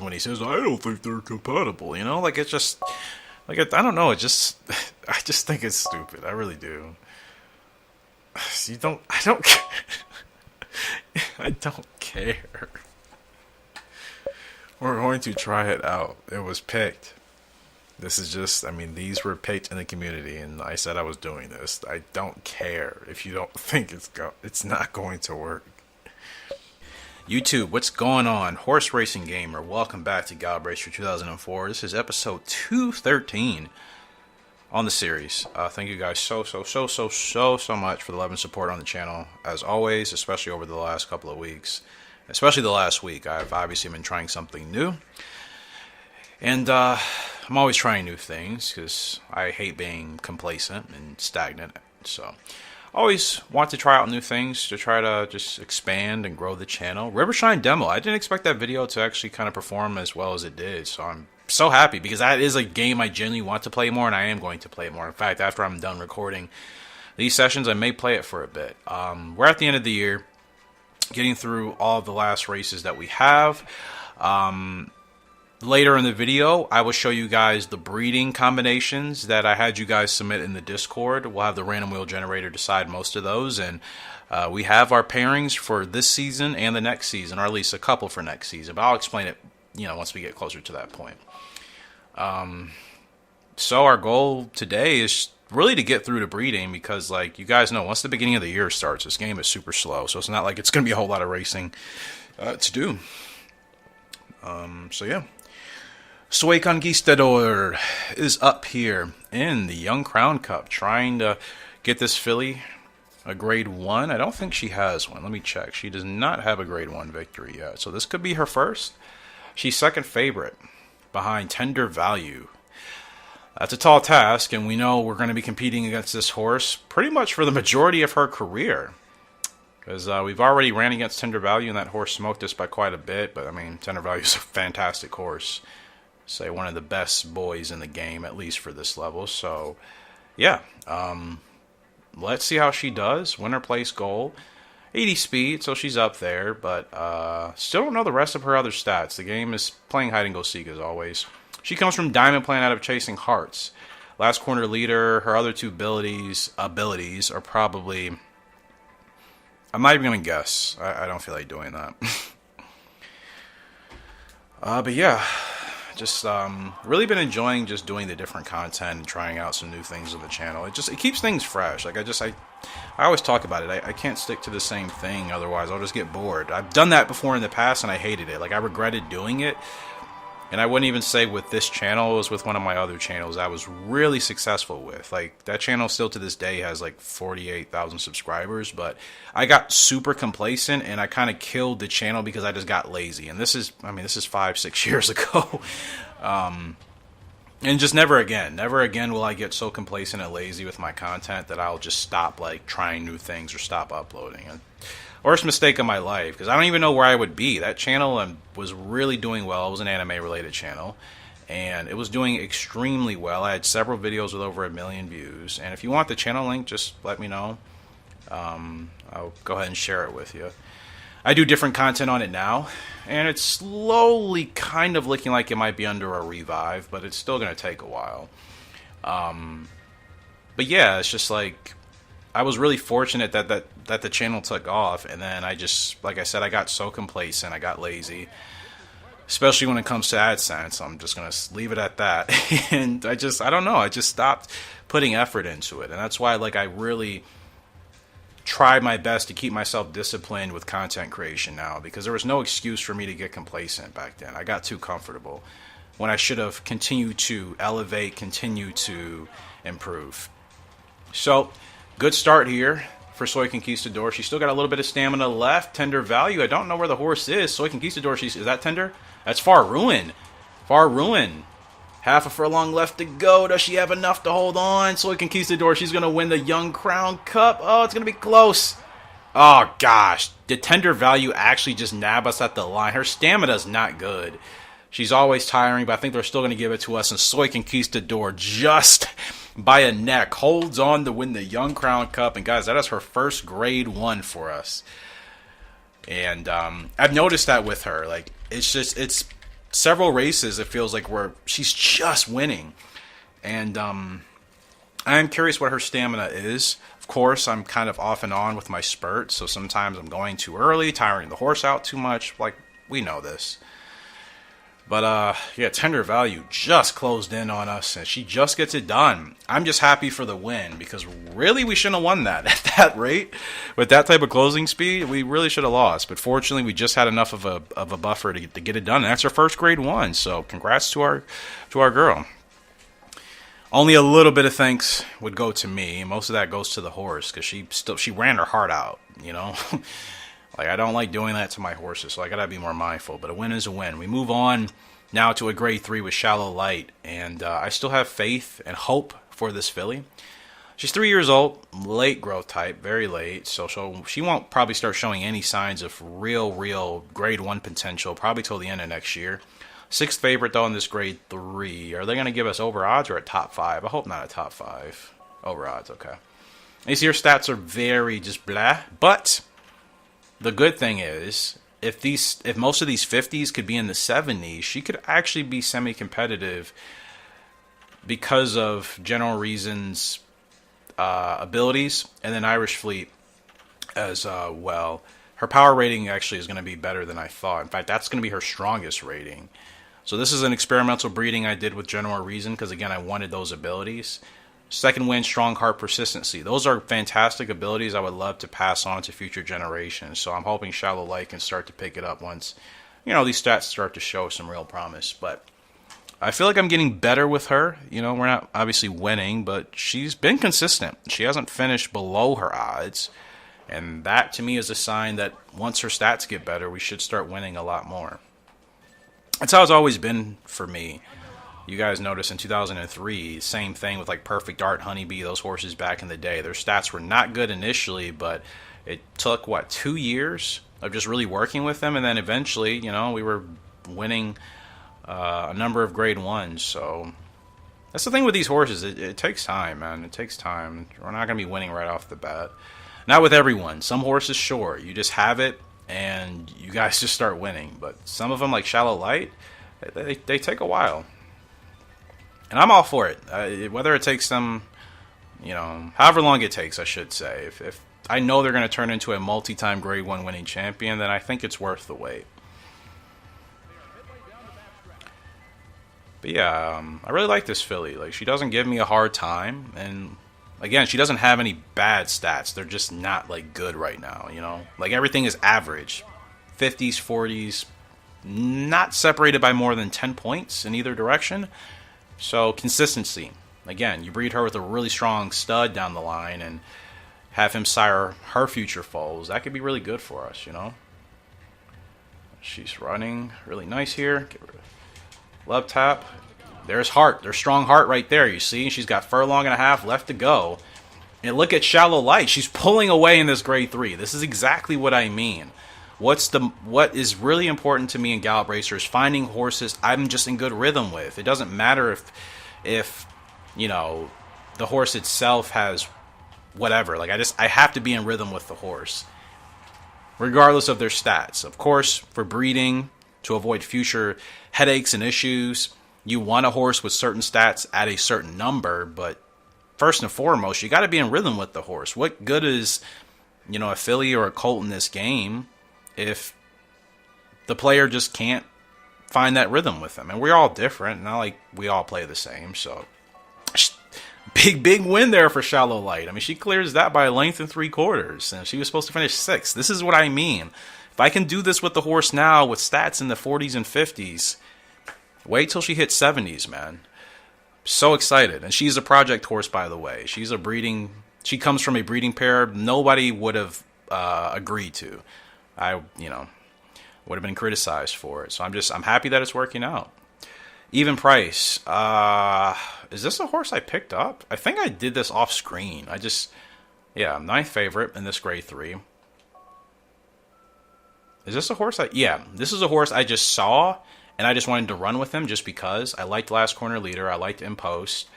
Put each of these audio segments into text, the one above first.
when he says, I don't think they're compatible, you know? Like, it's just, like, I don't know, it just, I just think it's stupid. I really do. I don't care. I don't care. We're going to try it out. It was picked. This is just, I mean, these were picked in the community, and I said I was doing this. I don't care if you don't think it's not going to work. YouTube, what's going on? Horse Racing Gamer, welcome back to Gallop Racer 2004. This is episode 213 on the series. Thank you guys so much for the love and support on the channel, as always, especially over the last couple of weeks. Especially the last week. I've obviously been trying something new. And I'm always trying new things because I hate being complacent and stagnant. So always want to try out new things to try to just expand and grow the channel. Rivershine Demo. I didn't expect that video to actually kind of perform as well as it did. So I'm so happy because that is a game I genuinely want to play more, and I am going to play it more. In fact, after I'm done recording these sessions, I may play it for a bit. We're at the end of the year, getting through all of the last races that we have. Later in the video, I will show you guys the breeding combinations that I had you guys submit in the Discord. We'll have the random wheel generator decide most of those, and we have our pairings for this season and the next season, or at least a couple for next season. But I'll explain it, once we get closer to that point. So our goal today is really to get through the breeding because, like you guys know, once the beginning of the year starts, this game is super slow. So it's not like it's going to be a whole lot of racing to do. So yeah. Soy Conquistador is up here in the Young Crown Cup, trying to get this filly a grade 1. I don't think she has one. Let me check. She does not have a grade 1 victory yet. So this could be her first. She's second favorite behind Tender Value. That's a tall task, and we know we're going to be competing against this horse pretty much for the majority of her career. Because we've already ran against Tender Value, and that horse smoked us by quite a bit. But, I mean, Tender Value is a fantastic horse. Say one of the best boys in the game, at least for this level. So, yeah. Let's see how she does. Winner place goal. 80 speed, so she's up there. But still don't know the rest of her other stats. The game is playing hide and go seek as always. She comes from Diamond Plan out of Chasing Hearts. Last corner leader. Her other two abilities are probably... I'm not even going to guess. I don't feel like doing that. But yeah... Just really been enjoying just doing the different content and trying out some new things on the channel. It keeps things fresh. Like I always talk about it. I can't stick to the same thing, otherwise I'll just get bored. I've done that before in the past and I hated it. Like I regretted doing it. And I wouldn't even say with this channel, it was with one of my other channels I was really successful with. Like that channel still to this day has like 48,000 subscribers, but I got super complacent and I kind of killed the channel because I just got lazy. And this is 5-6 years ago. And just never again will I get so complacent and lazy with my content that I'll just stop like trying new things or stop uploading. And worst mistake of my life, because I don't even know where I would be. That channel was really doing well. It was an anime-related channel, and it was doing extremely well. I had several videos with over 1 million views, and if you want the channel link, just let me know. I'll go ahead and share it with you. I do different content on it now, and it's slowly kind of looking like it might be under a revive, but it's still going to take a while. But yeah, it's just like... I was really fortunate that the channel took off, and then I just, like I said, I got so complacent, I got lazy, especially when it comes to AdSense. I'm just going to leave it at that. And I don't know, I just stopped putting effort into it. And that's why, like, I really try my best to keep myself disciplined with content creation now, because there was no excuse for me to get complacent back then. I got too comfortable when I should have continued to elevate, continue to improve. So... good start here for Soy Conquistador. She's still got a little bit of stamina left. Tender Value. I don't know where the horse is. Soy Conquistador. Is that Tender? That's Far Ruin. Far Ruin. Half a furlong left to go. Does she have enough to hold on? Soy Conquistador. She's going to win the Young Crown Cup. Oh, it's going to be close. Oh, gosh. Did Tender Value actually just nab us at the line? Her stamina's not good. She's always tiring, but I think they're still going to give it to us. And Soy Conquistador just... by a neck, holds on to win the Young Crown Cup. And guys, that is her first grade 1 for us. And I've noticed that with her. Like, it's several races, it feels like she's just winning. And I am curious what her stamina is. Of course, I'm kind of off and on with my spurts, so sometimes I'm going too early, tiring the horse out too much. Like, we know this. But, yeah, Tender Value just closed in on us, and she just gets it done. I'm just happy for the win, because really we shouldn't have won that at that rate. With that type of closing speed, we really should have lost. But fortunately, we just had enough of a buffer to get it done. And that's her first grade 1, so congrats to our girl. Only a little bit of thanks would go to me. Most of that goes to the horse, because she ran her heart out, you know? Like, I don't like doing that to my horses, so I gotta be more mindful. But a win is a win. We move on now to a grade 3 with Shallow Light, and I still have faith and hope for this filly. She's 3 years old, late growth type, very late, so she won't probably start showing any signs of real grade 1 potential probably till the end of next year. 6th favorite, though, in this grade 3. Are they going to give us over odds or a top 5? I hope not a top 5. Over odds, okay. You see her stats are very just blah, but the good thing is, if most of these 50s could be in the 70s, she could actually be semi-competitive because of General Reason's abilities, and then Irish Fleet as well. Her power rating actually is going to be better than I thought. In fact, that's going to be her strongest rating. So this is an experimental breeding I did with General Reason because, again, I wanted those abilities. Second win, Strong Heart Persistency. Those are fantastic abilities I would love to pass on to future generations. So I'm hoping Shallow Light can start to pick it up once, you know, these stats start to show some real promise. But I feel like I'm getting better with her. You know, we're not obviously winning, but she's been consistent. She hasn't finished below her odds. And that, to me, is a sign that once her stats get better, we should start winning a lot more. That's how it's always been for me. You guys notice in 2003, same thing with like Perfect Art, Honeybee, those horses back in the day. Their stats were not good initially, but it took, 2 years of just really working with them. And then eventually, you know, we were winning a number of grade 1s. So that's the thing with these horses. It takes time, man. It takes time. We're not going to be winning right off the bat. Not with everyone. Some horses, sure. You just have it, and you guys just start winning. But some of them, like Shallow Light, they take a while. And I'm all for it. Whether it takes them, you know, however long it takes, I should say. If I know they're going to turn into a multi-time grade 1 winning champion, then I think it's worth the wait. But yeah, I really like this filly. Like, she doesn't give me a hard time, and again, she doesn't have any bad stats. They're just not like good right now, you know? Like, everything is average. 50s, 40s, not separated by more than 10 points in either direction. So, consistency. Again, you breed her with a really strong stud down the line and have him sire her future foals. That could be really good for us, you know? She's running really nice here. Get rid of Love Tap. There's Heart. There's Strong Heart right there, you see? She's got furlong and a half left to go. And look at Shallow Light. She's pulling away in this grade 3. This is exactly what I mean. What is really important to me in Gallop Racer is finding horses I'm just in good rhythm with. It doesn't matter if you know, the horse itself has whatever. Like, I have to be in rhythm with the horse, regardless of their stats. Of course, for breeding, to avoid future headaches and issues, you want a horse with certain stats at a certain number, but first and foremost, you got to be in rhythm with the horse. What good is, you know, a filly or a colt in this game if the player just can't find that rhythm with them? And we're all different. Not like we all play the same. So, big win there for Shallow Light. I mean, she clears that by a length and 3/4. And she was supposed to finish 6th. This is what I mean. If I can do this with the horse now with stats in the 40s and 50s, wait till she hits 70s, man. So excited. And she's a project horse, by the way. She comes from a breeding pair nobody would have agreed to. Would have been criticized for it. So I'm happy that it's working out. Even price. Is this a horse I picked up? I think I did this off screen. 9th favorite in this grade 3. Is this a horse this is a horse I just saw, and I just wanted to run with him just because. I liked Last Corner Leader. I liked Impost.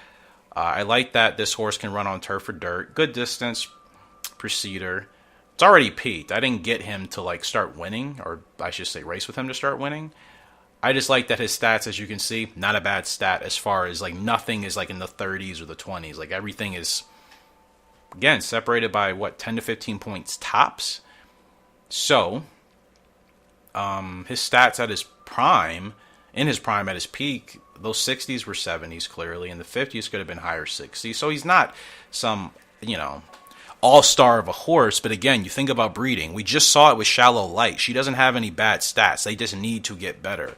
I like that this horse can run on turf or dirt. Good distance. Preceder. It's already peaked. I didn't get him to like start winning, or I should say race with him to start winning. I just like that his stats, as you can see, not a bad stat as far as like nothing is like in the 30s or the 20s. Like everything is, again, separated by what, 10 to 15 points tops. So, his stats at his prime, in his prime at his peak, those 60s were 70s clearly, and the 50s could have been higher 60s. So he's not some, all-star of a horse, but again, you think about breeding. We just saw it with Shallow Light. She doesn't have any bad stats. They just need to get better,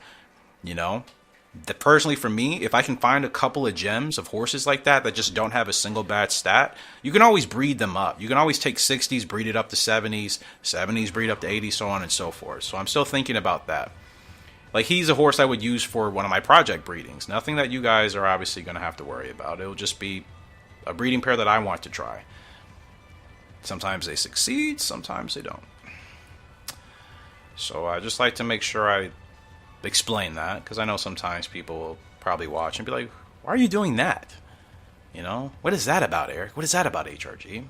Personally, for me, if I can find a couple of gems of horses like that just don't have a single bad stat, you can always breed them up. You can always take 60s, breed it up to 70s, 70s, breed up to 80s, so on and so forth. So I'm still thinking about that. Like, he's a horse I would use for one of my project breedings. Nothing that you guys are obviously going to have to worry about. It'll just be a breeding pair that I want to try. Sometimes they succeed, sometimes they don't. So I just like to make sure I explain that, because I know sometimes people will probably watch and be like, why are you doing that? What is that about, Eric? What is that about HRG?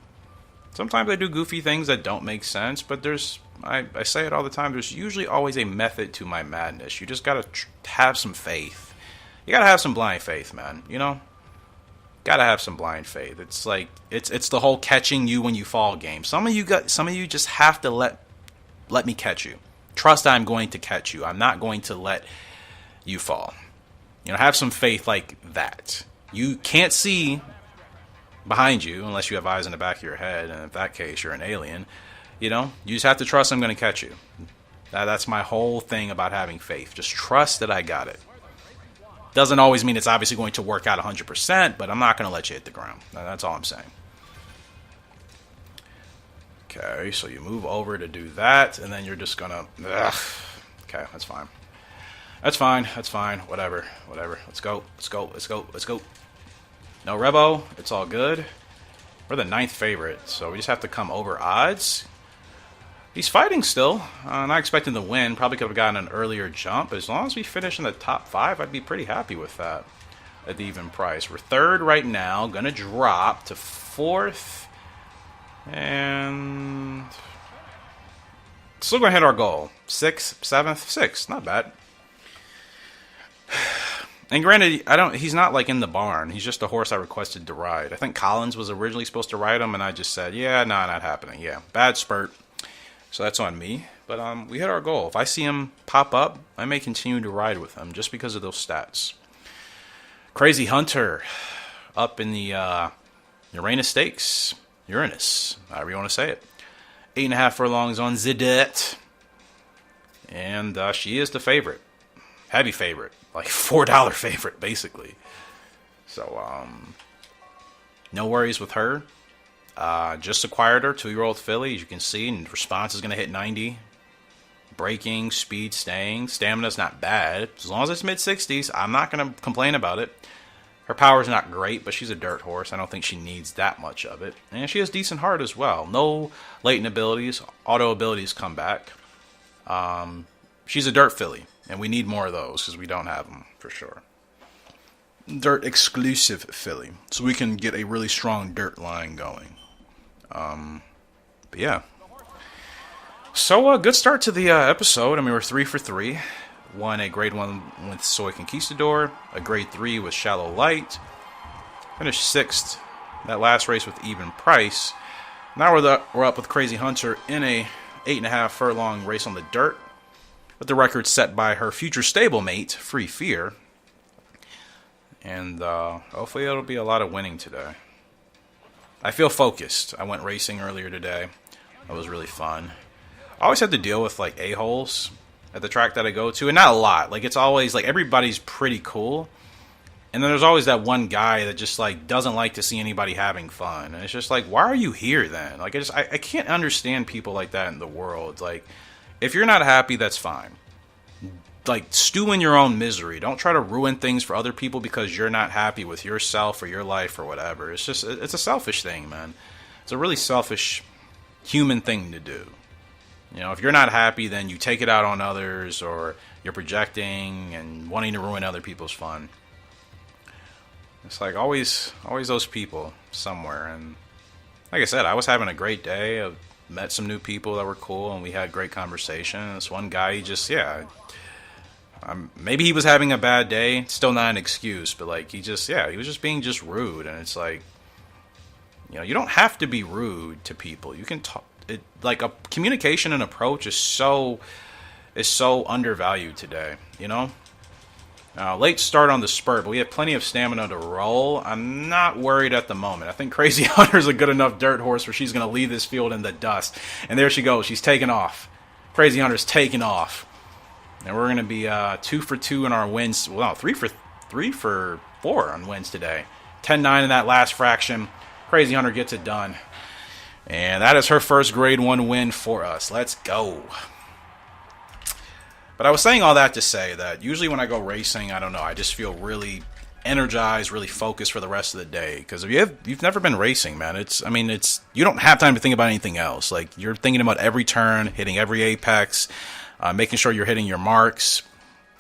Sometimes I do goofy things that don't make sense, but I say it all the time, there's usually always a method to my madness. You just gotta have some faith. You gotta have some blind faith, man, Gotta have some blind faith. It's like, it's the whole catching you when you fall game. Some of you just have to let me catch you. Trust I'm going to catch you. I'm not going to let you fall. Have some faith like that. You can't see behind you unless you have eyes in the back of your head, and in that case, you're an alien. You just have to trust I'm going to catch you. That's my whole thing about having faith. Just trust that I got it. Doesn't always mean it's obviously going to work out 100%, but I'm not going to let you hit the ground. That's all I'm saying. Okay, so you move over to do that, and then you're just gonna... Okay, that's fine. That's fine. Whatever. Let's go. No Revo. It's all good. We're the 9th favorite, so we just have to come over odds. He's fighting still. Not expecting to win. Probably could have gotten an earlier jump. But as long as we finish in the top 5, I'd be pretty happy with that at the even price. We're 3rd right now. Gonna drop to 4th. And still gonna hit our goal. 6th, 7th, 6th. Not bad. And granted, he's not like in the barn. He's just a horse I requested to ride. I think Collins was originally supposed to ride him, and I just said, yeah, nah, not happening. Yeah, bad spurt. So that's on me. But we hit our goal. If I see him pop up, I may continue to ride with him just because of those stats. Crazy Hunter up in the Uranus Stakes. Uranus, however you want to say it. 8.5 furlongs on Zidet. And she is the favorite. Heavy favorite. Like $4 favorite, basically. So, no worries with her. Just acquired her, 2-year-old filly, as you can see, and response is going to hit 90. Braking, speed, staying. Stamina's not bad. As long as it's mid-60s, I'm not going to complain about it. Her power's not great, but she's a dirt horse. I don't think she needs that much of it. And she has decent heart as well. No latent abilities. Auto abilities come back. She's a dirt filly, and we need more of those because we don't have them for sure. Dirt exclusive filly, so we can get a really strong dirt line going. But yeah. So, good start to the episode. I mean, we're 3 for 3. Won a grade 1 with Soy Conquistador, a grade 3 with Shallow Light. Finished 6th that last race with even price. Now we're up with Crazy Hunter in a 8.5 furlong race on the dirt, with the record set by her future stablemate, Free Fear. And hopefully it'll be a lot of winning today. I feel focused. I went racing earlier today. That was really fun. I always have to deal with like a-holes at the track that I go to, and not a lot. Like, it's always like everybody's pretty cool, and then there's always that one guy that just like doesn't like to see anybody having fun, and it's just like, why are you here then? Like, I can't understand people like that in the world. Like, if you're not happy, that's fine. Like, stew in your own misery. Don't try to ruin things for other people because you're not happy with yourself or your life or whatever. It's a selfish thing, man. It's a really selfish human thing to do. If you're not happy, then you take it out on others, or you're projecting and wanting to ruin other people's fun. It's like always those people somewhere. And like I said, I was having a great day. I met some new people that were cool, and we had great conversation. And this one guy, he just, Maybe he was having a bad day. Still not an excuse, but like he was just being just rude, and it's like, you don't have to be rude to people. You can talk. Like a communication and approach is so undervalued today. Late start on the spurt, but we have plenty of stamina to roll. I'm not worried at the moment. I think Crazy Hunter's a good enough dirt horse where she's going to leave this field in the dust. And there she goes. She's taking off. Crazy Hunter's taking off. And we're going to be 2 for 2 in our wins. Well, no, 3 for 4 on wins today. 10-9 in that last fraction. Crazy Hunter gets it done. And that is her first grade 1 win for us. Let's go. But I was saying all that to say that usually when I go racing, I don't know, I just feel really energized, really focused for the rest of the day. Because if you've never been racing, man, you don't have time to think about anything else. Like, you're thinking about every turn, hitting every apex, making sure you're hitting your marks,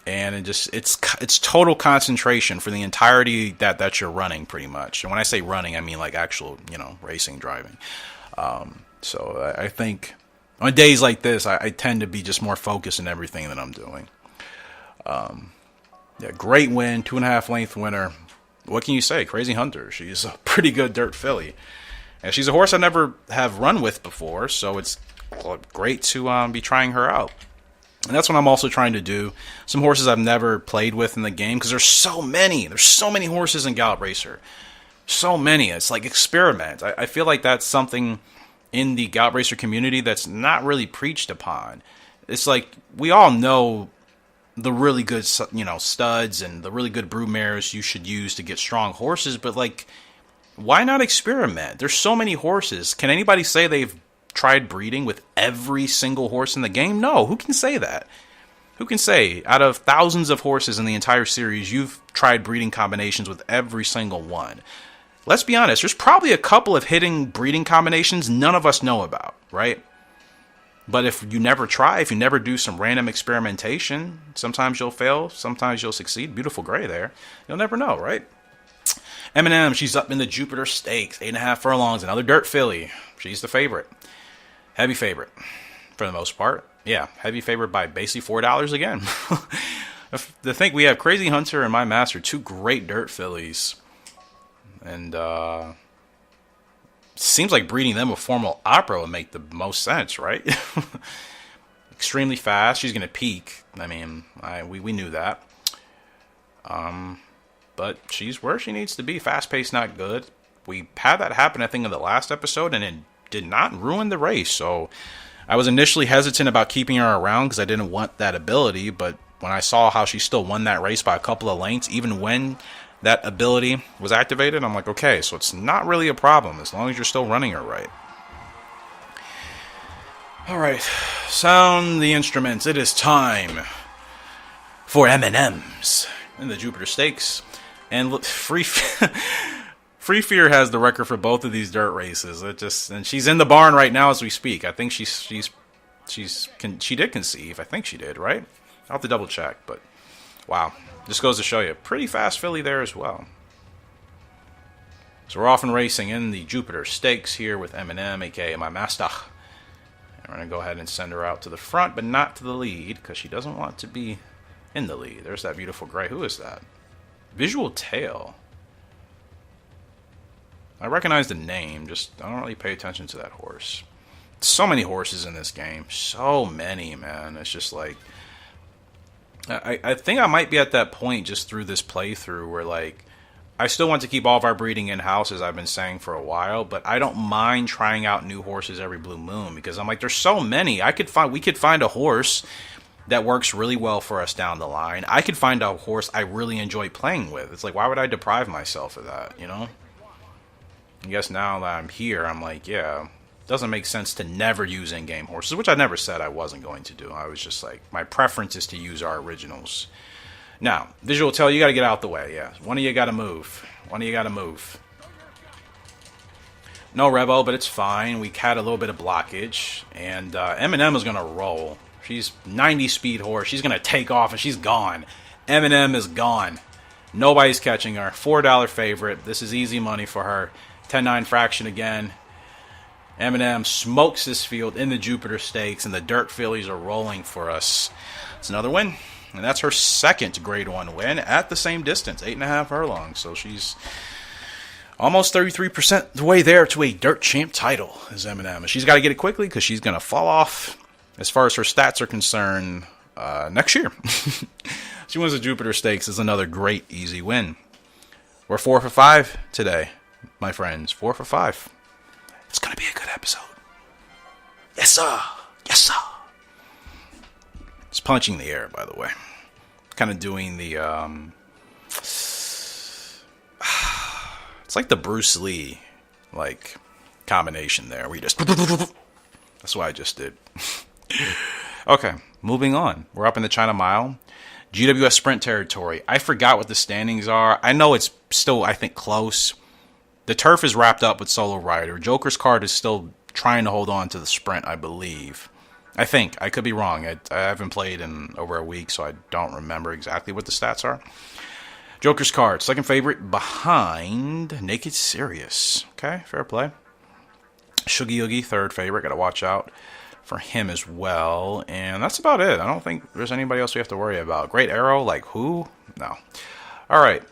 and it's total concentration for the entirety that you're running, pretty much. And when I say running, I mean like actual, racing, driving. So I think on days like this, I tend to be just more focused in everything that I'm doing. Great win, 2.5 length winner. What can you say? Crazy Hunter. She's a pretty good dirt filly. And she's a horse I never have run with before, so it's great to be trying her out. And that's what I'm also trying to do. Some horses I've never played with in the game, because there's so many. There's so many horses in Gallop Racer. So many. It's like experiment. I feel like that's something in the Gallop Racer community that's not really preached upon. It's like we all know the really good, studs and the really good brood mares you should use to get strong horses, but like, why not experiment? There's so many horses. Can anybody say they've tried breeding with every single horse in the game? No. Who can say that? Who can say out of thousands of horses in the entire series, you've tried breeding combinations with every single one? Let's be honest, there's probably a couple of hidden breeding combinations none of us know about, right? But if you never try, if you never do some random experimentation, sometimes you'll fail, sometimes you'll succeed. Beautiful gray there. You'll never know, right? M&M, she's up in the Jupiter Stakes, 8.5 furlongs, another dirt filly. She's the favorite. Heavy favorite, for the most part. Yeah, heavy favorite by basically $4 again. To think we have Crazy Hunter and My Master, 2 great dirt fillies. And seems like breeding them with formal opera would make the most sense, right? Extremely fast. She's going to peak. I mean, we knew that. But she's where she needs to be. Fast pace, not good. We had that happen, I think, in the last episode, and it did not ruin the race. So I was initially hesitant about keeping her around because I didn't want that ability. But when I saw how she still won that race by a couple of lengths, even when that ability was activated, I'm like, okay, so it's not really a problem as long as you're still running her right. All right, sound the instruments. It is time for M&Ms in the Jupiter Stakes. And look, Free Fear has the record for both of these dirt races. And she's in the barn right now as we speak. I think she did conceive. I think she did, right? I'll have to double check, but wow. Just goes to show you, pretty fast filly there as well. So we're off and racing in the Jupiter Stakes here with M&M, aka My Master. And we're going to go ahead and send her out to the front, but not to the lead, because she doesn't want to be in the lead. There's that beautiful gray. Who is that? Visual Tail. I recognize the name, just I don't really pay attention to that horse. So many horses in this game. So many, man. It's just like, I think I might be at that point just through this playthrough where, like, I still want to keep all of our breeding in-house, as I've been saying for a while, but I don't mind trying out new horses every blue moon, because I'm like, there's so many. We could find a horse that works really well for us down the line. I could find a horse I really enjoy playing with. It's like, why would I deprive myself of that, you know? I guess now that I'm here, I'm like, yeah, doesn't make sense to never use in-game horses, which I never said I wasn't going to do. I was just like, my preference is to use our originals. Now, Visual Tail, you got to get out the way, yeah. One of you got to move. No Revo, but it's fine. We had a little bit of blockage, and M&M is going to roll. She's 90 speed horse. She's going to take off, and she's gone. M&M is gone. Nobody's catching her. $4 favorite. This is easy money for her. 10-9 fraction again. M&M smokes this field in the Jupiter Stakes, and the dirt fillies are rolling for us. It's another win. And that's her second Grade 1 win at the same distance, 8.5 furlongs. So she's almost 33% the way there to a dirt champ title as Eminem. And she's got to get it quickly because she's going to fall off as far as her stats are concerned next year. She wins the Jupiter Stakes. Is another great, easy win. We're 4 for 5 today, my friends. 4 for 5. It's going to be a good episode. Yes, sir. Yes, sir. It's punching the air, by the way. Kind of doing the, it's like the Bruce Lee, like, combination there. We just, that's what I just did. Okay, moving on. We're up in the China Mile. GWS Sprint territory. I forgot what the standings are. I know it's still, I think, close. The turf is wrapped up with Solo Rider. Joker's card is still trying to hold on to the Sprint, I believe. I think. I could be wrong. I haven't played in over a week, so I don't remember exactly what the stats are. Joker's card, second favorite behind Naked Sirius. Okay, fair play. Shuggy Oogie, third favorite. Got to watch out for him as well. And that's about it. I don't think there's anybody else we have to worry about. Great Arrow, like who? No. All right.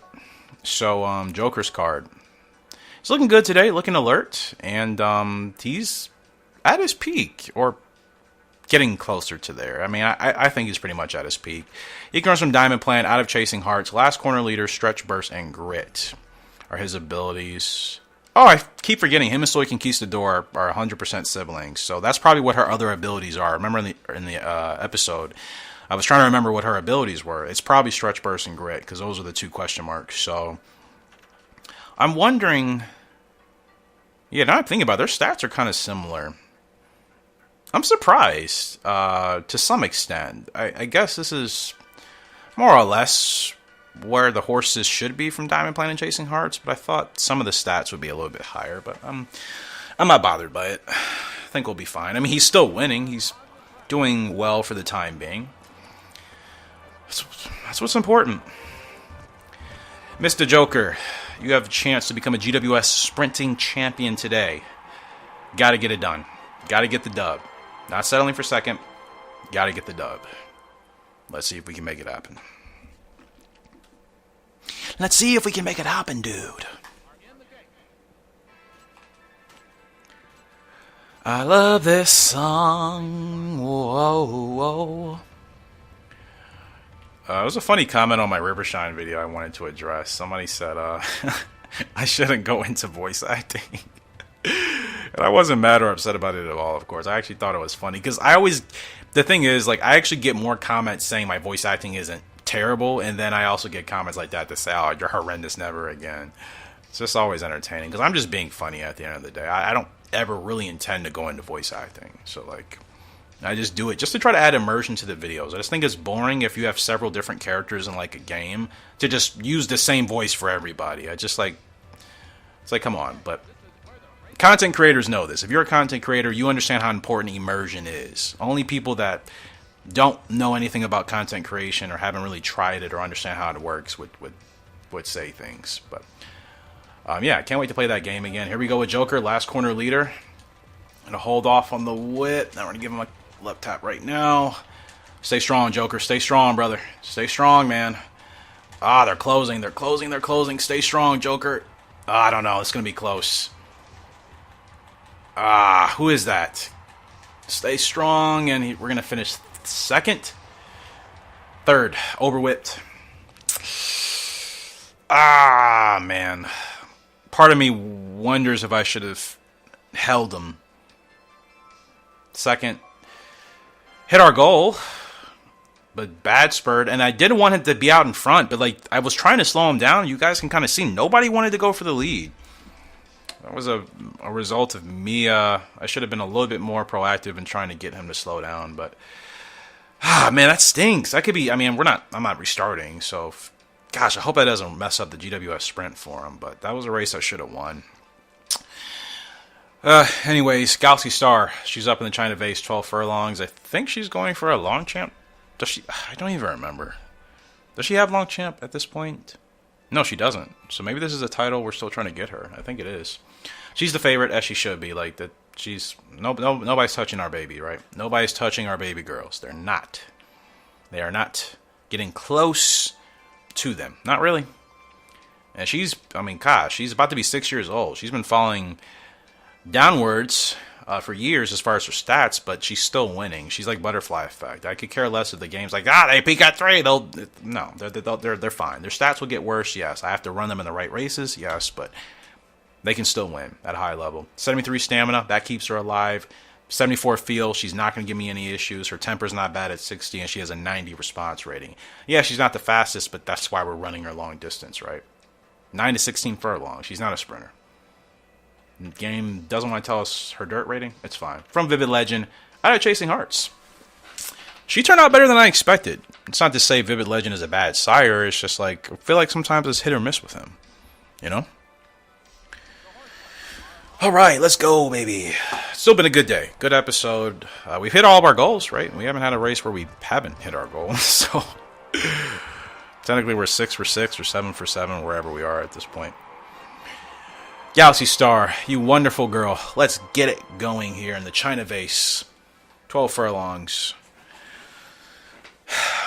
So, Joker's card. He's looking good today, looking alert. And he's at his peak, or getting closer to there. I mean, I think he's pretty much at his peak. He comes from Diamond Plan, out of Chasing Hearts, Last Corner Leader, Stretch Burst, and Grit are his abilities. Oh, I keep forgetting. Him and Soy Conquistador are 100% siblings. So that's probably what her other abilities are. Remember in the episode, I was trying to remember what her abilities were. It's probably Stretch Burst and Grit, because those are the two question marks. So I'm wondering. Yeah, now I'm thinking about it, their stats are kind of similar. I'm surprised to some extent. I guess this is more or less where the horses should be from Diamond Plan and Chasing Hearts, but I thought some of the stats would be a little bit higher, but I'm not bothered by it. I think we'll be fine. I mean, he's still winning. He's doing well for the time being. That's what's important. Mr. Joker, you have a chance to become a GWS sprinting champion today. Got to get it done. Got to get the dub. Not settling for second. Got to get the dub. Let's see if we can make it happen. Let's see if we can make it happen, dude. I love this song. Whoa, whoa. It was a funny comment on my Rivershine video I wanted to address. Somebody said, I shouldn't go into voice acting. And I wasn't mad or upset about it at all, of course. I actually thought it was funny. Because the thing is, like, I actually get more comments saying my voice acting isn't terrible. And then I also get comments like that to say, oh, you're horrendous, never again. It's just always entertaining. Because I'm just being funny at the end of the day. I don't ever really intend to go into voice acting. So, like, I just do it just to try to add immersion to the videos. I just think it's boring if you have several different characters in, like, a game to just use the same voice for everybody. It's like, come on. But content creators know this. If you're a content creator, you understand how important immersion is. Only people that don't know anything about content creation or haven't really tried it or understand how it works would say things. But yeah, I can't wait to play that game again. Here we go with Joker, Last Corner Leader. Gonna hold off on the whip. Now we're gonna give him a left tap right now. Stay strong, Joker. Stay strong, brother. Stay strong, man. Ah, they're closing. They're closing. They're closing. Stay strong, Joker. I don't know. It's gonna be close. Who is that? Stay strong, and we're going to finish second. Third, overwhipped. Man. Part of me wonders if I should have held him. Second, hit our goal, but bad spurt, and I didn't want him to be out in front, but like I was trying to slow him down. You guys can kind of see nobody wanted to go for the lead. That was a result of me. I should have been a little bit more proactive in trying to get him to slow down. But man, that stinks. That could be. I mean, I'm not restarting. So, gosh, I hope that doesn't mess up the GWS sprint for him. But that was a race I should have won. Anyways, Galaxy Star. She's up in the China Vase, 12 furlongs. I think she's going for a long champ. Does she? I don't even remember. Does she have long champ at this point? No, she doesn't. So maybe this is a title we're still trying to get her. I think it is. She's the favorite, as she should be. Like that, she's nobody's touching our baby, right? Nobody's touching our baby girls. They're not. They are not getting close to them. Not really. And she's, I mean, gosh, she's about to be 6 years old. She's been falling downwards for years as far as her stats, but she's still winning. She's like butterfly effect. I could care less if the game's like, they peak at 3. They're fine. Their stats will get worse, yes. I have to run them in the right races, yes, but they can still win at a high level. 73 stamina, that keeps her alive. 74 feel, she's not going to give me any issues. Her temper's not bad at 60, and she has a 90 response rating. Yeah, she's not the fastest, but that's why we're running her long distance, right? 9 to 16 furlong. She's not a sprinter. The game doesn't want to tell us her dirt rating. It's fine. From Vivid Legend, out of Chasing Hearts. She turned out better than I expected. It's not to say Vivid Legend is a bad sire. It's just like, I feel like sometimes it's hit or miss with him. You know? All right, let's go, baby. Still been a good day. Good episode. We've hit all of our goals, right? We haven't had a race where we haven't hit our goals. So, technically, we're 6 for 6 or 7 for 7, wherever we are at this point. Galaxy Star, you wonderful girl. Let's get it going here in the China Vase. 12 furlongs.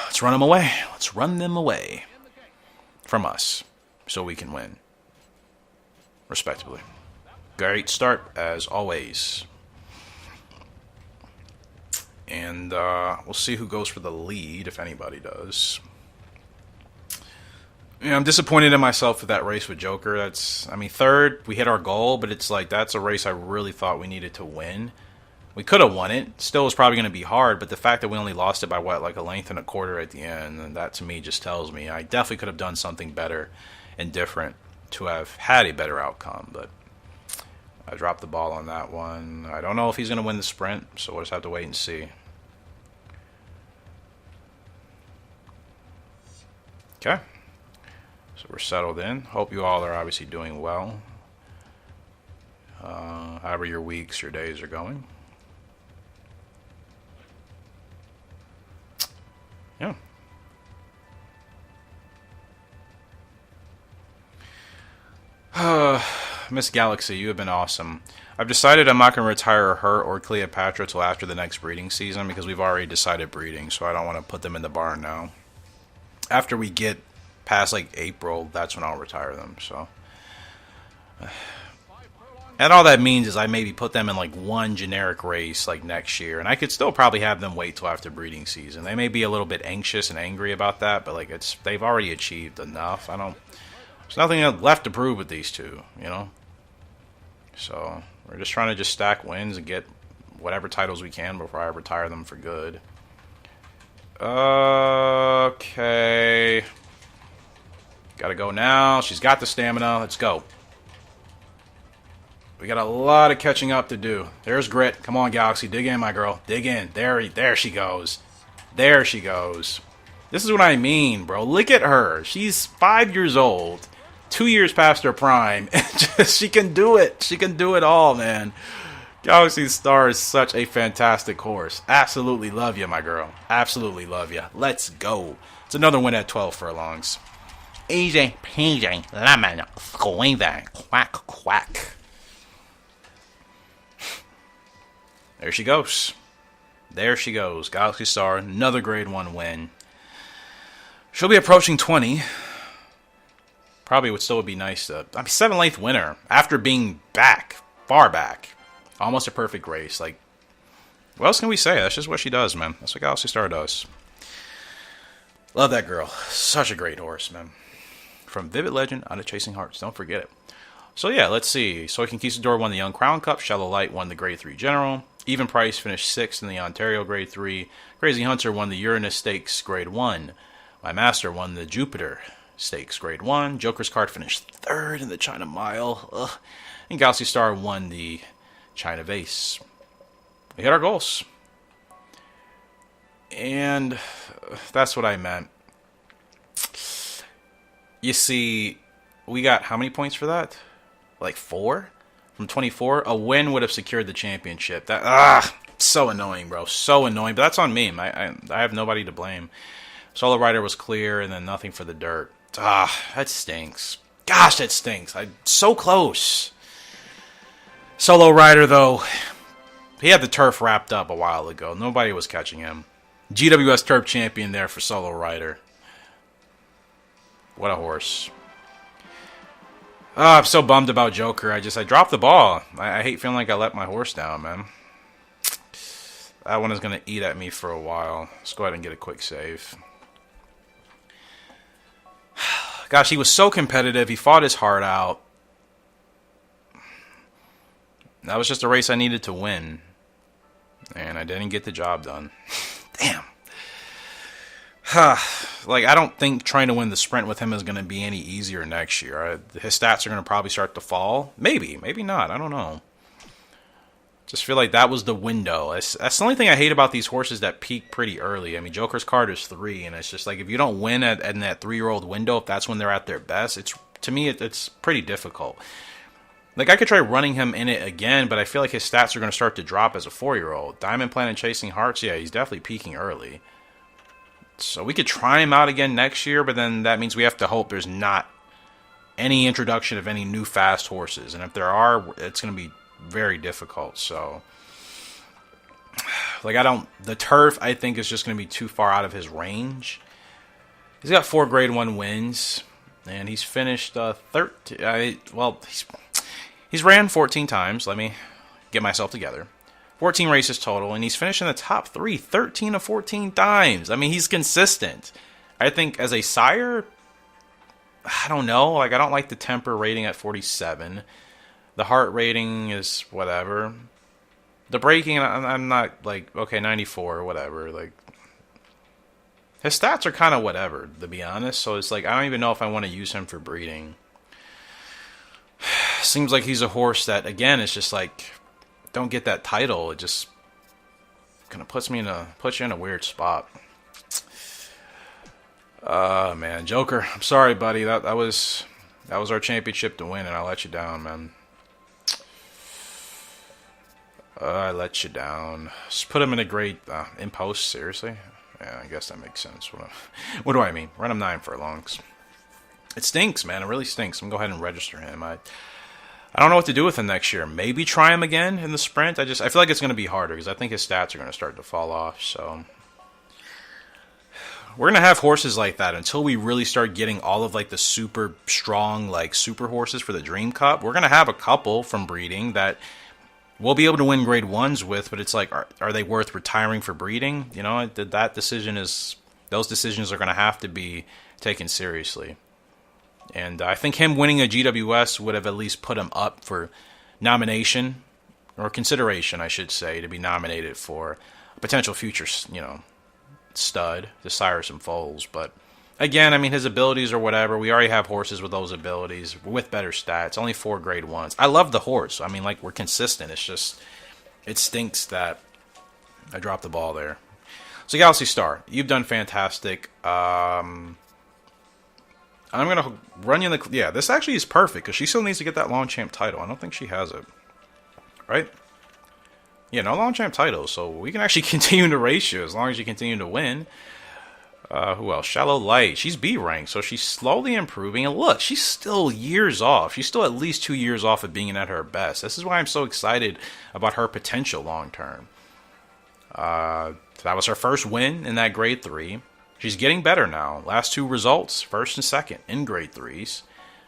Let's run them away. Let's run them away from us so we can win. Respectively. Great start, as always. And we'll see who goes for the lead, if anybody does. I'm disappointed in myself with that race with Joker. Third, we hit our goal, but it's like, that's a race I really thought we needed to win. We could have won it. Still was probably going to be hard, but the fact that we only lost it by, like a length and a quarter at the end, and that to me just tells me I definitely could have done something better and different to have had a better outcome, but I dropped the ball on that one. I don't know if he's going to win the sprint, so we'll just have to wait and see. Okay. So we're settled in. Hope you all are obviously doing well. However your weeks, your days are going. Yeah. Miss Galaxy, you have been awesome. I've decided I'm not going to retire her or Cleopatra till after the next breeding season because we've already decided breeding, so I don't want to put them in the barn now. After we get past like April, that's when I'll retire them. So, and all that means is I maybe put them in like one generic race like next year, and I could still probably have them wait till after breeding season. They may be a little bit anxious and angry about that, but like they've already achieved enough. There's nothing left to prove with these two, you know. So we're just trying to stack wins and get whatever titles we can before I retire them for good. Okay. Gotta go now. She's got the stamina. Let's go. We got a lot of catching up to do. There's Grit. Come on, Galaxy. Dig in, my girl. Dig in. There she goes. There she goes. This is what I mean, bro. Look at her. She's 5 years old. 2 years past her prime. She can do it. She can do it all, man. Galaxy Star is such a fantastic horse. Absolutely love you, my girl. Absolutely love you. Let's go. It's another win at 12 furlongs. Easy peasy lemon squeezy. Quack, quack. There she goes. There she goes. Galaxy Star, another grade 1 win. She'll be approaching 20. Probably would still be nice to... 7th winner. After being back. Far back. Almost a perfect race. Like, what else can we say? That's just what she does, man. That's what Galaxy Star does. Love that girl. Such a great horse, man. From Vivid Legend out of Chasing Hearts. Don't forget it. So, yeah, let's see. Soy Conquistador won the Young Crown Cup. Shallow Light won the Grade 3 General. Even Price finished 6th in the Ontario Grade 3. Crazy Hunter won the Uranus Stakes Grade 1. My Master won the Jupiter Stakes Grade 1. Joker's Card finished 3rd in the China Mile. Ugh. And Galaxy Star won the China Vase. We hit our goals. And that's what I meant. You see, we got how many points for that? Like 4? From 24? A win would have secured the championship. So annoying, bro. So annoying. But that's on me. I have nobody to blame. Solo Rider was clear, and then nothing for the dirt. That stinks. Gosh, that stinks. So close. Solo Rider, though, he had the turf wrapped up a while ago. Nobody was catching him. GWS Turf Champion there for Solo Rider. What a horse. Oh, I'm so bummed about Joker. I dropped the ball. I hate feeling like I let my horse down, man. That one is going to eat at me for a while. Let's go ahead and get a quick save. Gosh, he was so competitive. He fought his heart out. That was just a race I needed to win. And I didn't get the job done. Damn. Like, I don't think trying to win the sprint with him is going to be any easier next year. His stats are going to probably start to fall. Maybe. Maybe not. I don't know. Just feel like that was the window. That's the only thing I hate about these horses that peak pretty early. I mean, Joker's card is 3, and it's just like if you don't win in that 3-year-old window, if that's when they're at their best, to me it's pretty difficult. Like, I could try running him in it again, but I feel like his stats are going to start to drop as a 4-year-old. Diamond Plan and Chasing Hearts, yeah, he's definitely peaking early. So we could try him out again next year, but then that means we have to hope there's not any introduction of any new fast horses. And if there are, it's going to be very difficult. So, like, the turf, I think, is just going to be too far out of his range. He's got 4 Grade 1 wins, and he's finished 13. He's ran 14 times. Let me get myself together. 14 races total, and he's finished in the top 3 13 of 14 times. I mean, he's consistent. I think as a sire, I don't know. Like, I don't like the temper rating at 47. The heart rating is whatever. The braking, I'm not like, okay, 94 or whatever. Like, his stats are kind of whatever, to be honest. So it's like, I don't even know if I want to use him for breeding. Seems like he's a horse that, again, it's just like, don't get that title. It just kind of puts you in a weird spot. Man, Joker, I'm sorry, buddy. That was our championship to win, and I let you down, man. I let you down. Just put him in a grade in post. Seriously? Yeah, I guess that makes sense. What do I mean? Run him 9 furlongs. It stinks, man. It really stinks. I'm gonna go ahead and register him. I don't know what to do with him next year. Maybe try him again in the sprint. I feel like it's going to be harder because I think his stats are going to start to fall off. So we're going to have horses like that until we really start getting all of like the super strong, like super horses for the Dream Cup. We're going to have a couple from breeding that we'll be able to win Grade 1s with, but it's like, are they worth retiring for breeding? You know, those decisions are going to have to be taken seriously. And I think him winning a GWS would have at least put him up for nomination, or consideration, I should say, to be nominated for a potential future, stud to sire some foals. But again, I mean, his abilities or whatever, we already have horses with those abilities, with better stats, only 4 Grade 1s. I love the horse. I mean, like, we're consistent. It's just, it stinks that I dropped the ball there. So Galaxy Star, you've done fantastic. I'm going to run you in the... Yeah, this actually is perfect, because she still needs to get that Longchamp title. I don't think she has it. Right? Yeah, no Longchamp title, so we can actually continue to race you as long as you continue to win. Who else? Shallow Light. She's B rank, so she's slowly improving. And look, she's still years off. She's still at least 2 years off of being at her best. This is why I'm so excited about her potential long term. That was her first win in that Grade 3. She's getting better now. Last 2 results, first and second in Grade 3s.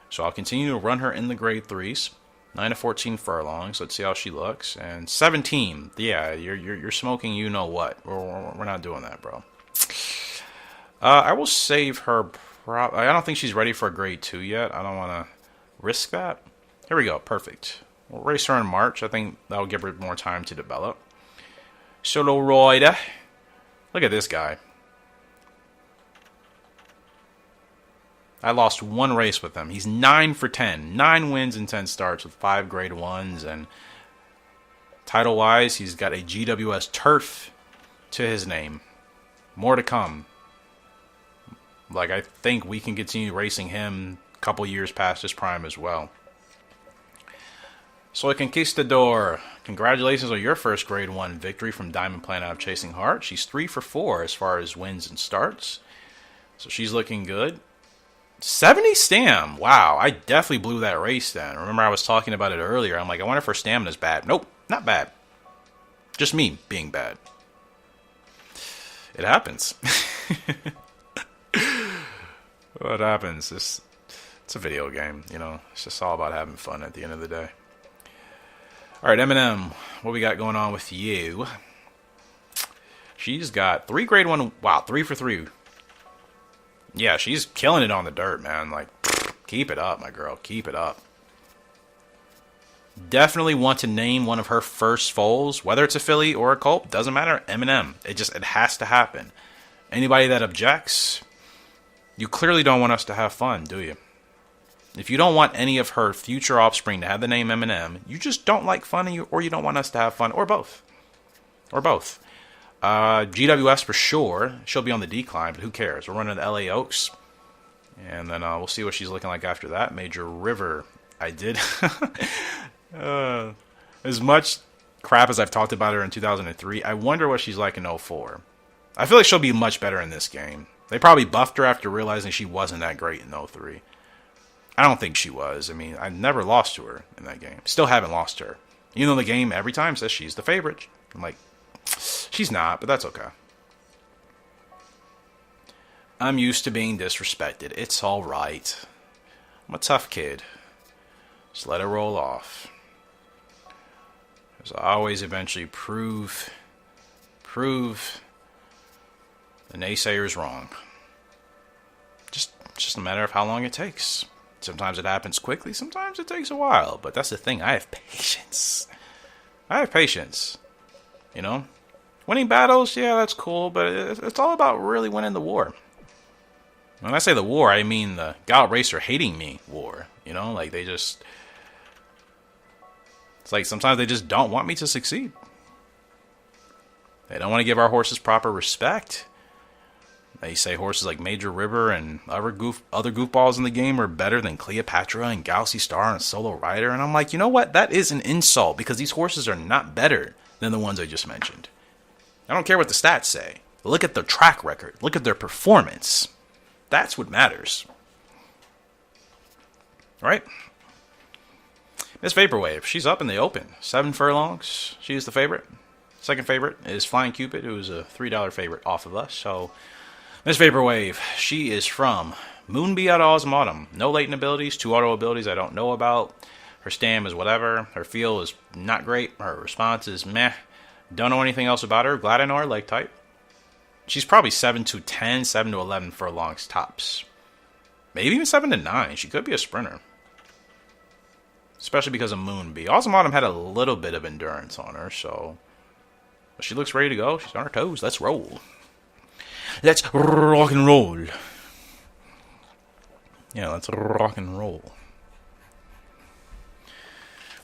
So I'll continue to run her in the Grade 3s. 9 to 14 furlongs. Let's see how she looks. And 17. Yeah, you're smoking you know what. We're not doing that, bro. I will save her. I don't think she's ready for a Grade 2 yet. I don't want to risk that. Here we go. Perfect. We'll race her in March. I think that'll give her more time to develop. Solo Roida. Look at this guy. I lost 1 race with him. He's 9 for 10. 9 wins and 10 starts with 5 Grade 1s. And title-wise, he's got a GWS Turf to his name. More to come. Like, I think we can continue racing him a couple years past his prime as well. Soy Conquistador. Congratulations on your first Grade 1 victory from Diamond Plan out of Chasing Heart. She's 3 for 4 as far as wins and starts. So she's looking good. 70 stam. Wow, I definitely blew that race then. Remember I was talking about it earlier. I'm like, I wonder if her stamina's bad. Nope, not bad. Just me being bad. It happens. What happens? It's a video game, you know. It's just all about having fun at the end of the day. All right, Eminem, what we got going on with you? She's got 3 grade 1. Wow, 3 for 3. Yeah, she's killing it on the dirt, man. Like, keep it up, my girl. Keep it up. Definitely want to name one of her first foals, whether it's a filly or a colt, doesn't matter. Eminem. It has to happen. Anybody that objects, you clearly don't want us to have fun, do you? If you don't want any of her future offspring to have the name Eminem, you just don't like fun, or you don't want us to have fun, or both. Or both. GWS for sure. She'll be on the decline, but who cares? We're running the LA Oaks. And then we'll see what she's looking like after that. Major River. I did. As much crap as I've talked about her in 2003, I wonder what she's like in 04. I feel like she'll be much better in this game. They probably buffed her after realizing she wasn't that great in 03. I don't think she was. I mean, I never lost to her in that game. Still haven't lost to her. Even though the game every time says she's the favorite. I'm like, she's not, but that's okay. I'm used to being disrespected. It's alright. I'm a tough kid. Just let it roll off. Because I always eventually prove the naysayers wrong. Just a matter of how long it takes. Sometimes it happens quickly, sometimes it takes a while. But that's the thing, I have patience. I have patience. You know? Winning battles, yeah, that's cool, but it's all about really winning the war. When I say the war, I mean the Gallop Racer hating me war. You know, like they just... It's like sometimes they just don't want me to succeed. They don't want to give our horses proper respect. They say horses like Major River and other goofballs in the game are better than Cleopatra and Galaxy Star and Solo Rider. And I'm like, you know what? That is an insult because these horses are not better than the ones I just mentioned. I don't care what the stats say. Look at their track record. Look at their performance. That's what matters. All right? Miss Vaporwave, she's up in the open. 7 furlongs. She's the favorite. Second favorite is Flying Cupid, who's a $3 favorite off of us. So... Miss Vaporwave, she is from Moonbee out of Autumn. No latent abilities, 2 auto abilities I don't know about. Her stam is whatever. Her feel is not great. Her response is meh. Don't know anything else about her. Glad I know her leg type. She's probably 7 to 10, 7 to 11 furlongs tops. Maybe even 7 to 9. She could be a sprinter. Especially because of Moonbee. Autumn had a little bit of endurance on her, so... But she looks ready to go. She's on her toes. Let's roll. Let's rock and roll. Yeah, let's rock and roll.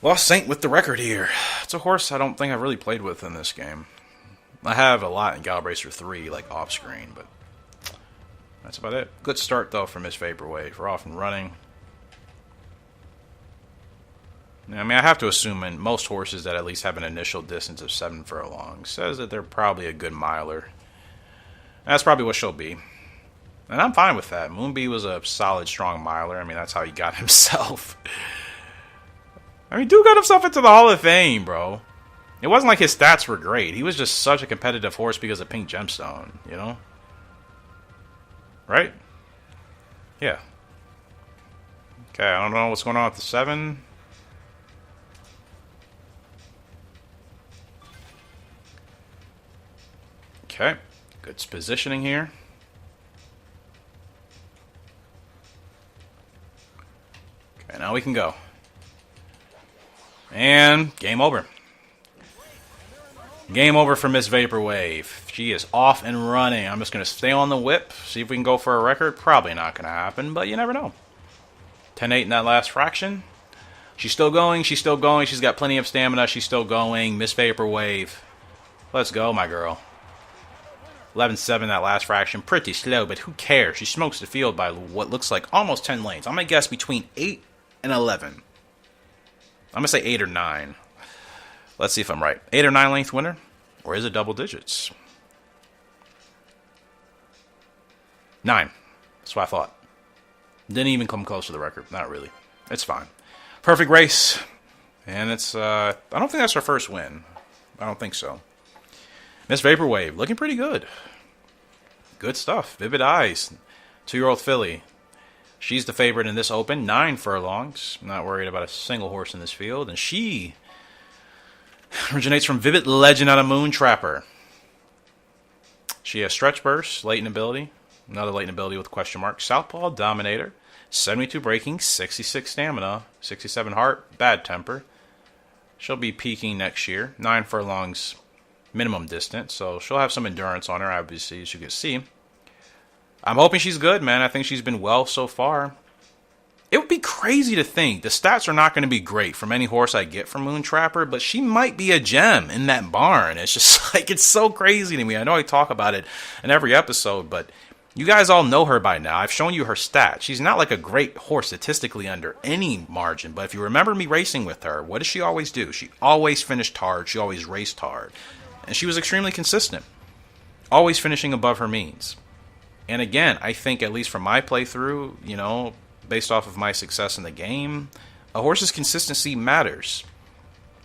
Lost Saint with the record here. It's a horse I don't think I've really played with in this game. I have a lot in Gallop Racer 3, like off screen, but that's about it. Good start, though, for Miss Vaporwave. We're off and running. Now, I mean, I have to assume in most horses that at least have an initial distance of 7 furlongs says that they're probably a good miler. That's probably what she'll be. And I'm fine with that. Moonbee was a solid, strong miler. I mean, that's how he got himself. I mean, dude got himself into the Hall of Fame, bro. It wasn't like his stats were great. He was just such a competitive horse because of Pink Gemstone, you know? Right? Yeah. Okay, I don't know what's going on with the 7. Okay. Good positioning here. Okay, now we can go. And game over. Game over for Miss Vaporwave. She is off and running. I'm just going to stay on the whip, see if we can go for a record. Probably not going to happen, but you never know. 10-8 in that last fraction. She's still going. She's still going. She's got plenty of stamina. She's still going. Miss Vaporwave. Let's go, my girl. 11-7 that last fraction. Pretty slow, but who cares? She smokes the field by what looks like almost 10 lanes. I'm going to guess between 8 and 11. I'm going to say 8 or 9. Let's see if I'm right. 8 or 9 length winner? Or is it double digits? 9. That's what I thought. Didn't even come close to the record. Not really. It's fine. Perfect race. And it's, I don't think that's her first win. I don't think so. Miss Vaporwave, looking pretty good. Good stuff. Vivid Eyes. 2-year-old filly. She's the favorite in this open, 9 furlongs. Not worried about a single horse in this field. And she originates from Vivid Legend out of Moon Trapper. She has Stretch Burst, Latent Ability. Another Latent Ability with question mark. Southpaw Dominator. 72 breaking, 66 stamina, 67 heart, bad temper. She'll be peaking next year. 9 furlongs minimum distance. So she'll have some endurance on her, obviously, as you can see. I'm hoping she's good, man. I think she's been well so far. It would be crazy to think the stats are not going to be great from any horse I get from Moon Trapper, but she might be a gem in that barn. It's just like, it's so crazy to me. I know I talk about it in every episode, but you guys all know her by now. I've shown you her stats. She's not like a great horse statistically under any margin, but if you remember me racing with her, what does she always do? She always finished hard. She always raced hard. And she was extremely consistent, always finishing above her means. And again, I think, at least from my playthrough, you know, based off of my success in the game, a horse's consistency matters.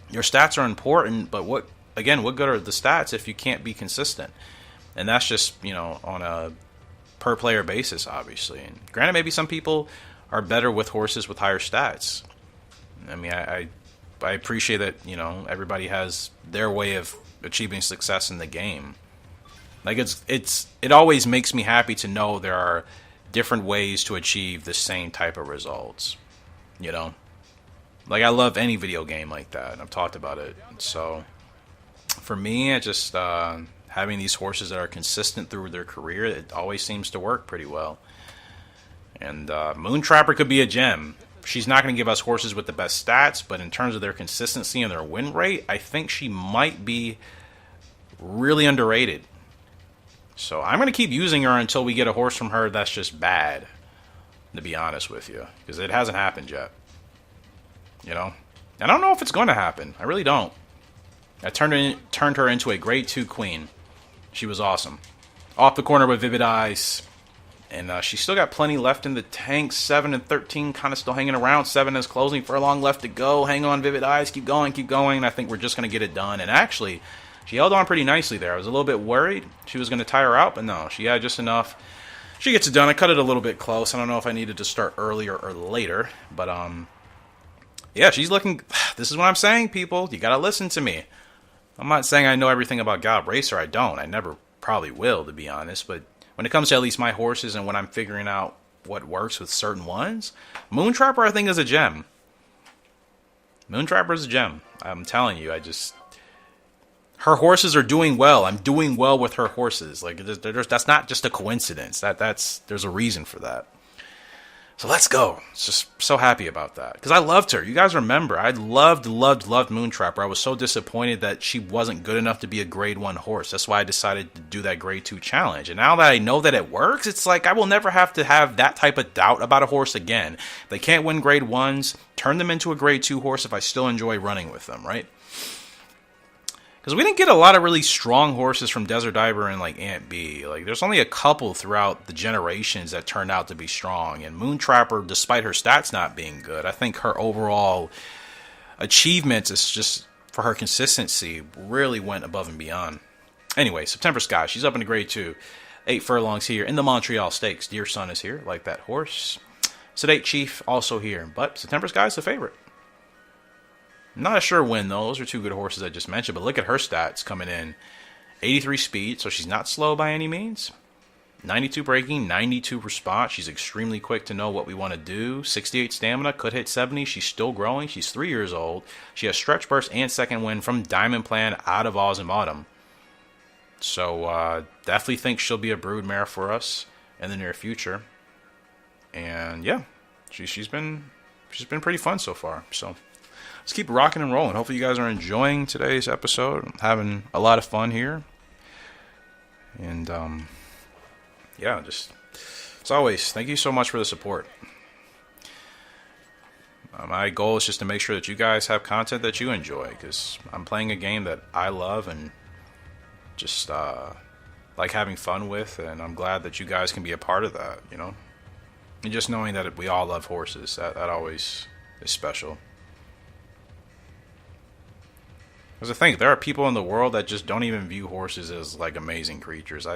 Your stats are important, but what good are the stats if you can't be consistent? And that's just, you know, on a per player basis, obviously. And granted, maybe some people are better with horses with higher stats. I mean, I appreciate that, you know, everybody has their way of achieving success in the game. Like, it always makes me happy to know there are different ways to achieve the same type of results, you know? Like, I love any video game like that, and I've talked about it. So, for me, it just, having these horses that are consistent through their career, it always seems to work pretty well. And Moon Trapper could be a gem. She's not going to give us horses with the best stats, but in terms of their consistency and their win rate, I think she might be really underrated. So I'm going to keep using her until we get a horse from her that's just bad, to be honest with you, because it hasn't happened yet. You know? And I don't know if it's going to happen. I really don't. I turned her into a grade 2 queen. She was awesome. Off the corner with Vivid Eyes. And she's still got plenty left in the tank. 7 and 13 kind of still hanging around. 7 is closing for a long left to go. Hang on, Vivid Eyes. Keep going, keep going. I think we're just going to get it done. And actually, she held on pretty nicely there. I was a little bit worried she was going to tire out, but no, she had just enough. She gets it done. I cut it a little bit close. I don't know if I needed to start earlier or later, but yeah, she's looking. This is what I'm saying, people. You got to listen to me. I'm not saying I know everything about Gallop Racer. I don't. I never probably will, to be honest. But when it comes to at least my horses and when I'm figuring out what works with certain ones, Moon Trapper, I think, is a gem. Moon Trapper is a gem. I'm telling you, her horses are doing well. I'm doing well with her horses. Like, that's not just a coincidence. There's a reason for that. So let's go. Just so happy about that. Because I loved her. You guys remember, I loved Moon Trapper. I was so disappointed that she wasn't good enough to be a grade 1 horse. That's why I decided to do that grade 2 challenge. And now that I know that it works, it's like I will never have to have that type of doubt about a horse again. If they can't win grade 1s, turn them into a grade 2 horse if I still enjoy running with them, right? Because we didn't get a lot of really strong horses from Desert Diver and like Ant B. Like, there's only a couple throughout the generations that turned out to be strong. And Moon Trapper, despite her stats not being good, I think her overall achievements is just for her consistency really went above and beyond. Anyway, September Sky, she's up into grade 2. 8 furlongs here in the Montreal Stakes. Dear Sun is here, like that horse. Sedate Chief also here, but September Sky is the favorite. Not a sure win, though. Those are 2 good horses I just mentioned. But look at her stats coming in. 83 speed, so she's not slow by any means. 92 braking, 92 response. She's extremely quick to know what we want to do. 68 stamina, could hit 70. She's still growing. She's 3 years old. She has stretch burst and second win from Diamond Plan out of Oz and Autumn. So definitely think she'll be a brood mare for us in the near future. And yeah, she's been pretty fun so far. So let's keep rocking and rolling. Hopefully you guys are enjoying today's episode. I'm having a lot of fun here. And, yeah, just, as always, thank you so much for the support. My goal is just to make sure that you guys have content that you enjoy, because I'm playing a game that I love and just, like having fun with, and I'm glad that you guys can be a part of that, you know? And just knowing that we all love horses, that always is special. Because I think there are people in the world that just don't even view horses as like amazing creatures.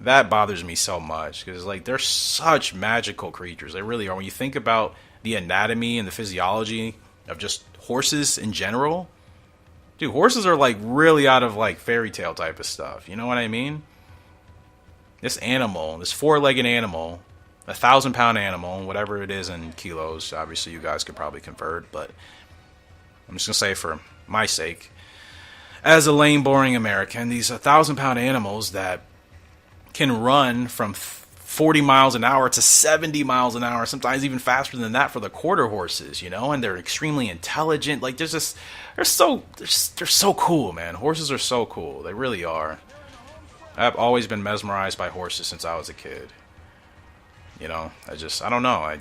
That bothers me so much because like they're such magical creatures. They really are. When you think about the anatomy and the physiology of just horses in general, dude, horses are like really out of like fairy tale type of stuff. You know what I mean? This animal, this four-legged animal, 1,000-pound animal, whatever it is in kilos. Obviously, you guys could probably convert, but I'm just gonna say for my sake, as a lame, boring American, these 1,000-pound animals that can run from 40 miles an hour to 70 miles an hour, sometimes even faster than that for the quarter horses, you know, and they're extremely intelligent. Like they're so cool, man. Horses are so cool. They really are. I've always been mesmerized by horses since I was a kid. You know, I don't know.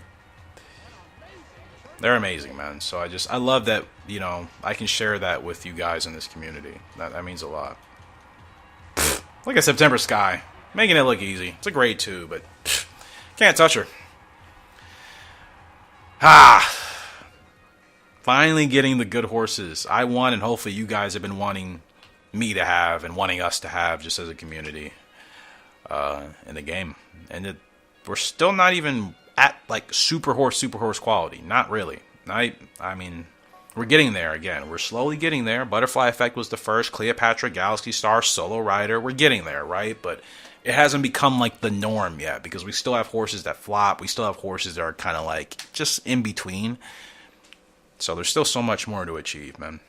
They're amazing, man. So I love that, you know, I can share that with you guys in this community. That means a lot. Look at September Sky. Making it look easy. It's a grade 2, but can't touch her. Finally getting the good horses I want, and hopefully you guys have been wanting me to have and wanting us to have just as a community in the game. And we're still not even at like super horse quality. Not really. I mean, we're getting there again. We're slowly getting there. Butterfly Effect was the first. Cleopatra, Galaxy Star, Solo Rider. We're getting there, right? But it hasn't become like the norm yet because we still have horses that flop. We still have horses that are kind of like just in between. So there's still so much more to achieve, man.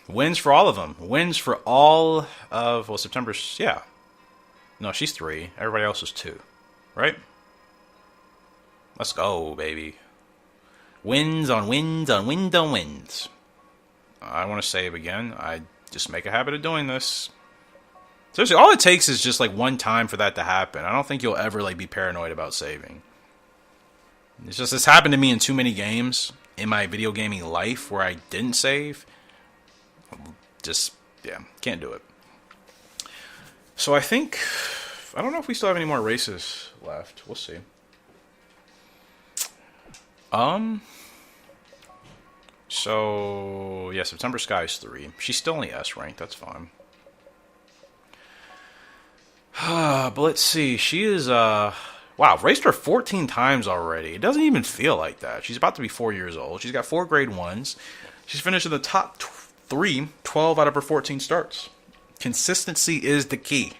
Wins for all of them. Wins for all of, well, September's, yeah. No, she's 3. Everybody else is 2. Right? Let's go, baby. Wins on wins on wins on wins. I want to save again. I just make a habit of doing this. Seriously, all it takes is just like one time for that to happen. I don't think you'll ever like be paranoid about saving. It's just, it's happened to me in too many games in my video gaming life where I didn't save. Just, yeah, can't do it. So I think, I don't know if we still have any more races left. We'll see. So, yeah, September Sky's 3. She's still only S ranked, that's fine. But let's see, she is, wow, raced her 14 times already. It doesn't even feel like that. She's about to be 4 years old. She's got 4 grade 1s. She's finished in the top 12 out of her 14 starts. Consistency is the key.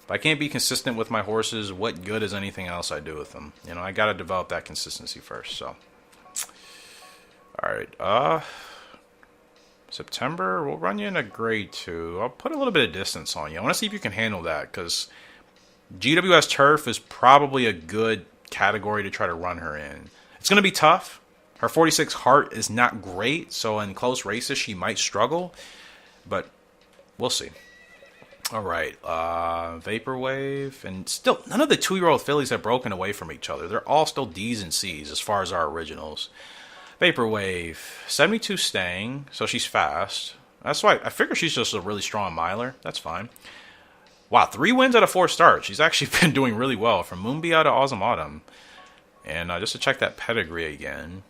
If I can't be consistent with my horses, what good is anything else I do with them? You know, I got to develop that consistency first, so. Alright, September, we'll run you in a grade 2. I'll put a little bit of distance on you. I want to see if you can handle that, because GWS Turf is probably a good category to try to run her in. It's going to be tough. Her 46 heart is not great, so in close races she might struggle, but we'll see. Alright, Vaporwave, and still, none of the 2-year-old fillies have broken away from each other. They're all still D's and C's as far as our originals. Vaporwave, 72 staying, so she's fast. That's why I figure she's just a really strong miler. That's fine. Wow, 3 wins out of 4 starts. She's actually been doing really well from Moonbee to Awesome Autumn. And just to check that pedigree again.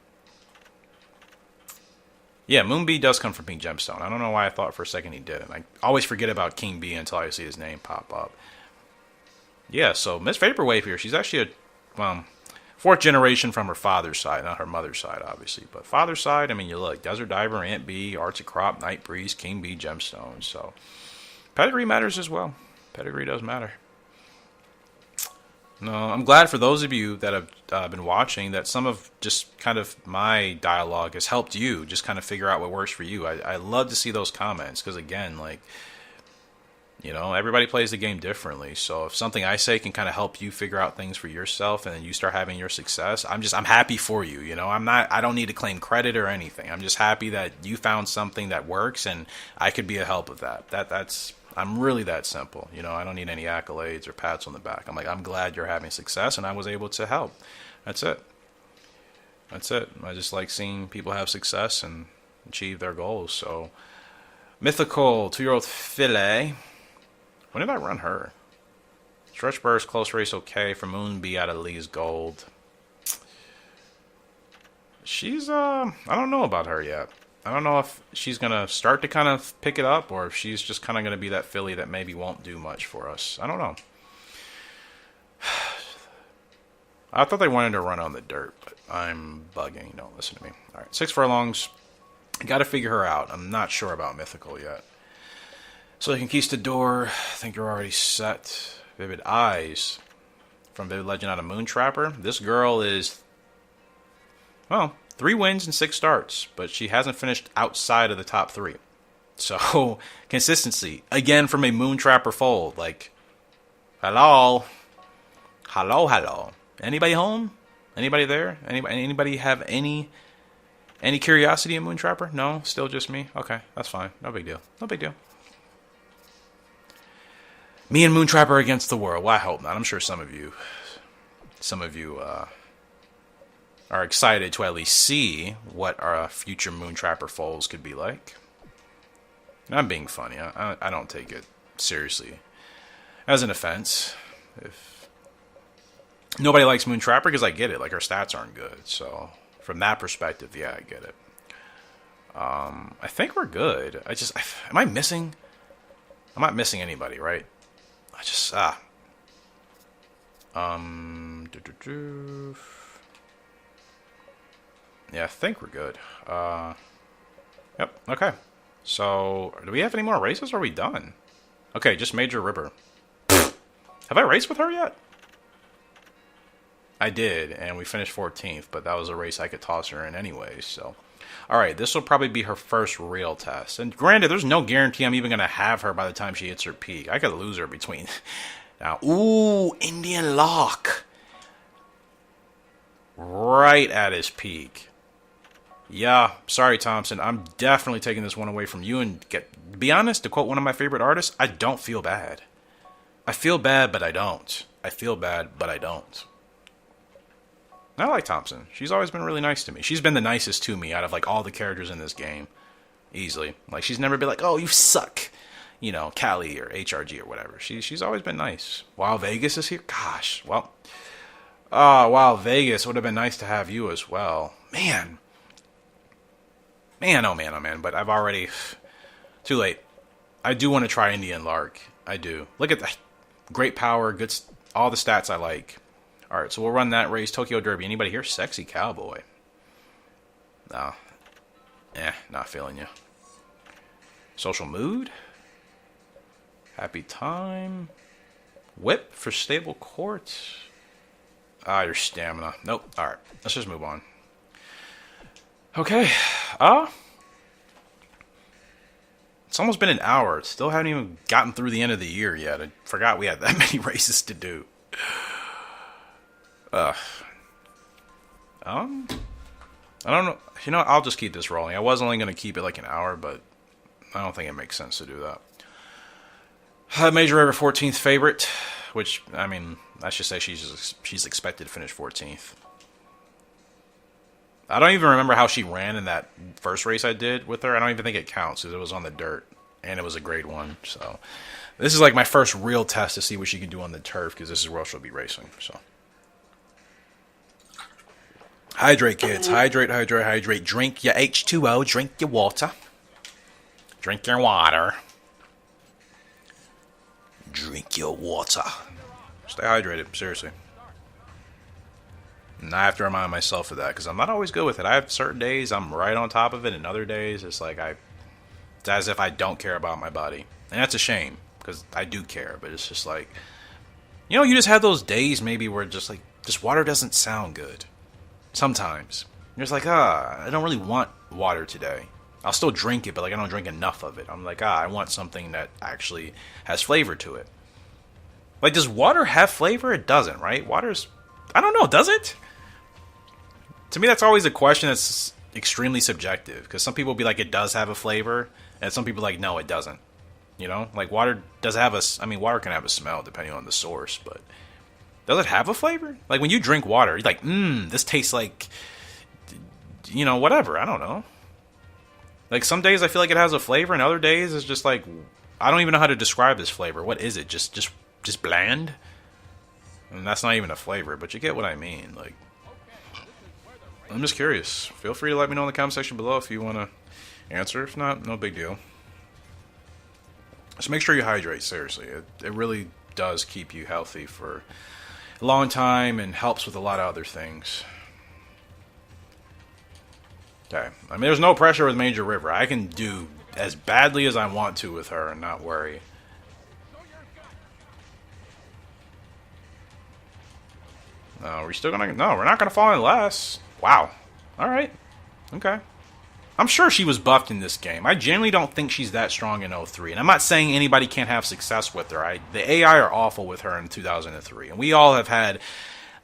Yeah, Moonbee does come from Pink Gemstone. I don't know why I thought for a second he didn't. I always forget about King Bee until I see his name pop up. Yeah, so Miss Vaporwave here, she's actually a 4th generation from her father's side, not her mother's side, obviously. But father's side, I mean, you look, Desert Diver, Ant Bee, Arts of Crop, Night Breeze, King Bee, Gemstone. So pedigree matters as well. Pedigree does matter. No, I'm glad for those of you that have been watching that some of just kind of my dialogue has helped you just kind of figure out what works for you. I love to see those comments because, again, like, you know, everybody plays the game differently. So if something I say can kind of help you figure out things for yourself and then you start having your success, I'm happy for you. You know, I don't need to claim credit or anything. I'm just happy that you found something that works and I could be a help with that. I'm really that simple. You know, I don't need any accolades or pats on the back. I'm glad you're having success and I was able to help. That's it. That's it. I just like seeing people have success and achieve their goals. So, Mythical 2-year-old fillet. When did I run her? Stretch Burst, close race okay for Moonbee out of Lee's Gold. She's, I don't know about her yet. I don't know if she's going to start to kind of pick it up or if she's just kind of going to be that filly that maybe won't do much for us. I don't know. I thought they wanted to run on the dirt, but I'm bugging. Don't listen to me. All right, 6 furlongs. Got to figure her out. I'm not sure about Mythical yet. So the Conquistador, I think you're already set. Vivid Eyes from Vivid Legend out of Moontrapper. This girl is, well, 3 wins and 6 starts, but she hasn't finished outside of the top 3. So, consistency. Again, from a Moontrapper fold. Like, hello? Hello, hello. Anybody home? Anybody there? Anybody have any curiosity in Moontrapper? No? Still just me? Okay, that's fine. No big deal. No big deal. Me and Moontrapper against the world. Well, I hope not. I'm sure some of you are excited to at least see what our future Moontrapper foals could be like. And I'm being funny. I don't take it seriously as an offense. If nobody likes Moontrapper, because I get it. Like, her stats aren't good. So, from that perspective, yeah, I get it. I think we're good. Am I missing? I'm not missing anybody, right? Yeah, I think we're good. Yep, okay. So, do we have any more races, or are we done? Okay, just Major Ripper. Have I raced with her yet? I did, and we finished 14th, but that was a race I could toss her in anyway, so. Alright, this will probably be her first real test. And granted, there's no guarantee I'm even going to have her by the time she hits her peak. I could lose her between. Now, ooh, Indian Lock. Right at his peak. Yeah, sorry, Thompson. I'm definitely taking this one away from you. And to be honest, to quote one of my favorite artists, I don't feel bad. I feel bad, but I don't. I feel bad, but I don't. I like Thompson. She's always been really nice to me. She's been the nicest to me out of, like, all the characters in this game. Easily. Like, she's never been like, oh, you suck. You know, Callie or HRG or whatever. She's always been nice. Wild Vegas is here? Gosh, well. Wild Vegas. Would have been nice to have you as well. Man. Man, oh man, oh man. But I've already... Too late. I do want to try Indian Lark. I do. Look at that. Great power, good... all the stats I like. Alright, so we'll run that race. Tokyo Derby. Anybody here? Sexy Cowboy. No. Not feeling you. Social Mood. Happy Time. Whip for Stable Court. Your Stamina. Nope. Alright, let's just move on. Okay. It's almost been an hour. Still haven't even gotten through the end of the year yet. I forgot we had that many races to do. I don't know. You know, I'll just keep this rolling. I was only going to keep it like an hour, but I don't think it makes sense to do that. Major River 14th favorite, which, I mean, I should say she's expected to finish 14th. I don't even remember how she ran in that first race I did with her. I don't even think it counts because it was on the dirt, and it was a grade 1. So this is like my first real test to see what she can do on the turf because this is where she'll be racing. So hydrate, kids. Hydrate, hydrate, hydrate. Drink your H2O. Drink your water. Drink your water. Drink your water. Stay hydrated, seriously. And I have to remind myself of that because I'm not always good with it. I have certain days I'm right on top of it, and other days it's like it's as if I don't care about my body. And that's a shame because I do care, but it's just like, you know, you just have those days maybe where just water doesn't sound good. Sometimes. You're just like, I don't really want water today. I'll still drink it, but like I don't drink enough of it. I'm like, I want something that actually has flavor to it. Like, does water have flavor? It doesn't, right? Water's, I don't know, does it? To me, that's always a question that's extremely subjective. Because some people will be like, it does have a flavor. And some people are like, no, it doesn't. You know? Like, water does have water can have a smell depending on the source. But does it have a flavor? Like, when you drink water, you're like, this tastes like, you know, whatever. I don't know. Like, some days I feel like it has a flavor. And other days it's just like, I don't even know how to describe this flavor. What is it? Just bland? And that's not even a flavor. But you get what I mean. Like, I'm just curious. Feel free to let me know in the comment section below if you want to answer. If not, no big deal. Just make sure you hydrate, seriously. It really does keep you healthy for a long time and helps with a lot of other things. Okay. I mean, there's no pressure with Major River. I can do as badly as I want to with her and not worry. No, we're still gonna... No, we're not gonna fall in last. Wow. Alright. Okay. I'm sure she was buffed in this game. I genuinely don't think she's that strong in 03. And I'm not saying anybody can't have success with her. The AI are awful with her in 2003. And we all have had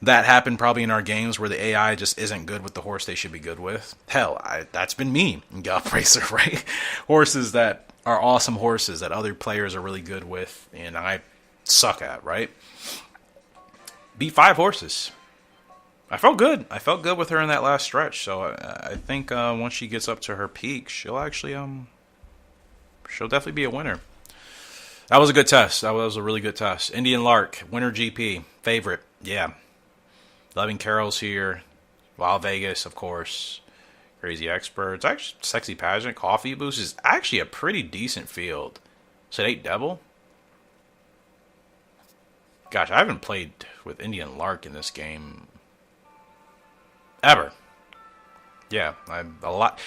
that happen probably in our games where the AI just isn't good with the horse they should be good with. Hell, that's been me in Gallop Racer, right? Horses that are awesome horses that other players are really good with and I suck at, right? Beat 5 horses. I felt good. I felt good with her in that last stretch. So I think once she gets up to her peak, she'll actually she'll definitely be a winner. That was a good test. That was a really good test. Indian Lark, winner GP, favorite. Yeah. Loving Carol's here. Wild Vegas, of course. Crazy Experts. Actually, Sexy Pageant, Coffee Boost is actually a pretty decent field. So 8 Devil. Gosh, I haven't played with Indian Lark in this game ever. Yeah, a lot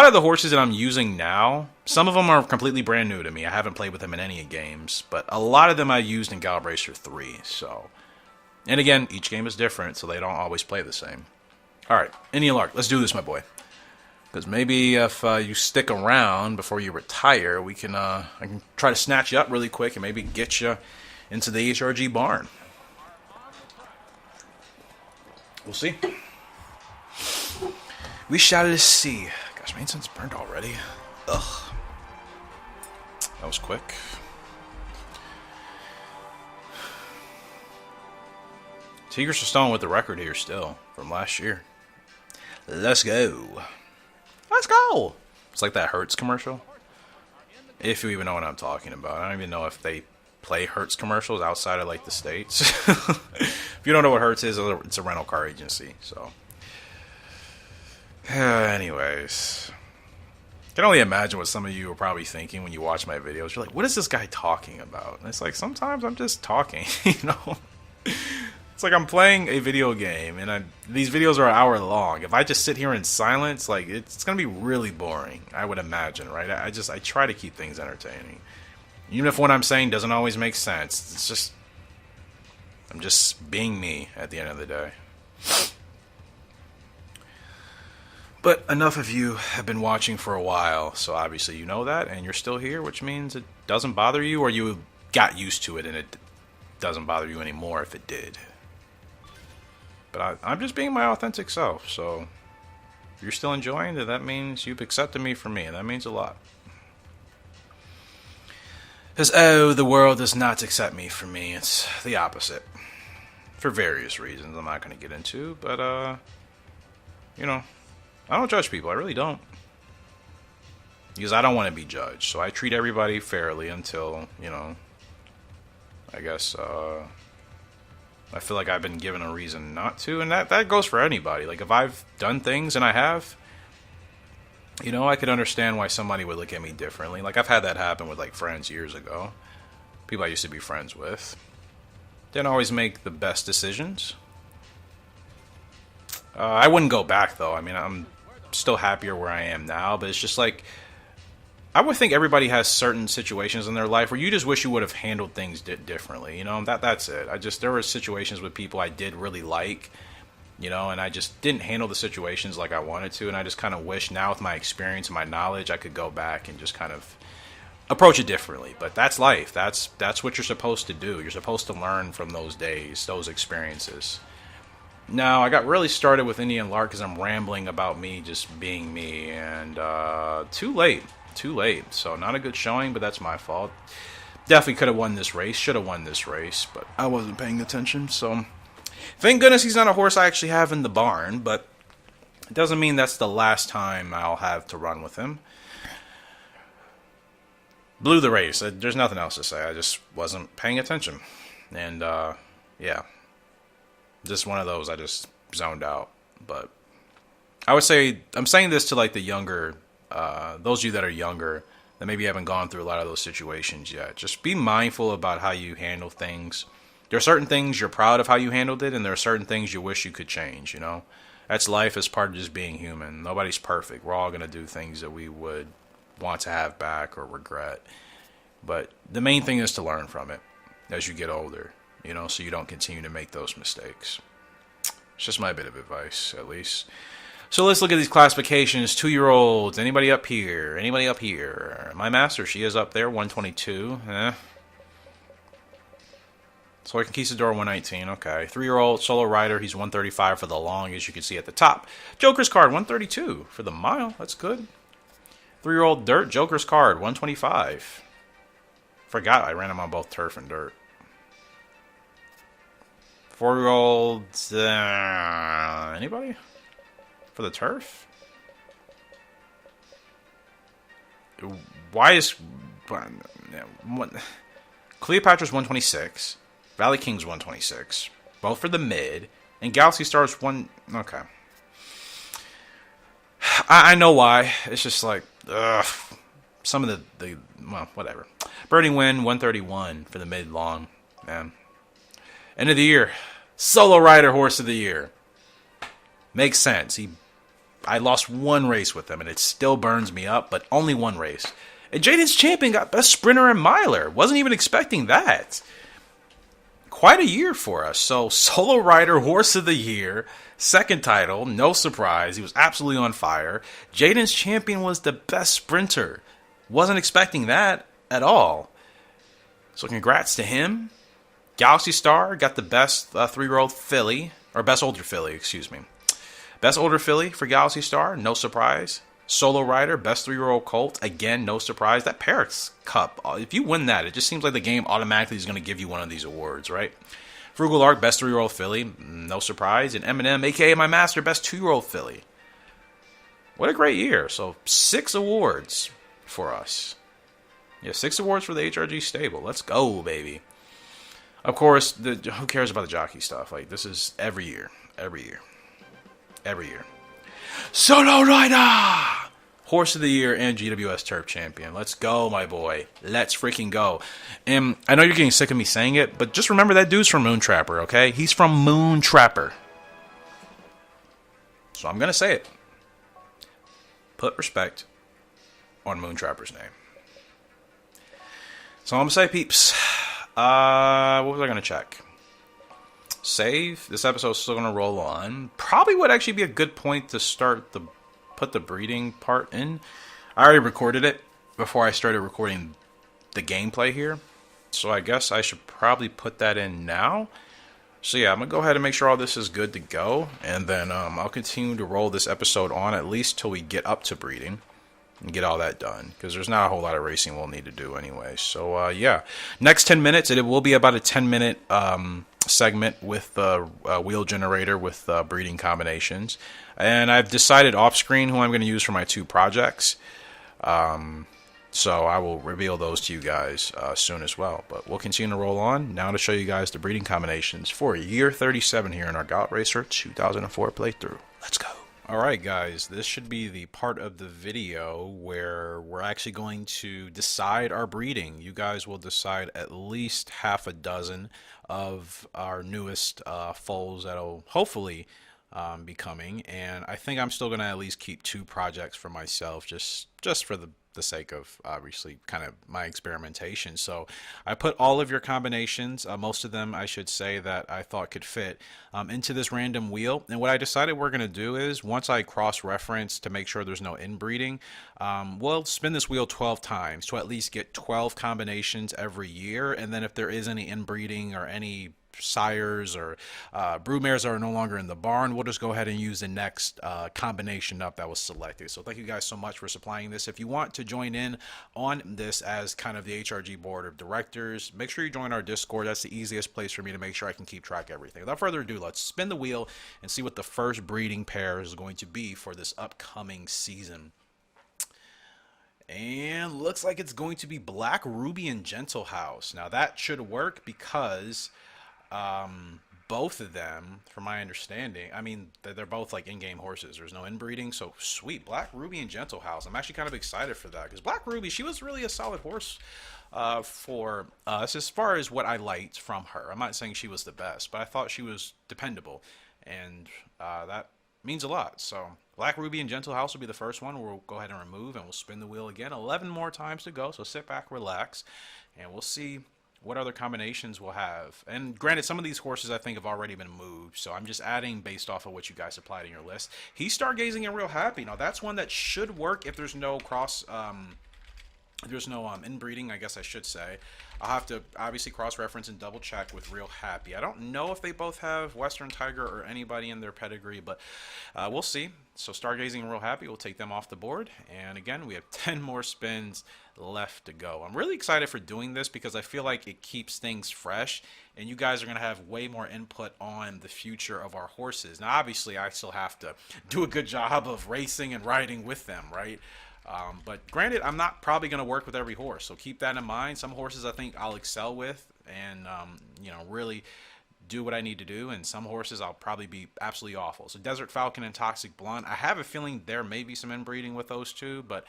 of the horses that I'm using now, some of them are completely brand new to me. I haven't played with them in any games, but a lot of them I used in Gallop Racer 3. So, and again, each game is different, so they don't always play the same. All right, Indian Lark, let's do this, my boy. Because maybe if you stick around before you retire, we can I can try to snatch you up really quick and maybe get you into the HRG barn. We'll see. We shall see. Gosh, maintenance burned already. Ugh. That was quick. Tigers are Stone with the record here still from last year. Let's go. Let's go. It's like that Hertz commercial. If you even know what I'm talking about. I don't even know if they play Hertz commercials outside of like the States. If you don't know what Hertz is, it's a rental car agency. So, anyways, I can only imagine what some of you are probably thinking when you watch my videos. You're like, what is this guy talking about? And it's like, sometimes I'm just talking, you know? It's like I'm playing a video game, and these videos are an hour long. If I just sit here in silence, like, it's going to be really boring, I would imagine, right? I try to keep things entertaining. Even if what I'm saying doesn't always make sense, it's just, I'm just being me at the end of the day. But enough of you have been watching for a while, so obviously you know that, and you're still here, which means it doesn't bother you, or you got used to it and it doesn't bother you anymore if it did. But I'm just being my authentic self, so if you're still enjoying it, that means you've accepted me for me, and that means a lot. Because, oh, the world does not accept me for me. It's the opposite. For various reasons I'm not going to get into, but, you know, I don't judge people. I really don't. Because I don't want to be judged. So I treat everybody fairly until, you know, I guess, I feel like I've been given a reason not to. And that goes for anybody. Like, if I've done things, and I have, you know, I could understand why somebody would look at me differently. Like, I've had that happen with, like, friends years ago. People I used to be friends with. Didn't always make the best decisions. I wouldn't go back, though. I mean, I'm still happier where I am now. But it's just like, I would think everybody has certain situations in their life where you just wish you would have handled things differently. You know, that's it. There were situations with people I did really like, you know, and I just didn't handle the situations like I wanted to. And I just kind of wish now with my experience and my knowledge, I could go back and just kind of approach it differently. But that's life. That's what you're supposed to do. You're supposed to learn from those days, those experiences. Now, I got really started with Indian Lark because I'm rambling about me just being me. And too late. So not a good showing, but that's my fault. Definitely could have won this race. Should have won this race, but I wasn't paying attention. So thank goodness he's not a horse I actually have in the barn, but it doesn't mean that's the last time I'll have to run with him. Blew the race. There's nothing else to say. I just wasn't paying attention. And, yeah. Just one of those I just zoned out. But I would say, I'm saying this to, like, the younger those of you that are younger that maybe haven't gone through a lot of those situations yet, just be mindful about how you handle things. There are certain things you're proud of how you handled it, and there are certain things you wish you could change, you know? That's life as part of just being human. Nobody's perfect. We're all going to do things that we would want to have back or regret. But the main thing is to learn from it as you get older, you know, so you don't continue to make those mistakes. It's just my bit of advice, at least. So let's look at these classifications. 2-year-olds. Anybody up here? Anybody up here? My master, she is up there, 122. Soy Conquistador, 119. Okay. 3-year-old solo rider. He's 135 for the long, as you can see at the top. Joker's card, 132 for the mile. That's good. 3-year-old dirt. Joker's card, 125. Forgot I ran him on both turf and dirt. 4-year-old. Anybody? For the turf? Why is... Cleopatra's 126. Valley King's 126. Both for the mid. And Galaxy Star's 1... Okay. I know why. It's just like... Ugh. Some of the... Well, whatever. Burning Wind, 131 for the mid long. Man. End of the year. Solo Rider Horse of the Year. Makes sense. I lost one race with him, and it still burns me up, but only one race. And Jaden's Champion got Best Sprinter and Miler. Wasn't even expecting that. Quite a year for us. So, Solo Rider Horse of the Year. Second title. No surprise. He was absolutely on fire. Jaden's Champion was the Best Sprinter. Wasn't expecting that at all. So, congrats to him. Galaxy Star got the Best 3-year-old filly. Or Best Older Filly, excuse me. Best Older Filly for Galaxy Star, no surprise. Solo Rider, Best 3-year-old Colt, again, no surprise. That Parrots Cup, if you win that, it just seems like the game automatically is going to give you one of these awards, right? Frugal Arc, Best 3-year-old Filly, no surprise. And Eminem, a.k.a. my master, Best 2-year-old Filly. What a great year. So, 6 awards for us. Yeah, 6 awards for the HRG stable. Let's go, baby. Of course, who cares about the jockey stuff? Like, this is every year. Every year. Every year. Solo Rider! Horse of the Year and GWS Turf Champion. Let's go, my boy. Let's freaking go. And I know you're getting sick of me saying it, but just remember that dude's from Moontrapper, okay? He's from Moontrapper. So I'm going to say it. Put respect on Moontrapper's name. So I'm going to say, peeps. What was I going to check? Save. This episode's still going to roll on. Probably would actually be a good point to put the breeding part in. I already recorded it before I started recording the gameplay here. So I guess I should probably put that in now. So yeah, I'm going to go ahead and make sure all this is good to go. And then I'll continue to roll this episode on at least till we get up to breeding. And get all that done. Because there's not a whole lot of racing we'll need to do anyway. So yeah. Next 10 minutes, it will be about a 10-minute segment with the wheel generator with breeding combinations. And I've decided off screen who I'm going to use for my 2 projects. So I will reveal those to you guys soon as well. But we'll continue to roll on now to show you guys the breeding combinations for year 37 here in our Gallop Racer 2004 playthrough. Let's go. Alright guys, this should be the part of the video where we're actually going to decide our breeding. You guys will decide at least half a dozen of our newest foals that'll hopefully be coming. And I think I'm still going to at least keep 2 projects for myself just for the sake of obviously kind of my experimentation. So I put all of your combinations, most of them I should say that I thought could fit into this random wheel. And what I decided we're going to do is once I cross-reference to make sure there's no inbreeding, we'll spin this wheel 12 times to at least get 12 combinations every year. And then if there is any inbreeding or any sires or broodmares are no longer in the barn, we'll just go ahead and use the next combination up that was selected. So thank you guys so much for supplying this. If you want to join in on this as kind of the HRG board of directors, make sure you join our Discord. That's the easiest place for me to make sure I can keep track of everything. Without further ado, let's spin the wheel and see what the first breeding pair is going to be for this upcoming season. And looks like it's going to be Black Ruby and Gentle House. Now that should work because both of them, from my understanding, I mean, they're both like in-game horses. There's no inbreeding, so sweet. Black Ruby and Gentle House. I'm actually kind of excited for that because Black Ruby, she was really a solid horse for us as far as what I liked from her. I'm not saying she was the best, but I thought she was dependable, and that means a lot. So Black Ruby and Gentle House will be the first one. We'll go ahead and remove, and we'll spin the wheel again. 11 more times to go, so sit back, relax, and we'll see what other combinations we'll have. And granted, some of these horses I think have already been moved, so I'm just adding based off of what you guys applied in your list. He's stargazing and real happy. Now that's one that should work if there's no inbreeding, I guess I should say. I'll have to obviously cross-reference and double-check with Real Happy. I don't know if they both have Western Tiger or anybody in their pedigree, but we'll see. So Stargazing and Real Happy, we'll take them off the board. And again, we have 10 more spins left to go. I'm really excited for doing this because I feel like it keeps things fresh, and you guys are going to have way more input on the future of our horses. Now, obviously, I still have to do a good job of racing and riding with them, right? But granted, I'm not probably going to work with every horse, so keep that in mind. Some horses I think I'll excel with and, really do what I need to do, and some horses I'll probably be absolutely awful. So Desert Falcon and Toxic Blonde, I have a feeling there may be some inbreeding with those two, but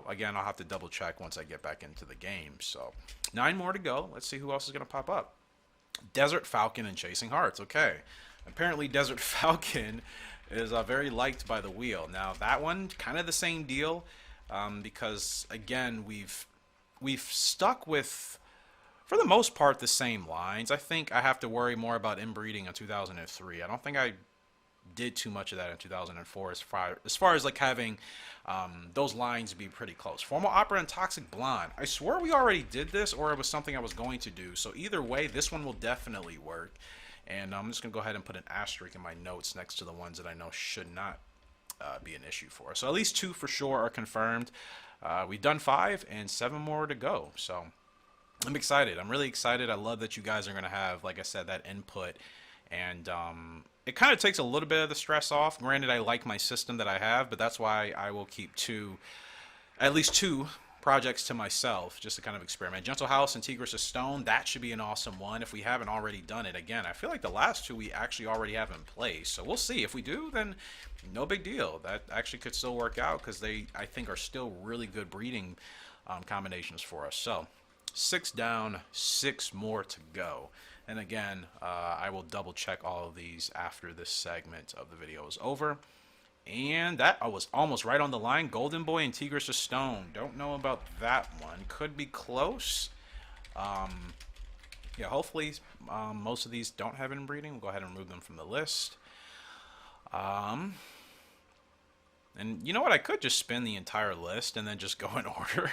again, I'll have to double check once I get back into the game. So 9 more to go. Let's see who else is going to pop up. Desert Falcon and Chasing Hearts. Okay. Apparently Desert Falcon is very liked by the wheel. Now that one, kind of the same deal, because again, we've stuck with, for the most part, the same lines. I think I have to worry more about inbreeding in 2003. I don't think I did too much of that in 2004 as far as like having those lines be pretty close. Formal Opera and Toxic Blonde. I swear we already did this, or it was something I was going to do. So either way, this one will definitely work. And I'm just going to go ahead and put an asterisk in my notes next to the ones that I know should not be an issue for us. So at least 2 for sure are confirmed. We've done 5 and 7 more to go. So I'm excited. I'm really excited. I love that you guys are going to have, like I said, that input. And it kind of takes a little bit of the stress off. Granted, I like my system that I have, but that's why I will keep at least two projects to myself just to kind of experiment. Gentle House and Tigress of Stone, that should be an awesome one if we haven't already done it. Again, I feel like the last 2 we actually already have in place, so we'll see. If we do, then no big deal. That actually could still work out because they, I think, are still really good breeding combinations for us. So 6 down, 6 more to go. And again, I will double check all of these after this segment of the video is over. And that was almost right on the line. Golden Boy and Tigress of Stone. Don't know about that one. Could be close. Yeah, hopefully most of these don't have inbreeding. We'll go ahead and remove them from the list. And you know what? I could just spin the entire list and then just go in order.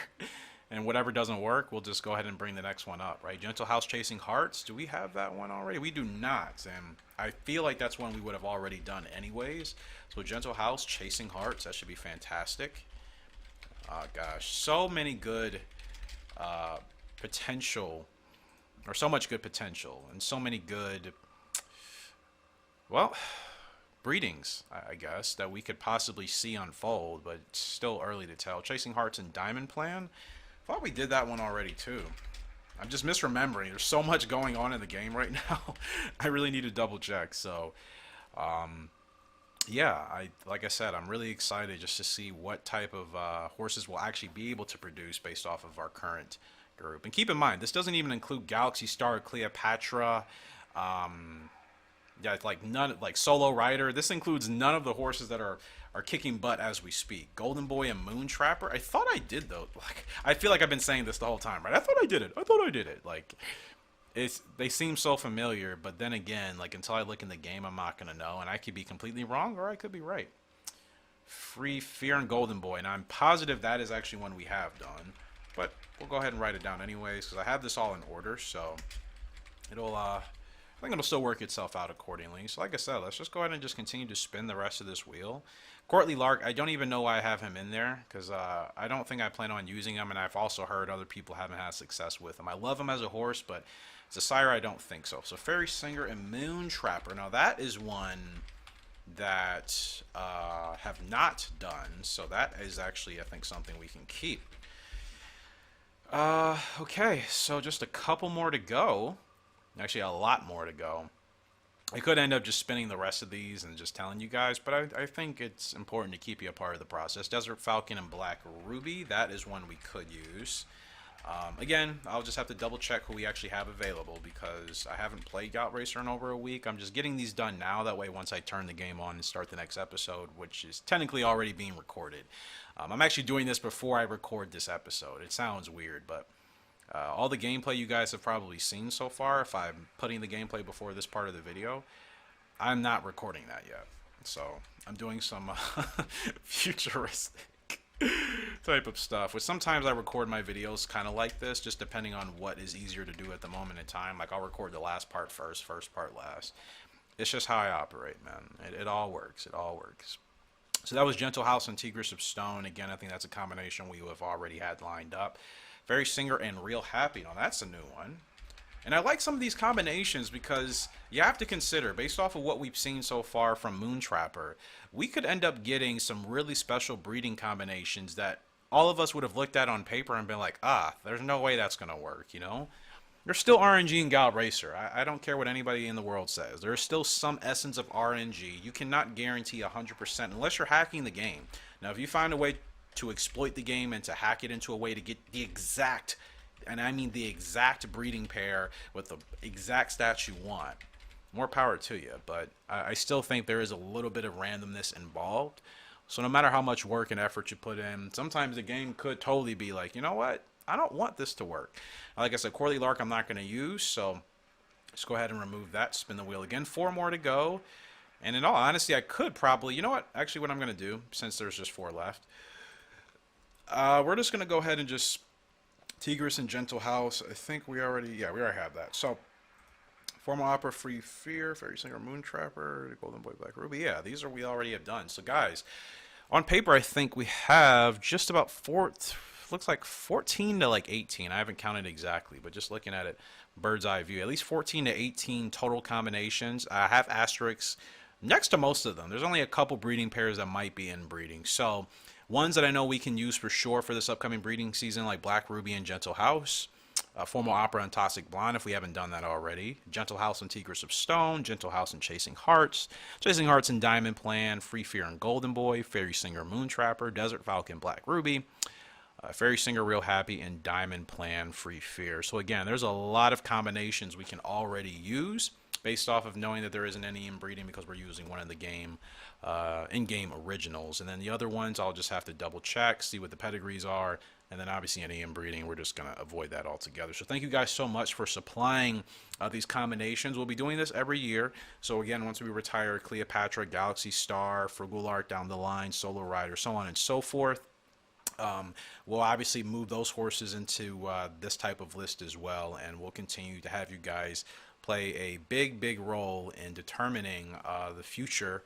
And whatever doesn't work, we'll just go ahead and bring the next one up, right? Gentle House Chasing Hearts. Do we have that one already? We do not. And I feel like that's one we would have already done anyways. So Gentle House Chasing Hearts. That should be fantastic. Gosh, so many good potential, or so much good potential, and so many good, well, breedings, I guess, that we could possibly see unfold, but it's still early to tell. Chasing Hearts and Diamond Plan. I thought we did that one already too. I'm just misremembering. There's so much going on in the game right now. I really need to double check. So, yeah, like I said, I'm really excited just to see what type of horses we'll actually be able to produce based off of our current group. And keep in mind, this doesn't even include Galaxy Star, Cleopatra, yeah, like none, like Solo Rider. This includes none of the horses that are kicking butt as we speak. Golden Boy and Moon Trapper. I thought I did though. Like, I feel like I've been saying this the whole time, right? I thought I did it. Like, they seem so familiar, but then again, like until I look in the game, I'm not gonna know, and I could be completely wrong or I could be right. Free Fear and Golden Boy, and I'm positive that is actually one we have done, but we'll go ahead and write it down anyways because I have this all in order, so it'll I think it'll still work itself out accordingly. So like I said, let's just go ahead and just continue to spin the rest of this wheel. Courtly Lark, I don't even know why I have him in there because I don't think I plan on using him, and I've also heard other people haven't had success with him. I love him as a horse, but as a sire, I don't think so. So Fairy Singer and Moon Trapper. Now that is one that have not done, so that is actually, I think, something we can keep. Okay, so just a couple more to go. Actually, a lot more to go. I could end up just spinning the rest of these and just telling you guys, but I think it's important to keep you a part of the process. Desert Falcon and Black Ruby, that is one we could use. Again, I'll just have to double check who we actually have available because I haven't played Gallop Racer in over a week. I'm just getting these done now. That way, once I turn the game on and start the next episode, which is technically already being recorded, I'm actually doing this before I record this episode. It sounds weird, but all the gameplay you guys have probably seen so far, if I'm putting the gameplay before this part of the video, I'm not recording that yet. So I'm doing some futuristic type of stuff, which sometimes I record my videos kind of like this, just depending on what is easier to do at the moment in time. Like I'll record the last part first part last. It's just how I operate, man. It all works. It all works. So that was Gentle House and Tigress of Stone. Again, I think that's a combination we have already had lined up. Fairy Singer and Real Happy. Now that's a new one. And I like some of these combinations because you have to consider, based off of what we've seen so far from Moontrapper, we could end up getting some really special breeding combinations that all of us would have looked at on paper and been like, there's no way that's going to work, you know? There's still RNG in Gallop Racer. I don't care what anybody in the world says. There's still some essence of RNG. You cannot guarantee 100% unless you're hacking the game. Now, if you find a way to exploit the game and to hack it into a way to get the exact, and I mean the exact breeding pair with the exact stats you want, more power to you. But I still think there is a little bit of randomness involved. So no matter how much work and effort you put in, sometimes the game could totally be like, you know what? I don't want this to work. Like I said, Corley Lark I'm not going to use, so let's go ahead and remove that. Spin the wheel again. 4 more to go. And in all honesty, I could probably, you know what? Actually, what I'm going to do, since there's just 4 left, we're just going to go ahead and just Tigress and Gentle House. I think we already have that. So, Formal Opera, Free Fear, Fairy Singer, Moontrapper, Golden Boy, Black Ruby. Yeah, these are we already have done. So, guys, on paper, I think we have just about looks like 14 to like 18. I haven't counted exactly, but just looking at it, bird's eye view, at least 14 to 18 total combinations. I have asterisks next to most of them. There's only a couple breeding pairs that might be in breeding. So ones that I know we can use for sure for this upcoming breeding season, like Black Ruby and Gentle House, Formal Opera and Toxic Blonde, if we haven't done that already, Gentle House and Tigress of Stone, Gentle House and Chasing Hearts and Diamond Plan, Free Fear and Golden Boy, Fairy Singer, Moontrapper, Desert Falcon, Black Ruby, Fairy Singer, Real Happy, and Diamond Plan, Free Fear. So again, there's a lot of combinations we can already use based off of knowing that there isn't any inbreeding because we're using one of the game in-game originals. And then the other ones, I'll just have to double check, see what the pedigrees are, and then obviously any inbreeding, we're just going to avoid that altogether. So thank you guys so much for supplying these combinations. We'll be doing this every year. So again, once we retire Cleopatra, Galaxy Star, Frugal Art down the line, Solo Rider, so on and so forth, we'll obviously move those horses into this type of list as well, and we'll continue to have you guys play a big role in determining the future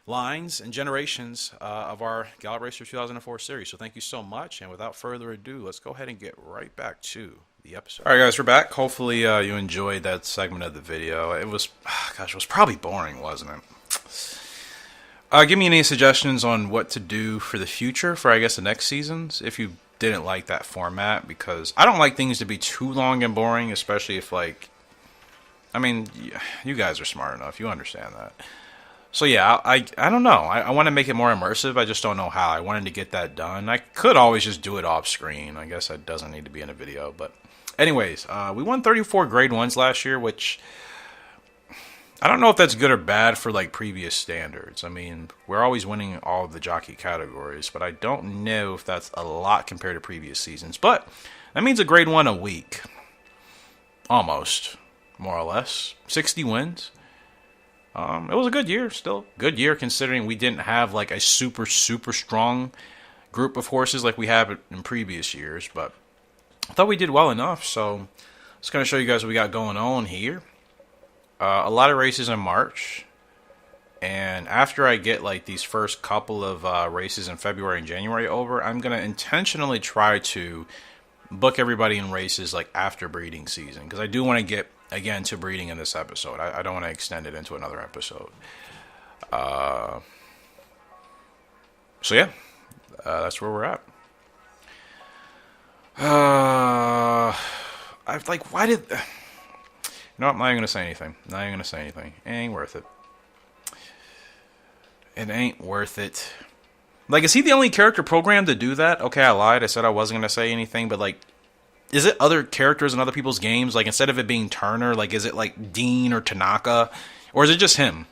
lines and generations of our Gallop Racer 2004 series. So thank you so much, and without further ado, let's go ahead and get right back to the episode. All right, guys, we're back. Hopefully you enjoyed that segment of the video. It was, gosh, it was probably boring, wasn't it? Give me any suggestions on what to do for the future for, I guess, the next seasons, if you didn't like that format, because I don't like things to be too long and boring, especially if, like, I mean, you guys are smart enough. You understand that. So, yeah, I don't know. I want to make it more immersive. I just don't know how. I wanted to get that done. I could always just do it off screen. I guess that doesn't need to be in a video. But anyways, we won 34 grade 1s last year, which I don't know if that's good or bad for like previous standards. I mean, we're always winning all of the jockey categories, but I don't know if that's a lot compared to previous seasons. But that means a grade 1 a week. Almost, more or less. 60 wins. It was a good year, still. Good year considering we didn't have like a super strong group of horses like we have in previous years. But I thought we did well enough, so I'm just going to show you guys what we got going on here. A lot of races in March, and after I get like these first couple of races in February and January over, I'm going to intentionally try to book everybody in races like after breeding season, because I do want to get again to breeding in this episode. I don't want to extend it into another episode. So yeah, that's where we're at. I've like, why did... No, I'm not even going to say anything. Not even going to say anything. It ain't worth it. It ain't worth it. Like, is he the only character programmed to do that? Okay, I lied. I said I wasn't going to say anything, but, like, is it other characters in other people's games? Like, instead of it being Turner, like, is it, like, Dean or Tanaka? Or is it just him?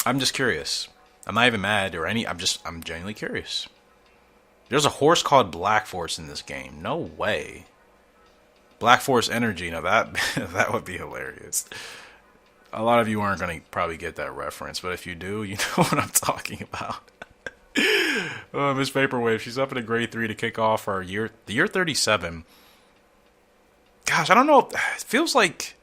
I'm just curious. I'm not even mad or any... I'm genuinely curious. There's a horse called Black Force in this game. No way. Black Force Energy. Now, that would be hilarious. A lot of you aren't going to probably get that reference, but if you do, you know what I'm talking about. Miss Vaporwave, she's up in a grade 3 to kick off our the year 37. Gosh, I don't know. It feels like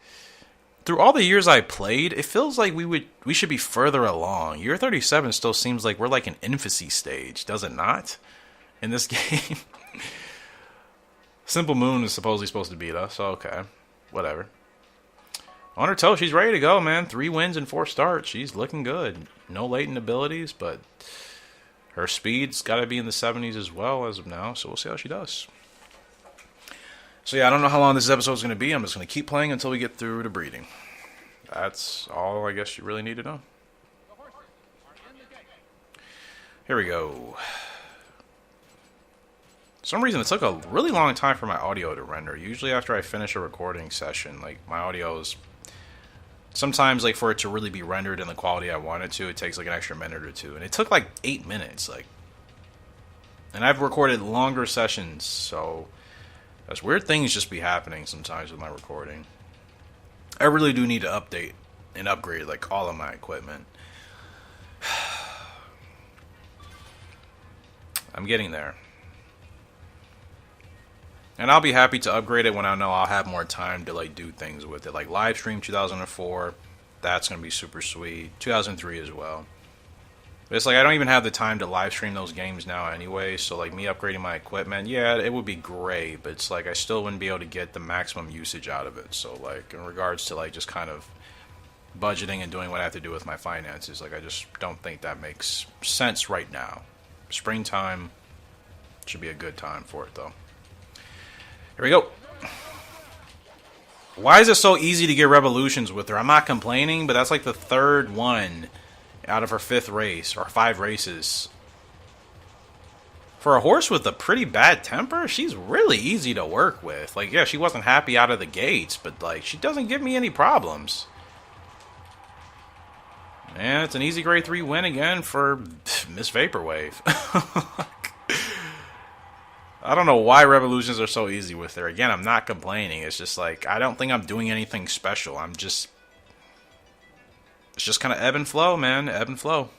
through all the years I played, it feels like we should be further along. Year 37 still seems like we're like an infancy stage, does it not? In this game. Simple Moon is supposed to beat us, so okay. Whatever. On her toe, she's ready to go, man. 3 wins and 4 starts. She's looking good. No latent abilities, but her speed's got to be in the 70s as well as of now, so we'll see how she does. So yeah, I don't know how long this episode is going to be. I'm just going to keep playing until we get through to breeding. That's all I guess you really need to know. Here we go. For some reason, it took a really long time for my audio to render. Usually after I finish a recording session, like, my audio is... Sometimes, like, for it to really be rendered in the quality I want it to, it takes, like, an extra minute or two. And it took, like, 8 minutes, like... And I've recorded longer sessions, so... There's weird things just be happening sometimes with my recording. I really do need to update and upgrade, like, all of my equipment. I'm getting there. And I'll be happy to upgrade it when I know I'll have more time to, like, do things with it. Like, live stream 2004, that's going to be super sweet. 2003 as well. But it's like, I don't even have the time to live stream those games now anyway, so, like, me upgrading my equipment, yeah, it would be great, but it's like, I still wouldn't be able to get the maximum usage out of it. So, like, in regards to, like, just kind of budgeting and doing what I have to do with my finances, like, I just don't think that makes sense right now. Springtime should be a good time for it, though. Here we go. Why is it so easy to get revolutions with her? I'm not complaining, but that's like the 3rd one out of her 5th race, or 5 races. For a horse with a pretty bad temper, she's really easy to work with. Like, yeah, she wasn't happy out of the gates, but, like, she doesn't give me any problems. And it's an easy grade 3 win again for Miss Vaporwave. I don't know why revolutions are so easy with her. Again, I'm not complaining. It's just like, I don't think I'm doing anything special. It's just kind of ebb and flow, man. Ebb and flow.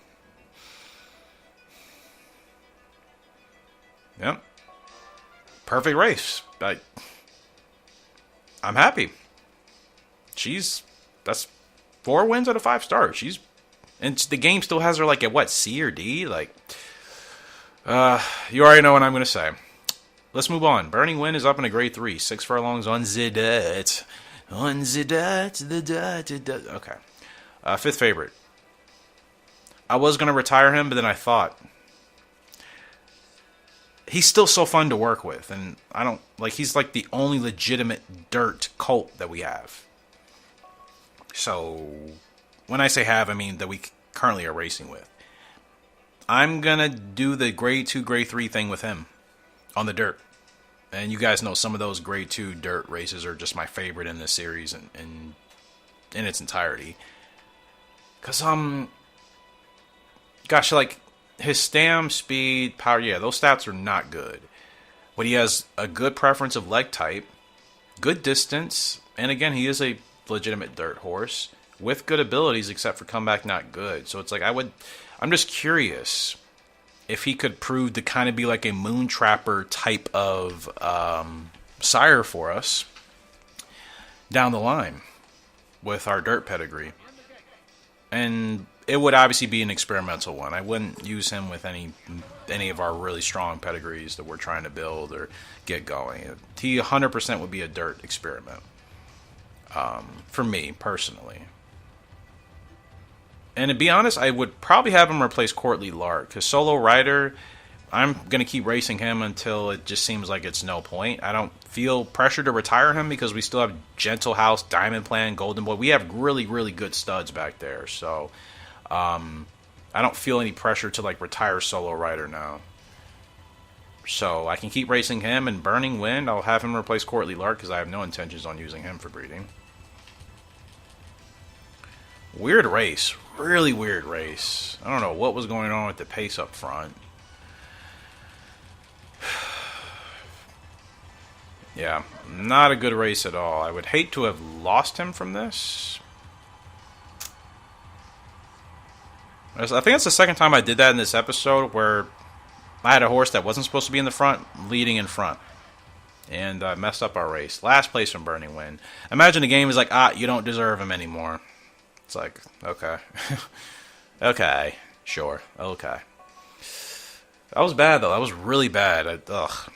Yep. Perfect race. I'm happy. That's 4 wins out of 5 starts. And the game still has her like at what, C or D? Like, you already know what I'm going to say. Let's move on. Burning Wind is up in a grade 3. 6 furlongs on the dirt. On the dirt, the dirt. Okay. 5th favorite. I was going to retire him, but then I thought, he's still so fun to work with. And I don't, like, he's like the only legitimate dirt colt that we have. So, when I say have, I mean that we currently are racing with. I'm going to do the grade 2, grade 3 thing with him. On the dirt. And you guys know some of those grade 2 dirt races are just my favorite in this series in its entirety. Because, gosh, like, his stam, speed, power, yeah, those stats are not good. But he has a good preference of leg type, good distance, and again, he is a legitimate dirt horse with good abilities, except for comeback not good. So it's like, I'm just curious if he could prove to kind of be like a moon trapper type of sire for us down the line with our dirt pedigree. And it would obviously be an experimental one. I wouldn't use him with any of our really strong pedigrees that we're trying to build or get going. He 100% would be a dirt experiment for me personally. And to be honest, I would probably have him replace Courtly Lark, because Solo Rider, I'm going to keep racing him until it just seems like it's no point. I don't feel pressure to retire him because we still have Gentle House, Diamond Plan, Golden Boy. We have really, really good studs back there. So I don't feel any pressure to like retire Solo Rider now. So I can keep racing him, and Burning Wind, I'll have him replace Courtly Lark because I have no intentions on using him for breeding. Weird race. Really weird race. I don't know what was going on with the pace up front. Yeah, not a good race at all. I would hate to have lost him from this. I think it's the second time I did that in this episode where I had a horse that wasn't supposed to be in the front, leading in front. And messed up our race. Last place from Burning Wind. Imagine the game is like, you don't deserve him anymore. It's like, okay. Okay, sure, okay. That was bad, though. That was really bad. Ugh.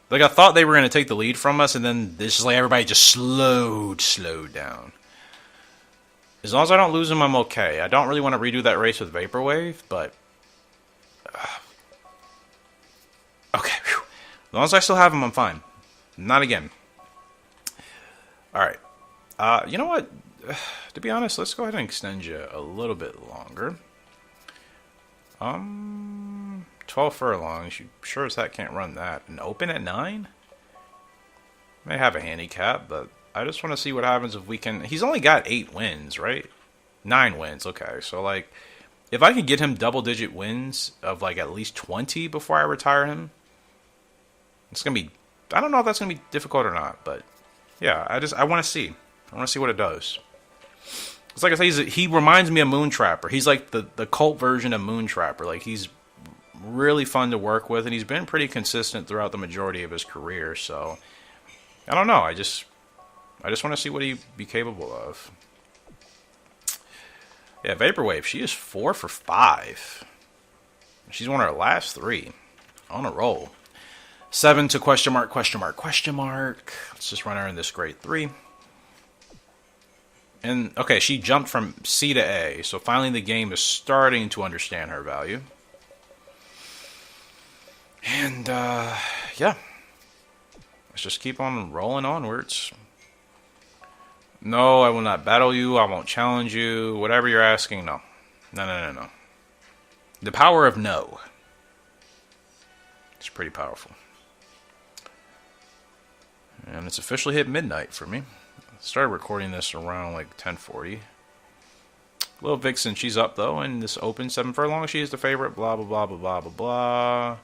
Like, I thought they were going to take the lead from us, and then this is like everybody just slowed down. As long as I don't lose him, I'm okay. I don't really want to redo that race with Vaporwave, but... okay, whew. As long as I still have him, I'm fine. Not again. Alright. You know what? To be honest, let's go ahead and extend you a little bit longer. 12 furlongs. You sure as heck can't run that. And open at 9? May have a handicap, but I just want to see what happens if we can... He's only got 8 wins, right? 9 wins, okay. So, like, if I can get him double-digit wins of, like, at least 20 before I retire him, it's going to be... I don't know if that's going to be difficult or not, but... yeah, I want to see. I want to see what it does. It's like I say, he reminds me of Moontrapper. He's like the cult version of Moontrapper. Like, he's really fun to work with, and he's been pretty consistent throughout the majority of his career. So, I don't know. I just want to see what he'd be capable of. Yeah, Vaporwave. She is 4 for 5. She's won her last 3 on a roll. 7 to question mark, question mark, question mark. Let's just run her in this grade 3. And, okay, she jumped from C to A, so finally the game is starting to understand her value. And, yeah. Let's just keep on rolling onwards. No, I will not battle you, I won't challenge you, whatever you're asking, no. No. The power of no. It's pretty powerful. And it's officially hit midnight for me. Started recording this around like 10:40. Little Vixen, she's up though, and this open 7 furlongs, she is the favorite. Blah blah blah blah blah blah blah.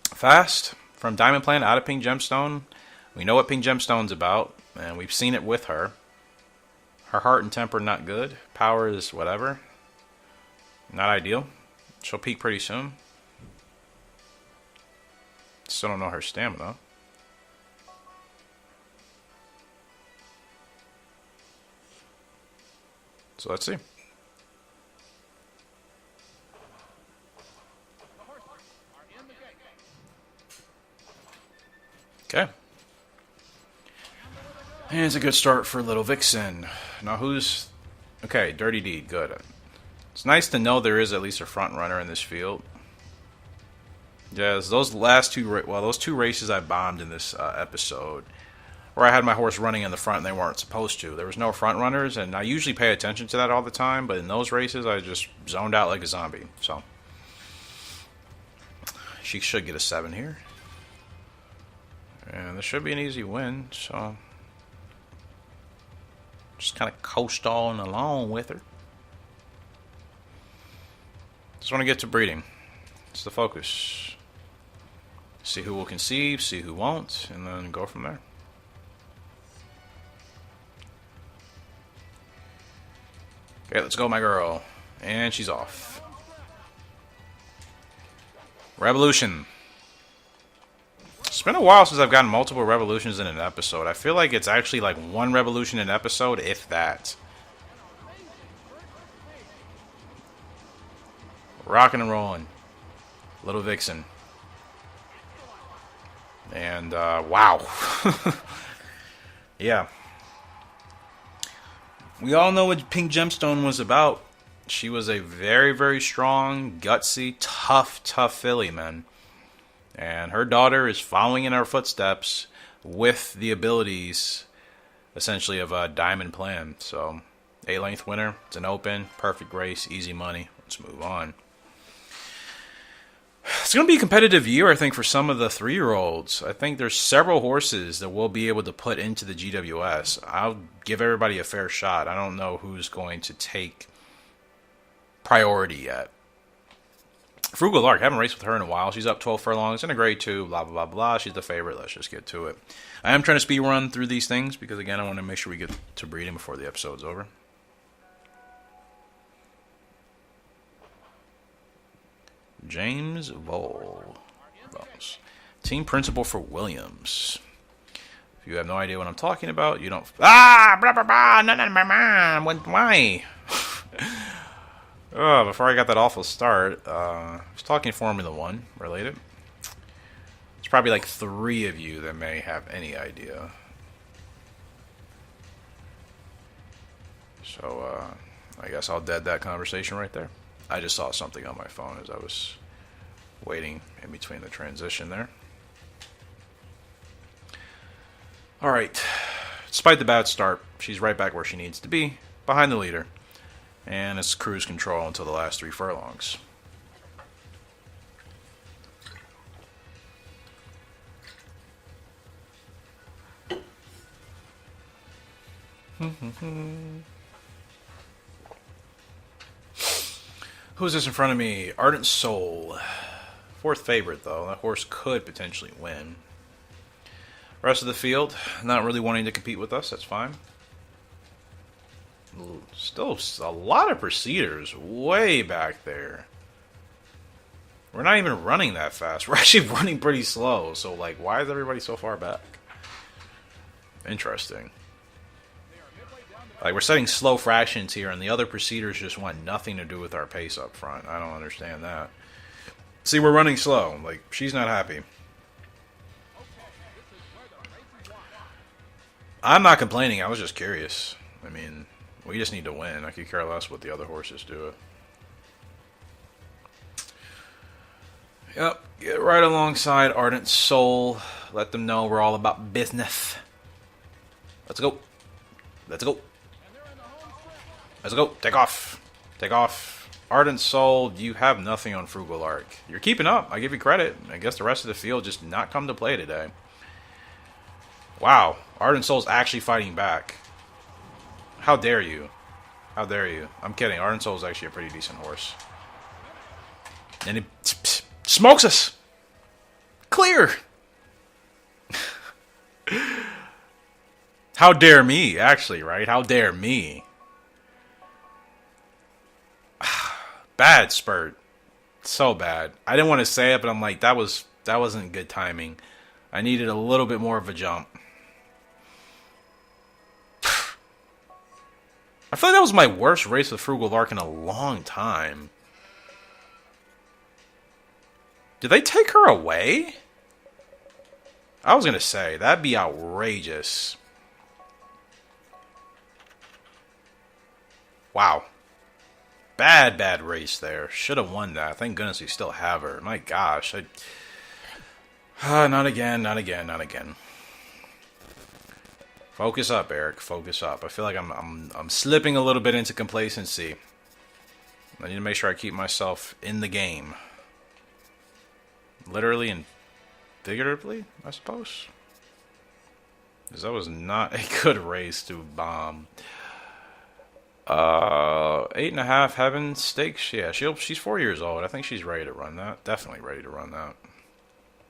Fast from Diamond Plan out of Pink Gemstone. We know what Pink Gemstone's about, and we've seen it with her. Her heart and temper not good. Power is whatever. Not ideal. She'll peak pretty soon. Still don't know her stamina. So let's see. Okay. And it's a good start for Little Vixen. Now who's... okay, Dirty Deed, good. It's nice to know there is at least a front runner in this field. Yes, those last two... well, those 2 races I bombed in this episode... where I had my horse running in the front and they weren't supposed to. There was no front runners, and I usually pay attention to that all the time, but in those races, I just zoned out like a zombie. So, she should get a 7 here. And this should be an easy win, so... just kind of coast on along with her. Just want to get to breeding. It's the focus. See who will conceive, see who won't, and then go from there. Okay, let's go, my girl. And she's off. Revolution. It's been a while since I've gotten multiple revolutions in an episode. I feel like it's actually like 1 revolution in an episode, if that. Rocking and rolling. Little Vixen. And, wow. Yeah. We all know what Pink Gemstone was about. She was a very, very strong, gutsy, tough filly, man. And her daughter is following in her footsteps with the abilities, essentially, of a Diamond Plan. So, 8-length winner. It's an open, perfect race, easy money. Let's move on. It's going to be a competitive year, I think, for some of the 3-year-olds. I think there's several horses that we'll be able to put into the GWS. I'll give everybody a fair shot. I don't know who's going to take priority yet. Frugal Lark, haven't raced with her in a while. She's up 12 furlongs in a grade 2, blah, blah, blah, blah. She's the favorite. Let's just get to it. I am trying to speed run through these things because, again, I want to make sure we get to breeding before the episode's over. James Vole. Team principal for Williams. If you have no idea what I'm talking about, you don't... Ah! Blah, blah, blah! None in my mind! Why? Oh, before I got that awful start, I was talking Formula 1 related. There's probably like 3 of you that may have any idea. So, I guess I'll dead that conversation right there. I just saw something on my phone as I was waiting in between the transition there. Alright. Despite the bad start, she's right back where she needs to be, behind the leader. And it's cruise control until the last 3 furlongs. Who's this in front of me? Ardent Soul. 4th favorite, though. That horse could potentially win. Rest of the field, not really wanting to compete with us. That's fine. Still a lot of Proceeders way back there. We're not even running that fast. We're actually running pretty slow. So, like, why is everybody so far back? Interesting. Like, we're setting slow fractions here, and the other Proceeders just want nothing to do with our pace up front. I don't understand that. See, we're running slow. Like, she's not happy. I'm not complaining. I was just curious. I mean, we just need to win. I could care less what the other horses do. Yep. Get right alongside Ardent Soul. Let them know we're all about business. Let's go. Let's go. Let's go. Take off. Take off. Ardent Soul, you have nothing on Frugal Arc. You're keeping up. I give you credit. I guess the rest of the field just not come to play today. Wow. Ardent Soul's actually fighting back. How dare you? How dare you? I'm kidding. Ardent Soul's actually a pretty decent horse. And he smokes us. Clear. How dare me, actually, right? How dare me? Bad spurt. So bad. I didn't want to say it, but I'm like, that wasn't good timing. I needed a little bit more of a jump. I feel like that was my worst race with Frugal Lark in a long time. Did they take her away? I was going to say, that'd be outrageous. Wow. Bad race there. Should have won that. Thank goodness we still have her. My gosh. Not again, not again, not again. Focus up, Eric. Focus up. I feel like I'm slipping a little bit into complacency. I need to make sure I keep myself in the game. Literally and figuratively, I suppose. Because that was not a good race to bomb. 8.5 Heaven Stakes. Yeah, she's 4 years old. I think she's ready to run that. Definitely ready to run that.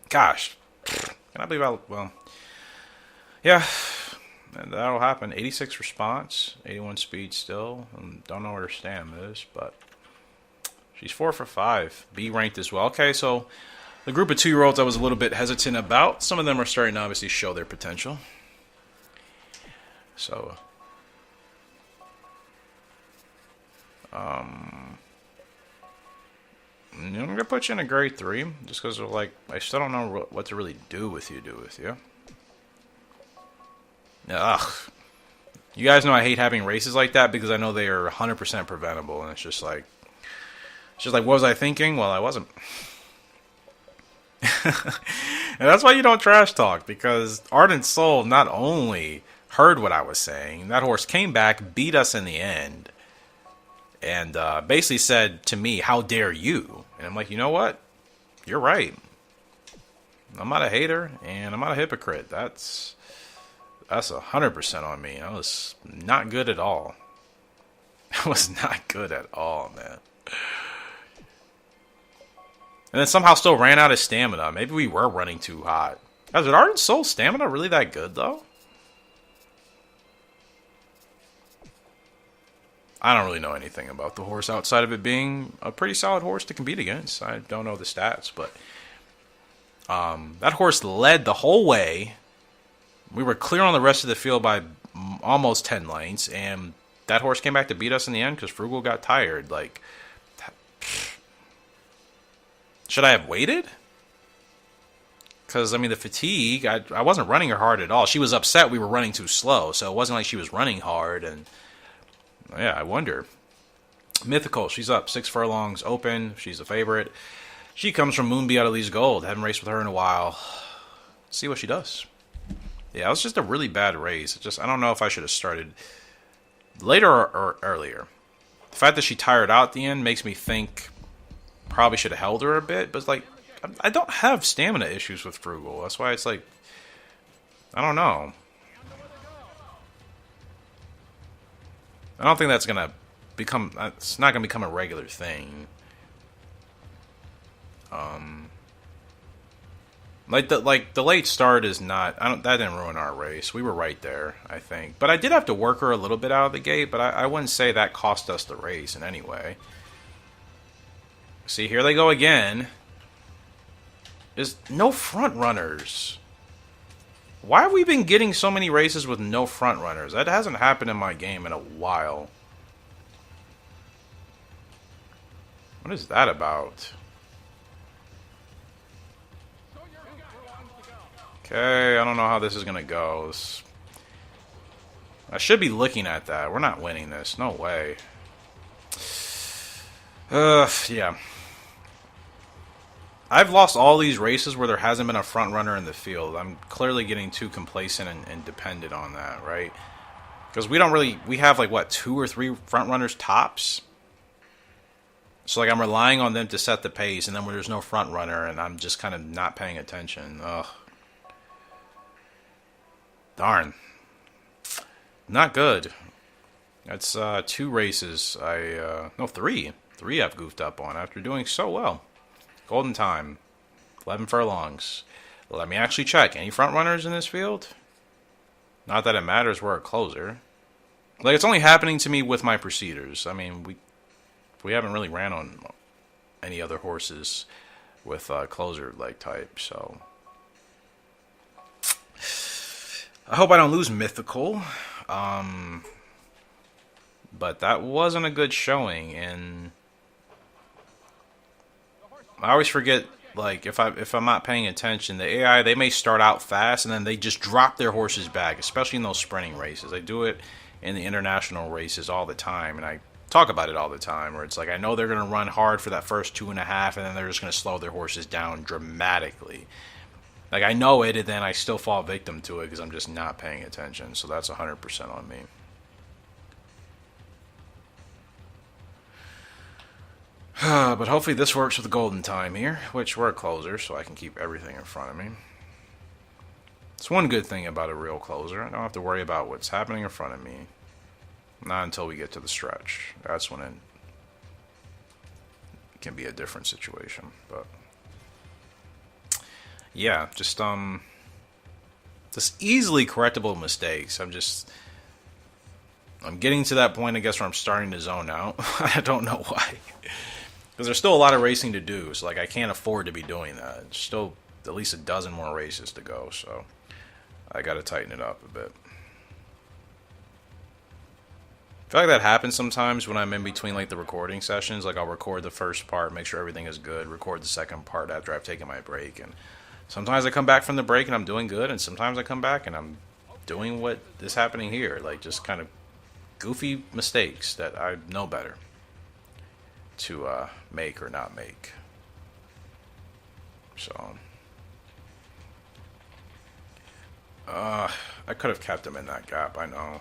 Gosh. Can I believe well, yeah. And that'll happen. 86 response. 81 speed still. Don't know where her stam is, but she's 4 for 5. B ranked as well. Okay, so the group of 2-year-olds I was a little bit hesitant about. Some of them are starting to obviously show their potential. So, I'm going to put you in a grade 3, just because, like, I still don't know what to really do with you. Ugh. You guys know I hate having races like that because I know they are 100% preventable, and it's just like, what was I thinking? Well, I wasn't. And that's why you don't trash talk, because Ardent Soul not only heard what I was saying, that horse came back, beat us in the end, and basically said to me, "How dare you?" And I'm like, you know what? You're right. I'm not a hater, and I'm not a hypocrite. That's 100% on me. I was not good at all. I was not good at all, man. And then somehow still ran out of stamina. Maybe we were running too hot. Is it Ardent Soul stamina really that good, though? I don't really know anything about the horse outside of it being a pretty solid horse to compete against. I don't know the stats, but that horse led the whole way. We were clear on the rest of the field by almost 10 lengths, and that horse came back to beat us in the end because Frugal got tired. Like, should I have waited? Because, I mean, the fatigue, I wasn't running her hard at all. She was upset we were running too slow, so it wasn't like she was running hard. And, yeah, I wonder. Mythical, she's up 6 furlongs, open. She's a favorite. She comes from Moonbee out of Lee's Gold. Haven't raced with her in a while. See what she does. Yeah, it was just a really bad race. I don't know if I should have started later or earlier. The fact that she tired out at the end makes me think probably should have held her a bit, but it's like, I don't have stamina issues with Frugal. That's why it's like, I don't know. I don't think that's going to become, it's not going to become a regular thing. Like the late start is not, that didn't ruin our race. We were right there, I think. But I did have to work her a little bit out of the gate, but I wouldn't say that cost us the race in any way. See, here they go again. There's no front runners. Why have we been getting so many races with no front runners? That hasn't happened in my game in a while. What is that about? Okay, I don't know how this is going to go. I should be looking at that. We're not winning this. No way. Yeah. I've lost all these races where there hasn't been a front runner in the field. I'm clearly getting too complacent and dependent on that, right? Because we have like, what, 2 or 3 front runners tops? So, like, I'm relying on them to set the pace, and then when there's no front runner, and I'm just kind of not paying attention. Ugh. Darn. Not good. That's 2 races. No, 3. 3 I've goofed up on after doing so well. Golden time. 11 furlongs. Let me actually check. Any front runners in this field? Not that it matters, we're a closer. Like, it's only happening to me with my Proceeders. I mean, we haven't really ran on any other horses with closer-like type, so. I hope I don't lose Mythical. But that wasn't a good showing, and I always forget, like, if I'm not paying attention, the AI, they may start out fast and then they just drop their horses back, especially in those sprinting races. They do it in the international races all the time, and I talk about it all the time, where it's like, I know they're going to run hard for that first 2.5, and then they're just going to slow their horses down dramatically. Like, I know it, and then I still fall victim to it because I'm just not paying attention, so that's 100% on me. But hopefully this works with the golden time here, which we're a closer, so I can keep everything in front of me. It's one good thing about a real closer. I don't have to worry about what's happening in front of me. Not until we get to the stretch. That's when it can be a different situation. But yeah, just easily correctable mistakes. I'm getting to that point, I guess, where I'm starting to zone out. I don't know why. Because there's still a lot of racing to do, so like I can't afford to be doing that. There's still at least a dozen more races to go, so I got to tighten it up a bit. I feel like that happens sometimes when I'm in between like the recording sessions. Like I'll record the first part, make sure everything is good, record the second part after I've taken my break, and sometimes I come back from the break and I'm doing good, and sometimes I come back and I'm doing what is happening here. Like, just kind of goofy mistakes that I know better to make or not make. So, I could have kept him in that gap. I know.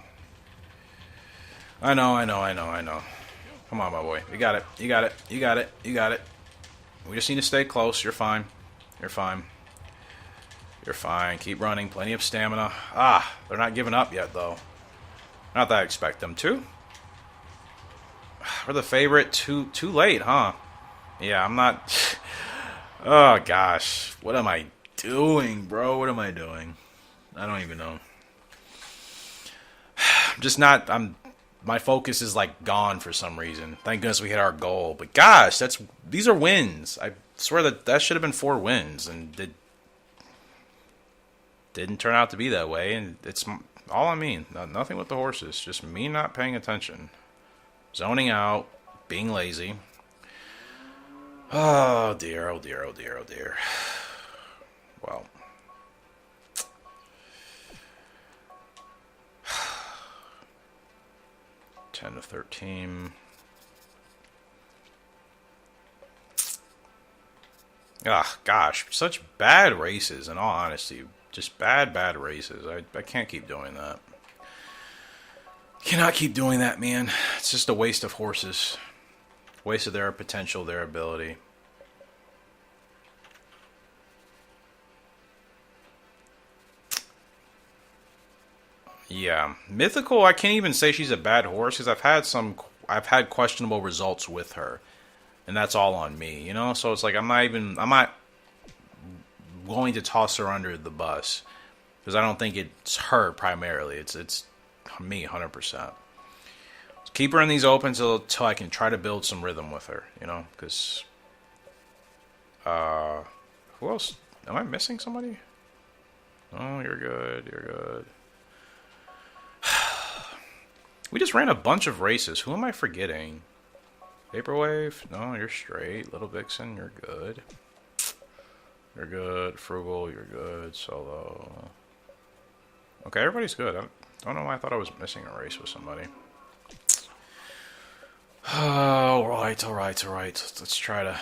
Come on, my boy. You got it. You got it. You got it. You got it. We just need to stay close. You're fine. You're fine. You're fine. Keep running. Plenty of stamina. Ah, they're not giving up yet, though. Not that I expect them to. We're the favorite. Too late, huh? Yeah, I'm not... Oh, gosh. What am I doing, bro? What am I doing? I don't even know. I'm just not... My focus is like gone for some reason. Thank goodness we hit our goal. But gosh, these are wins. I swear that should have been 4 wins, and it didn't turn out to be that way. And it's all I mean. Nothing with the horses. Just me not paying attention, zoning out, being lazy. Oh dear. Oh dear. Oh dear. Oh dear. Well. 10 to 13. Ah, gosh, such bad races. In all honesty, just bad races. I can't keep doing that. Cannot keep doing that, man. It's just a waste of horses. Waste of their potential, their ability. Yeah, Mythical. I can't even say she's a bad horse because I've had questionable results with her, and that's all on me, you know. So it's like I'm not going to toss her under the bus because I don't think it's her primarily. It's me 100%. Keep her in these opens till I can try to build some rhythm with her, you know. Because who else? Am I missing somebody? Oh, you're good. You're good. We just ran a bunch of races. Who am I forgetting? Vaporwave? No, you're straight. Little Vixen, you're good. You're good. Frugal, you're good. Solo. Okay, everybody's good. I don't know why I thought I was missing a race with somebody. Alright. Let's try to...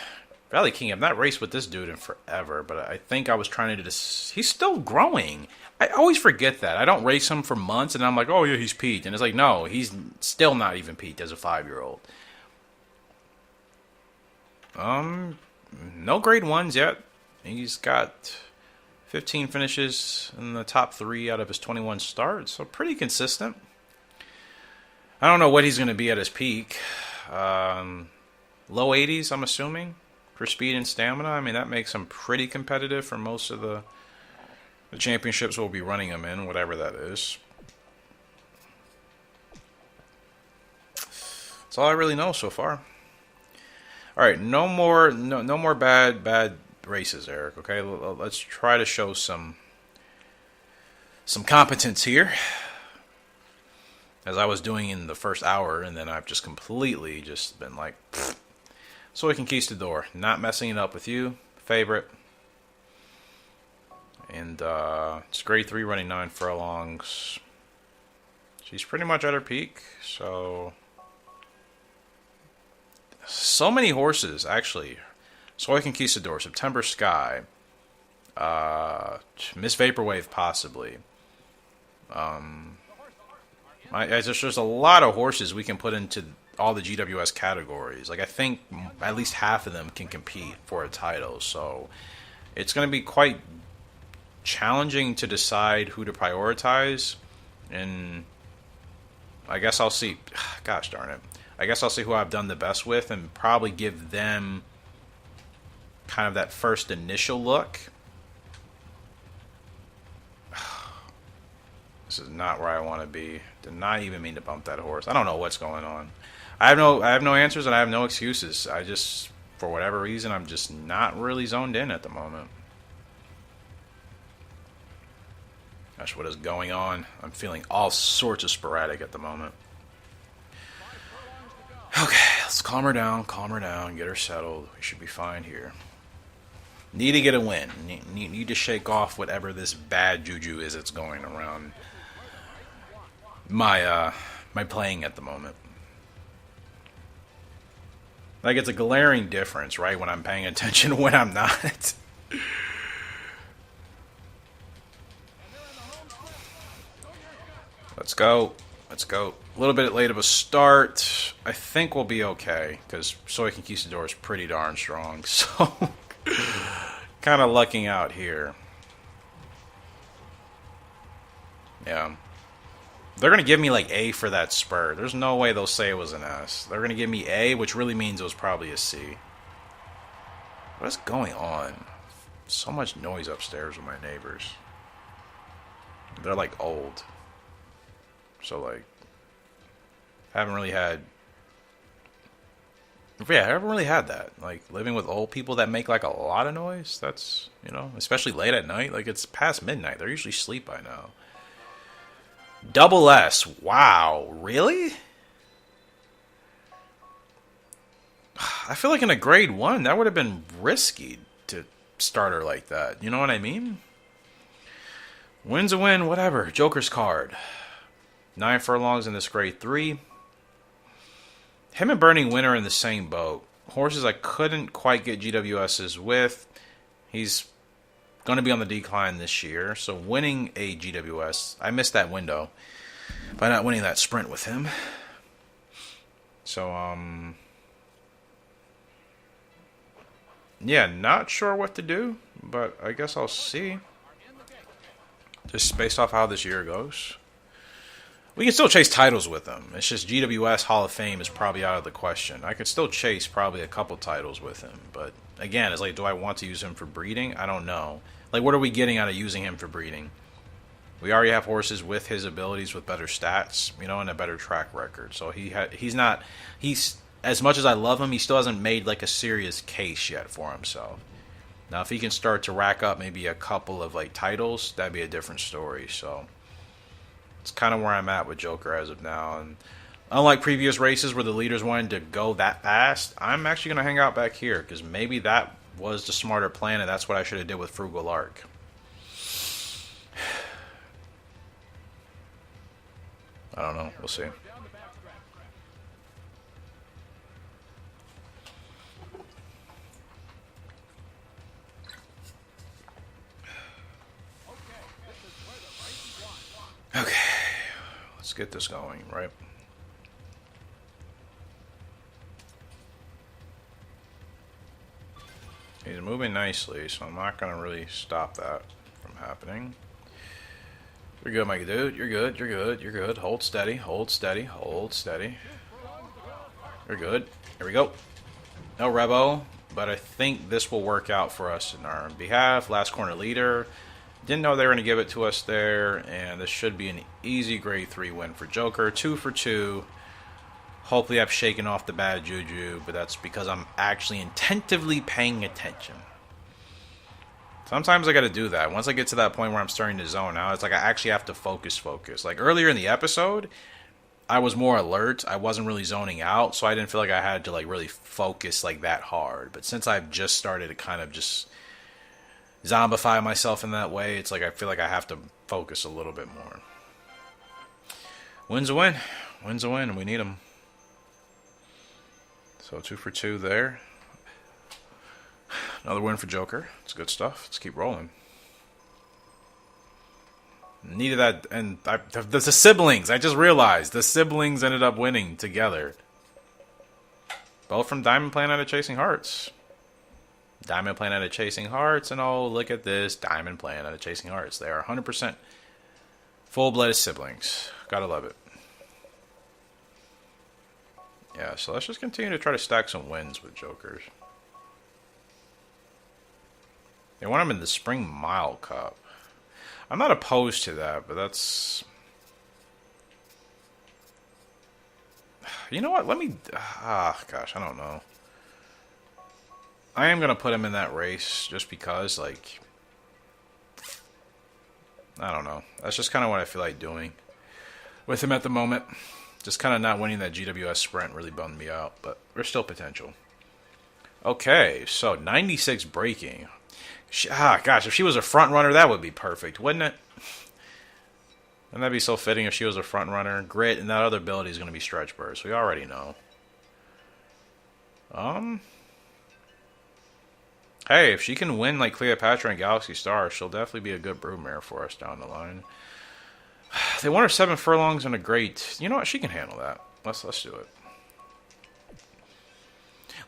Valley King, I've not raced with this dude in forever, but I think I was trying to do this... He's still growing. I always forget that. I don't race him for months, and I'm like, oh, yeah, he's peaked. And it's like, no, he's still not even peaked as a 5-year-old. No grade 1s yet. He's got 15 finishes in the top 3 out of his 21 starts, so pretty consistent. I don't know what he's going to be at his peak. Low 80s, I'm assuming, for speed and stamina. I mean, that makes him pretty competitive for most of the championships we'll be running him in, whatever that is. That's all I really know so far. All right, no more bad races, Eric. Okay, let's try to show some competence here, as I was doing in the first hour, and then I've just completely just been like, Soy Conquistador, not messing it up with you, favorite. And it's grade 3 running 9 furlongs. She's pretty much at her peak, so many horses, actually. Soy Conquistador, September Sky, Miss Vaporwave possibly. There's a lot of horses we can put into all the GWS categories. Like, I think at least half of them can compete for a title, so it's going to be quite challenging to decide who to prioritize, and I guess I'll see. Gosh darn it. I guess I'll see who I've done the best with and probably give them kind of that first initial look. This is not where I want to be. Did not even mean to bump that horse. I don't know what's going on. I have no answers and I have no excuses. I just, for whatever reason, I'm just not really zoned in at the moment. Gosh, what is going on? I'm feeling all sorts of sporadic at the moment. Okay, let's calm her down, get her settled. We should be fine here. Need to get a win. Need to shake off whatever this bad juju is that's going around. my playing at the moment. Like, it's a glaring difference, right? When I'm paying attention, when I'm not. Let's go. Let's go. A little bit late of a start. I think we'll be okay, because Soy Conquistador is pretty darn strong. So, kind of lucking out here. Yeah. They're going to give me, like, A for that spur. There's no way they'll say it was an S. They're going to give me A, which really means it was probably a C. What is going on? So much noise upstairs with my neighbors. They're, like, old. So, like, I haven't really had that. Like, living with old people that make, like, a lot of noise. That's, you know, especially late at night. Like, it's past midnight. They're usually asleep by now. Double S. Wow. Really? I feel like in a grade 1, that would have been risky to start her like that. You know what I mean? Win's a win, whatever. Joker's card. 9 furlongs in this grade 3. Him and Burning Winter in the same boat. Horses I couldn't quite get GWSs with. He's going to be on the decline this year. So winning a GWS, I missed that window by not winning that sprint with him. So, yeah, not sure what to do, but I guess I'll see. Just based off how this year goes. We can still chase titles with him. It's just GWS Hall of Fame is probably out of the question. I could still chase probably a couple titles with him. But again, it's like, do I want to use him for breeding? I don't know. Like, what are we getting out of using him for breeding? We already have horses with his abilities with better stats, you know, and a better track record. So he's as much as I love him, he still hasn't made like a serious case yet for himself. Now, if he can start to rack up maybe a couple of like titles, that'd be a different story. So it's kind of where I'm at with Joker as of now. And unlike previous races where the leaders wanted to go that fast, I'm actually going to hang out back here because maybe that was the smarter plan, and that's what I should have did with Frugal Arc. I don't know. We'll see. Okay. Let's get this going, right? He's moving nicely, so I'm not going to really stop that from happening. You're good, my dude. You're good. You're good. You're good. Hold steady. Hold steady. Hold steady. You're good. Here we go. No Rebo, but I think this will work out for us in our behalf. Last corner leader. Didn't know they were going to give it to us there, and this should be an easy grade 3 win for Joker. 2 for 2. Hopefully I've shaken off the bad juju, but that's because I'm actually attentively paying attention. Sometimes I got to do that. Once I get to that point where I'm starting to zone out, it's like I actually have to focus. Like earlier in the episode, I was more alert. I wasn't really zoning out, so I didn't feel like I had to like really focus like that hard. But since I've just started to kind of just zombify myself in that way, it's like I feel like I have to focus a little bit more. Win's a win. Win's a win, and we need them. So 2 for 2 there. Another win for Joker. It's good stuff. Let's keep rolling. Needed that, and the siblings. I just realized the siblings ended up winning together. Both from Diamond Planet of Chasing Hearts. Diamond Planet of Chasing Hearts, and oh, look at this. Diamond Planet of Chasing Hearts. They are 100% full-blooded siblings. Gotta love it. Yeah, so let's just continue to try to stack some wins with Jokers. They want him in the Spring Mile Cup. I'm not opposed to that, but that's... You know what? Let me... gosh, I don't know. I am going to put him in that race just because, like... I don't know. That's just kind of what I feel like doing with him at the moment. Just kind of not winning that GWS sprint really bummed me out, but there's still potential. Okay, so 96 braking. Gosh, if she was a front runner, that would be perfect, wouldn't it? And that'd be so fitting if she was a front runner. Grit, and that other ability is going to be Stretch Burst. We already know. Hey, if she can win like Cleopatra and Galaxy Star, she'll definitely be a good broodmare for us down the line. They want her 7 furlongs and a great. You know what? She can handle that. Let's do it.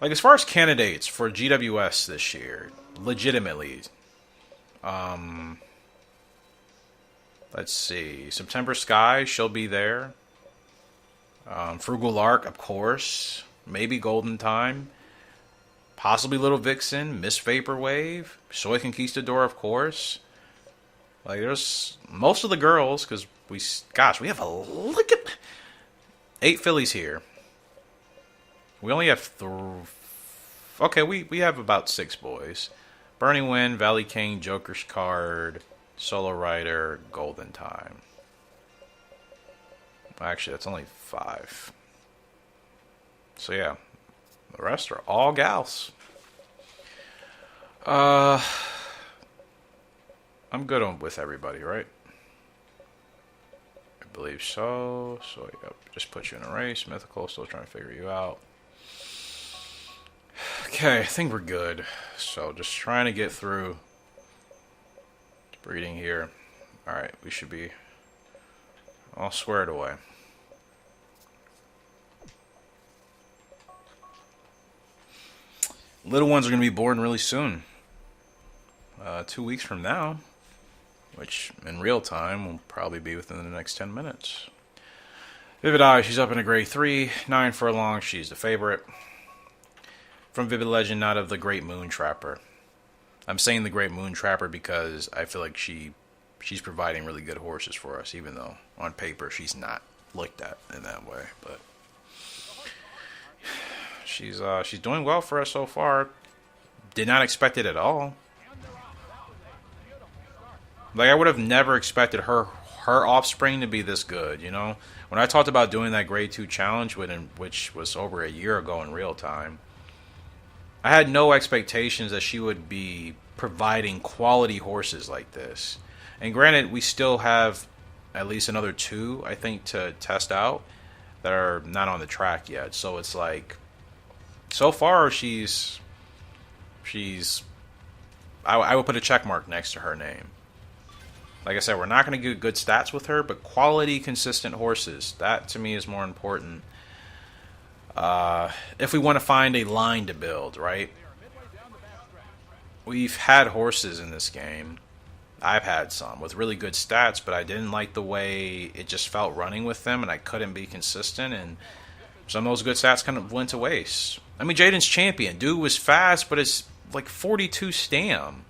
Like, as far as candidates for GWS this year, legitimately, let's see. September Sky, she'll be there. Frugal Lark, of course. Maybe Golden Time. Possibly Little Vixen. Miss Vaporwave. Soy Conquistador, of course. Like, there's most of the girls, because we have look at 8 fillies here. We only have okay, we have about 6 boys. Burning Wind, Valley King, Joker's Card, Solo Rider, Golden Time. Actually, that's only 5. So yeah, the rest are all gals. I'm good on with everybody, right? I believe so. So yep, just put you in a race. Mythical, still trying to figure you out. Okay, I think we're good. So just trying to get through breeding here. Alright, we should be all squared away. Little ones are going to be born really soon. 2 weeks from now. Which, in real time, will probably be within the next 10 minutes. Vivid Eye, she's up in a grade 3. 9 furlongs, she's the favorite. From Vivid Legend, not of the Great Moon Trapper. I'm saying the Great Moon Trapper because I feel like she's providing really good horses for us, even though on paper she's not looked at in that way. But she's doing well for us so far. Did not expect it at all. Like, I would have never expected her offspring to be this good, you know? When I talked about doing that grade 2 challenge, which was over a year ago in real time, I had no expectations that she would be providing quality horses like this. And granted, we still have at least another 2, I think, to test out that are not on the track yet. So it's like, so far she's I would put a check mark next to her name. Like I said, we're not going to get good stats with her, but quality, consistent horses, that to me is more important. If we want to find a line to build, right? We've had horses in this game. I've had some with really good stats, but I didn't like the way it just felt running with them, and I couldn't be consistent, and some of those good stats kind of went to waste. I mean, Jaden's champion. Dude was fast, but it's like 42 stam.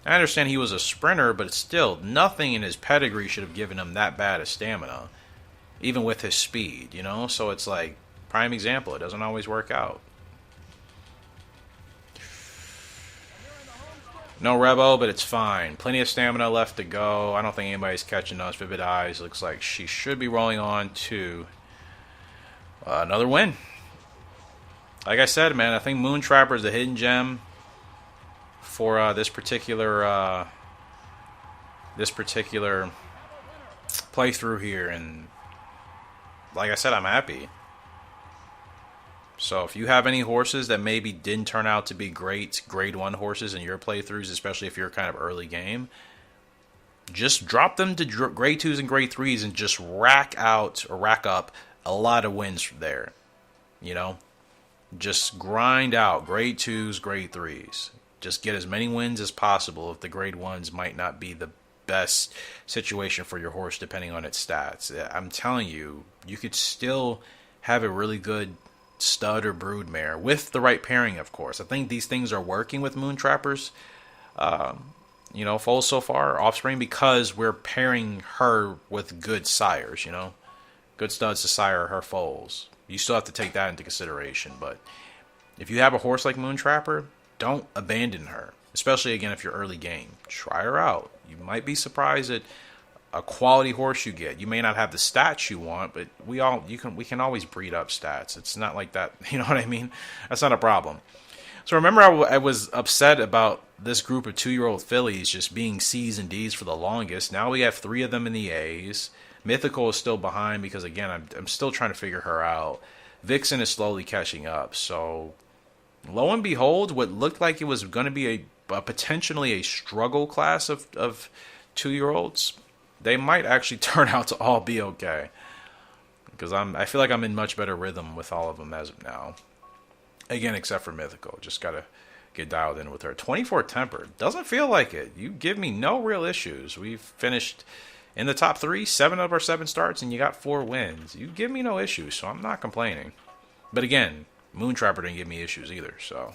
I understand he was a sprinter, but still, nothing in his pedigree should have given him that bad a stamina, even with his speed, you know? So it's like, prime example, it doesn't always work out. No Rebo, but it's fine. Plenty of stamina left to go. I don't think anybody's catching us. Vivid Eyes looks like she should be rolling on to another win. Like I said, man, I think Moon Trapper is the hidden gem for this particular playthrough here, and like I said, I'm happy. So if you have any horses that maybe didn't turn out to be great grade 1 horses in your playthroughs, especially if you're kind of early game, just drop them to grade 2s and grade 3s and just rack up a lot of wins there. You know, just grind out grade 2s, grade 3s. Just get as many wins as possible if the grade 1s might not be the best situation for your horse depending on its stats. I'm telling you, you could still have a really good stud or broodmare with the right pairing, of course. I think these things are working with Moon Trappers, you know, foals so far, offspring, because we're pairing her with good sires, you know, good studs to sire her foals. You still have to take that into consideration, but if you have a horse like Moon Trapper, don't abandon her, especially again if you're early game. Try her out. You might be surprised at a quality horse you get. You may not have the stats you want, but we can always breed up stats. It's not like that, you know what I mean? That's not a problem. So remember, I was upset about this group of 2-year-old fillies just being C's and D's for the longest. Now we have 3 of them in the A's. Mythical is still behind because, again, I'm still trying to figure her out. Vixen is slowly catching up. So, lo and behold, what looked like it was going to be a potentially a struggle class of 2-year-olds, they might actually turn out to all be okay. Because I feel like I'm in much better rhythm with all of them as of now. Again, except for Mythical. Just got to get dialed in with her. 24 Temper. Doesn't feel like it. You give me no real issues. We've finished in the top 3, 7 of our 7 starts, and you got 4 wins. You give me no issues, so I'm not complaining. But again, Moontrapper didn't give me issues either, so.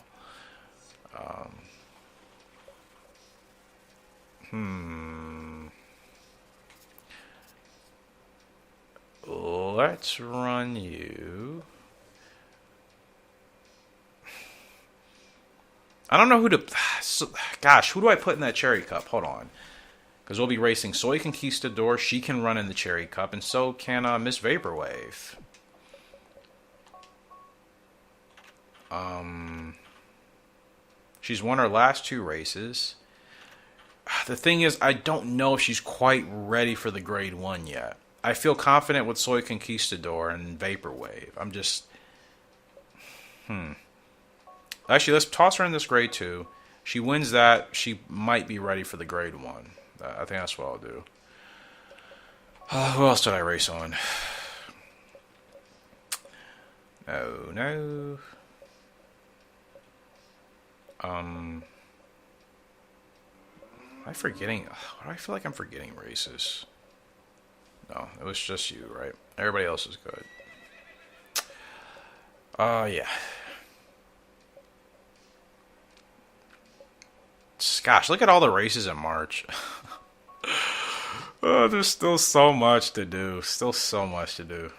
Let's run you. I don't know who to... Gosh, who do I put in that Cherry Cup? Hold on. Because we'll be racing Soy Conquistador. She can run in the Cherry Cup. And so can Miss Vaporwave. She's won her last 2 races. The thing is, I don't know if she's quite ready for the Grade 1 yet. I feel confident with Soy Conquistador and Vaporwave. I'm just... Actually, let's toss her in this Grade 2. She wins that, she might be ready for the Grade 1. I think that's what I'll do. Who else did I race on? No. Am I forgetting? Why do I feel like I'm forgetting races? No, it was just you, right? Everybody else is good. Yeah. Gosh, look at all the races in March. There's still so much to do. Still so much to do.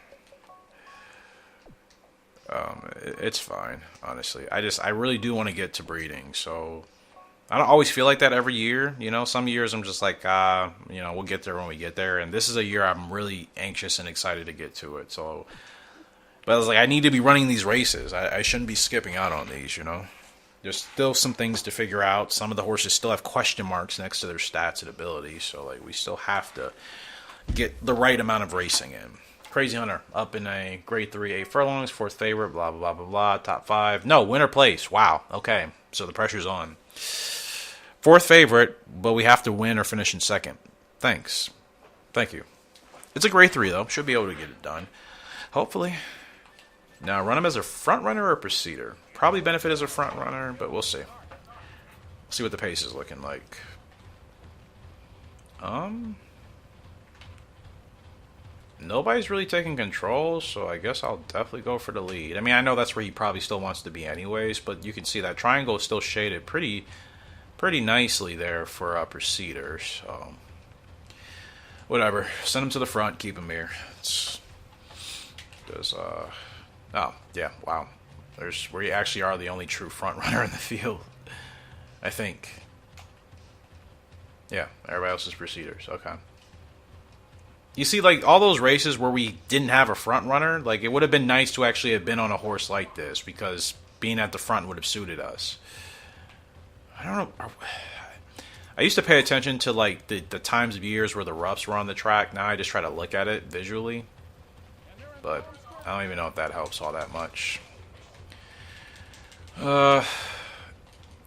It's fine, honestly. I really do want to get to breeding, so I don't always feel like that every year. You know, some years I'm just like, we'll get there when we get there. And this is a year I'm really anxious and excited to get to it. So, but I was like, I need to be running these races. I shouldn't be skipping out on these, you know. There's still some things to figure out. Some of the horses still have question marks next to their stats and abilities. So, like, we still have to get the right amount of racing in. Crazy Hunter up in a Grade 3, 8 furlongs, 4th favorite, blah, blah, blah, blah, blah, top 5. No, winner place. Wow. Okay. So the pressure's on. 4th favorite, but we have to win or finish in 2nd. Thanks. Thank you. It's a Grade 3, though. Should be able to get it done. Hopefully. Now, run him as a front runner or a preceder. Probably benefit as a front runner, but we'll see. See what the pace is looking like. Nobody's really taking control, so I guess I'll definitely go for the lead. I mean, I know that's where he probably still wants to be anyways, but you can see that triangle is still shaded pretty nicely there for Preceder. So, whatever. Send him to the front, keep him here. Oh, yeah, wow. We actually are the only true front runner in the field, I think. Yeah, everybody else is Preceders. Okay. You see, like, all those races where we didn't have a front runner, like, it would have been nice to actually have been on a horse like this, because being at the front would have suited us. I don't know. I used to pay attention to, like, the times of years where the roughs were on the track. Now I just try to look at it visually. But I don't even know if that helps all that much.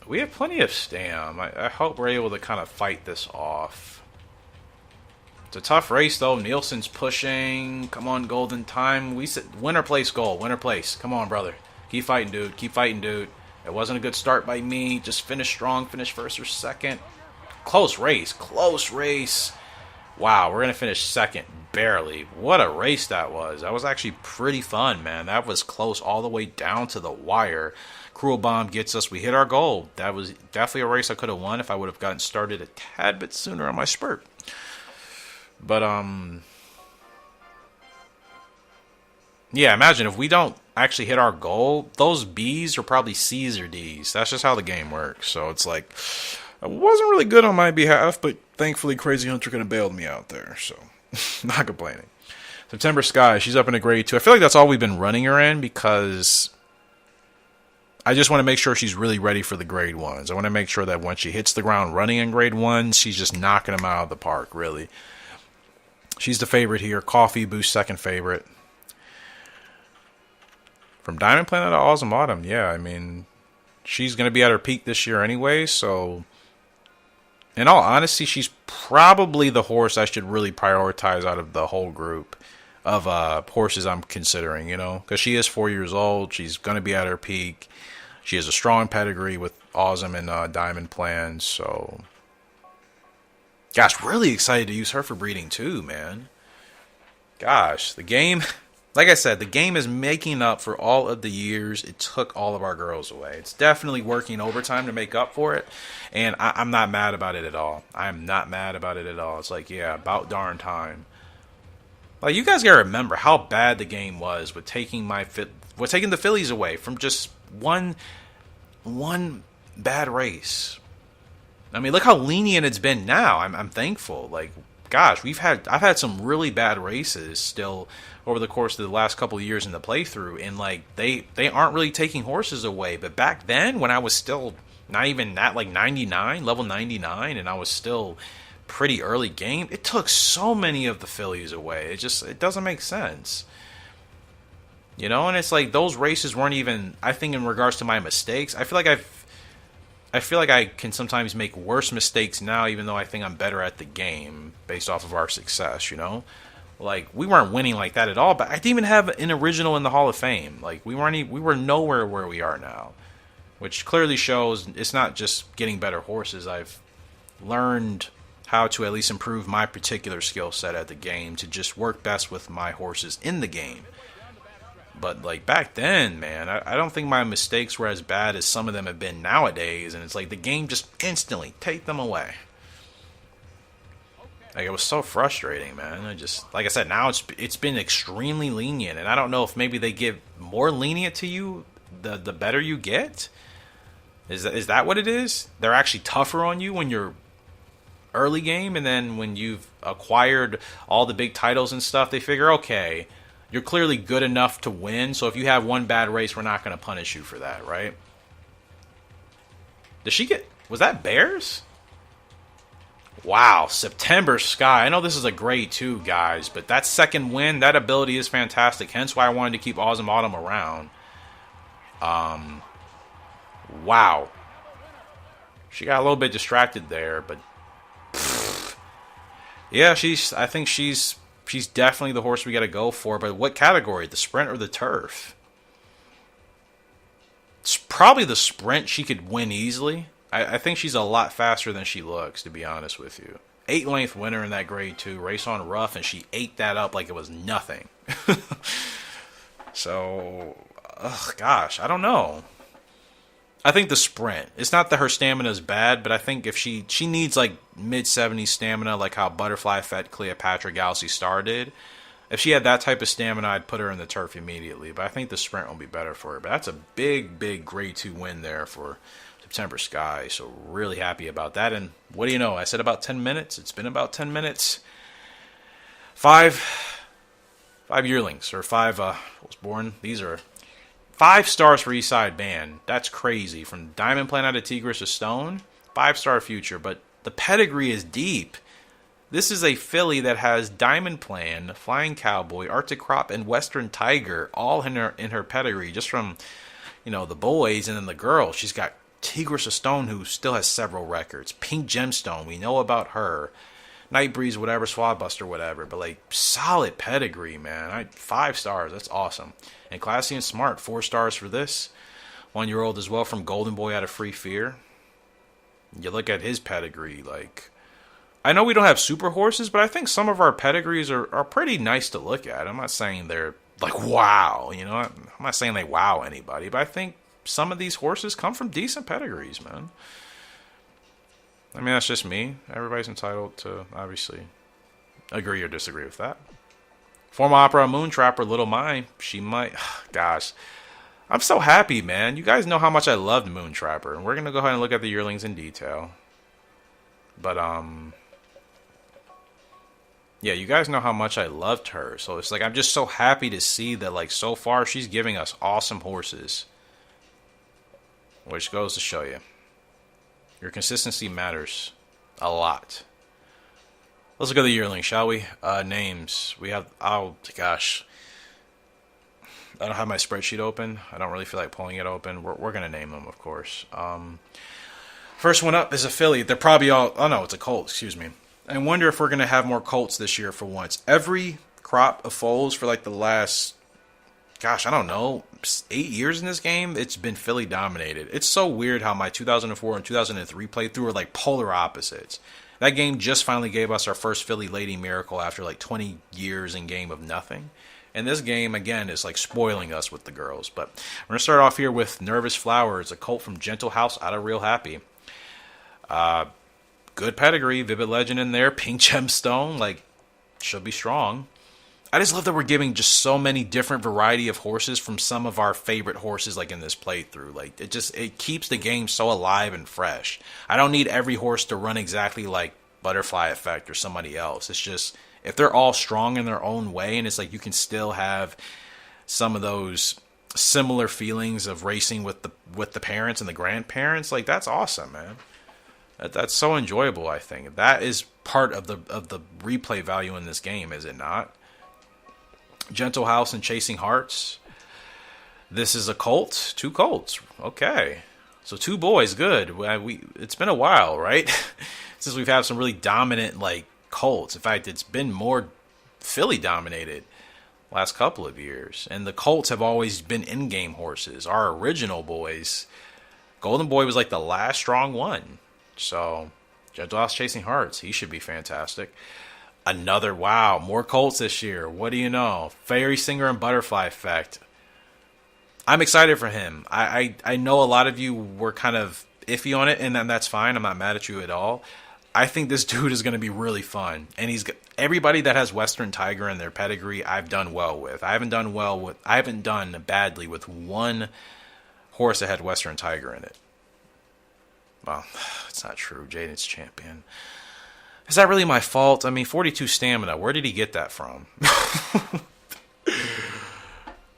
We have plenty of stam. I hope we're able to kind of fight this off. It's a tough race, though. Nielsen's pushing. Come on, Golden Time. We said winner place goal. Winner place. Come on, brother. Keep fighting, dude. Keep fighting, dude. It wasn't a good start by me. Just finish strong. Finish first or second. Close race. Close race. Wow, we're going to finish second. Barely. What a race that was. That was actually pretty fun, man. That was close all the way down to the wire. Cruel Bomb gets us. We hit our goal. That was definitely a race I could have won if I would have gotten started a tad bit sooner on my spurt. But, yeah, imagine if we don't actually hit our goal, those B's are probably C's or D's. That's just how the game works. So it's like, it wasn't really good on my behalf, but thankfully Crazy Hunter could have bailed me out there. So, not complaining. September Sky, she's up in a Grade 2. I feel like that's all we've been running her in because I just want to make sure she's really ready for the Grade 1s. I want to make sure that when she hits the ground running in Grade 1s, she's just knocking them out of the park, really. She's the favorite here. Coffee Boost second favorite. From Diamond Planet to Awesome Autumn, yeah, I mean, she's going to be at her peak this year anyway, so in all honesty, she's probably the horse I should really prioritize out of the whole group of horses I'm considering, you know, because she is 4 years old. She's going to be at her peak. She has a strong pedigree with Awesome and Diamond Plans, so gosh, really excited to use her for breeding too, man. Gosh, the game, like I said, the game is making up for all of the years it took all of our girls away. It's definitely working overtime to make up for it, and I'm not mad about it at all. I'm not mad about it at all. It's like, yeah, about darn time. Like, you guys gotta remember how bad the game was with taking taking the fillies away from just one bad race. I mean, look how lenient it's been now. I'm thankful. Like, gosh, I've had some really bad races still over the course of the last couple of years in the playthrough, and like they aren't really taking horses away. But back then, when I was still not even at like 99, level 99, and I was still pretty early game, it took so many of the fillies away. It doesn't make sense. You know, and it's like those races weren't even, I think, in regards to my mistakes, I feel like I can sometimes make worse mistakes now, even though I think I'm better at the game based off of our success, you know? Like, we weren't winning like that at all, but I didn't even have an original in the Hall of Fame. Like, we were nowhere where we are now, which clearly shows it's not just getting better horses. I've learned how to at least improve my particular skill set at the game to just work best with my horses in the game. But like back then, man, I don't think my mistakes were as bad as some of them have been nowadays. And it's like the game just instantly take them away. Like, it was so frustrating, man. Like I said, now it's been extremely lenient, and I don't know if maybe they give more lenient to you the better you get. Is that what it is? They're actually tougher on you when you're early game, and then when you've acquired all the big titles and stuff, they figure, okay, you're clearly good enough to win, so if you have one bad race, we're not going to punish you for that, right? Was that Bears? Wow, September Sky. I know this is a grade 2, guys, but that second win, that ability is fantastic, hence why I wanted to keep Awesome Autumn around. Wow. She got a little bit distracted there, but yeah, I think she's definitely the horse we got to go for. But what category? The sprint or the turf? It's probably the sprint. She could win easily. I think she's a lot faster than she looks, to be honest with you. 8-length winner in that grade 2. Race on rough, and she ate that up like it was nothing. So, gosh, I don't know. I think the sprint. It's not that her stamina is bad, but I think if she needs like mid-70s stamina, like how Butterfly Fed Cleopatra Galaxy Star did. If she had that type of stamina, I'd put her in the turf immediately. But I think the sprint will be better for her. But that's a big, big grade 2 win there for September Sky. So really happy about that. And what do you know? I said about 10 minutes. It's been about 10 minutes. Five yearlings, or five was born. These are 5 stars for Eastside Band. That's crazy. From Diamond Planet of Tigris to Stone, 5-star future. But the pedigree is deep. This is a filly that has Diamond Plan, Flying Cowboy, Arctic Crop, and Western Tiger all in her pedigree, just from, you know, the boys. And then the girls, she's got Tigris of Stone, who still has several records. Pink Gemstone, we know about her. Night Breeze, whatever, Swabbuster, whatever. But like, solid pedigree, man. 5 stars, that's awesome. And Classy and Smart, 4 stars for this. 1-year-old as well from Golden Boy out of Free Fear. You look at his pedigree, like, I know we don't have super horses, but I think some of our pedigrees are pretty nice to look at. I'm not saying they're like, wow, you know, I'm not saying they wow anybody, but I think some of these horses come from decent pedigrees, man. I mean, that's just me. Everybody's entitled to, obviously, agree or disagree with that. Former Opera Moon Trapper, Little Mai, she might, gosh. I'm so happy, man. You guys know how much I loved Moon Trapper, and we're going to go ahead and look at the yearlings in detail. But, yeah, you guys know how much I loved her. So it's like, I'm just so happy to see that, like, so far she's giving us awesome horses. Which goes to show you, your consistency matters a lot. Let's look at the yearling, shall we? Names. We have, oh gosh. I don't have my spreadsheet open. I don't really feel like pulling it open. We're going to name them, of course. First one up is a filly. They're probably all, oh no, it's a colt, excuse me. I wonder if we're going to have more colts this year for once. Every crop of foals for like the last, gosh, I don't know, 8 years in this game, it's been filly dominated. It's so weird how my 2004 and 2003 playthrough are like polar opposites. That game just finally gave us our first filly lady miracle after like 20 years in game of nothing. And this game, again, is like spoiling us with the girls. But we're going to start off here with Nervous Flower. It's a colt from Gentle House out of Real Happy. Good pedigree, Vivid Legend in there, Pink Gemstone, like, should be strong. I just love that we're giving just so many different variety of horses from some of our favorite horses, like in this playthrough. Like, it keeps the game so alive and fresh. I don't need every horse to run exactly like Butterfly Effect or somebody else. It's just, if they're all strong in their own way, and it's like you can still have some of those similar feelings of racing with the parents and the grandparents, like, that's awesome, man. That's so enjoyable. I think that is part of the replay value in this game, is it not? Gentle House and Chasing Hearts. This is a colt, 2 colts. Okay, so 2 boys, good. It's been a while, right? Since we've had some really dominant like colts. In fact, it's been more filly dominated last couple of years, and the colts have always been in-game horses. Our original boys, Golden Boy was like the last strong one. So, Gentle House Chasing Hearts, he should be fantastic. Another, wow, more colts this year. What do you know? Fairy Singer and Butterfly Effect. I'm excited for him. I know a lot of you were kind of iffy on it, and that's fine. I'm not mad at you at all. I think this dude is going to be really fun. And everybody that has Western Tiger in their pedigree, I've done well with. I haven't done badly with one horse that had Western Tiger in it. Well, it's not true. Jaden's champion. Is that really my fault? I mean, 42 stamina. Where did he get that from?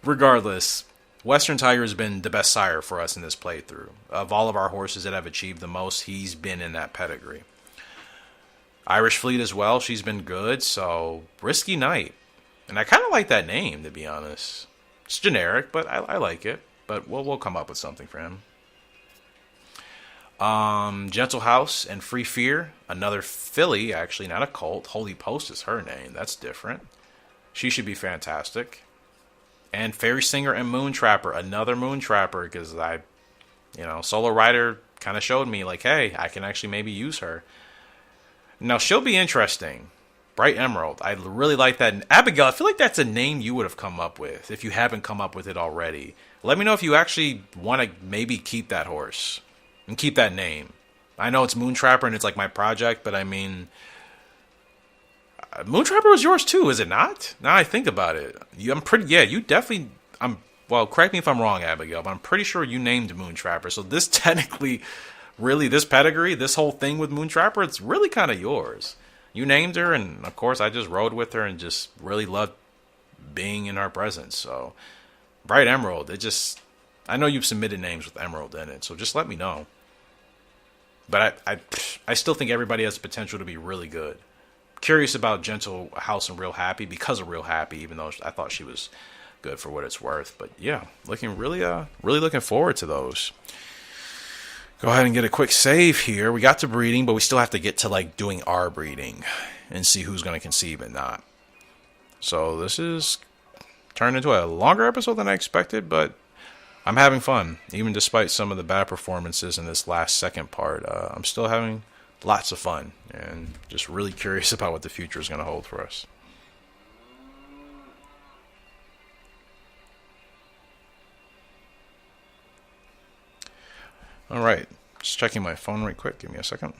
Regardless, Western Tiger has been the best sire for us in this playthrough. Of all of our horses that have achieved the most, he's been in that pedigree. Irish Fleet as well. She's been good. So, Risky Knight. And I kind of like that name, to be honest. It's generic, but I like it. But we'll come up with something for him. Gentle House and Free Fear, another filly, actually, not a colt. Holy Post is her name. That's different. She should be fantastic. And Fairy Singer and Moon Trapper, another Moon Trapper, because Solo Rider kind of showed me, like, hey, I can actually maybe use her. Now, she'll be interesting. Bright Emerald. I really like that. And Abigail, I feel like that's a name you would have come up with, if you haven't come up with it already. Let me know if you actually want to maybe keep that horse. And keep that name. I know it's Moontrapper and it's like my project, but I mean, Moontrapper was yours too, is it not? Now I think about it, you definitely. Well, correct me if I'm wrong, Abigail, but I'm pretty sure you named Moontrapper. So this technically, really, this pedigree, this whole thing with Moontrapper, it's really kind of yours. You named her, and of course I just rode with her and just really loved being in our presence. So, Bright Emerald, I know you've submitted names with Emerald in it, so just let me know. But I still think everybody has the potential to be really good. Curious about Gentle House and Real Happy because of Real Happy, even though I thought she was good for what it's worth. But yeah, really looking forward to those. Go ahead and get a quick save here. We got to breeding, but we still have to get to like doing our breeding and see who's going to conceive and not. So this is turned into a longer episode than I expected, but I'm having fun, even despite some of the bad performances in this last second part. I'm still having lots of fun and just really curious about what the future is going to hold for us. All right, just checking my phone right quick. Give me a second.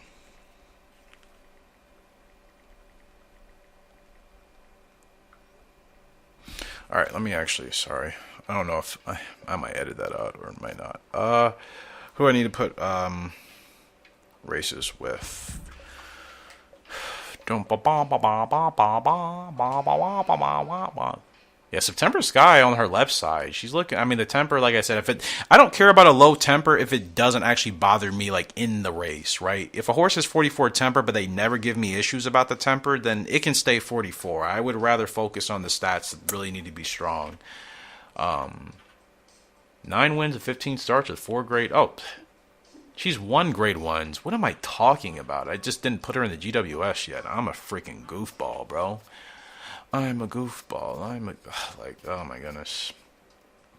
All right, let me actually, sorry. I don't know if I might edit that out or might not. Who I need to put races with? Yeah, September Sky on her left side. She's looking. I mean, the temper, like I said, if it, I don't care about a low temper if it doesn't actually bother me, like in the race, right? If a horse has 44 temper, but they never give me issues about the temper, then it can stay 44. I would rather focus on the stats that really need to be strong. 9 wins and 15 starts with 4 grade. Oh, she's won grade ones. What am I talking about? I just didn't put her in the GWS yet. I'm a freaking goofball, bro. I'm a goofball. I'm a like. Oh my goodness.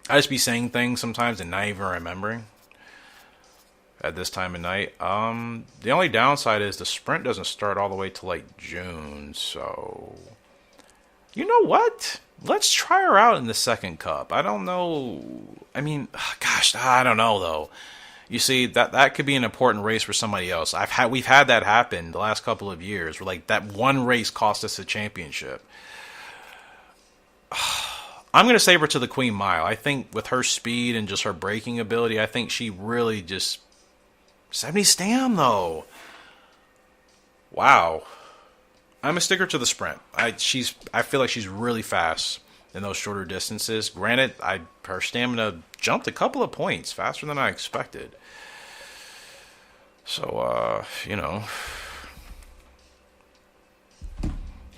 I just be saying things sometimes and not even remembering at this time of night. The only downside is the sprint doesn't start all the way till like June. So, you know what? Let's try her out in the second cup. I don't know. I mean, gosh, I don't know though. You see, that could be an important race for somebody else. We've had that happen the last couple of years, where like that one race cost us a championship. I'm going to save her to the Queen Mile. I think with her speed and just her braking ability, I think she really just 70 stam though. Wow. I'm a sticker to the sprint. I feel like she's really fast in those shorter distances. Granted, her stamina jumped a couple of points faster than I expected. So,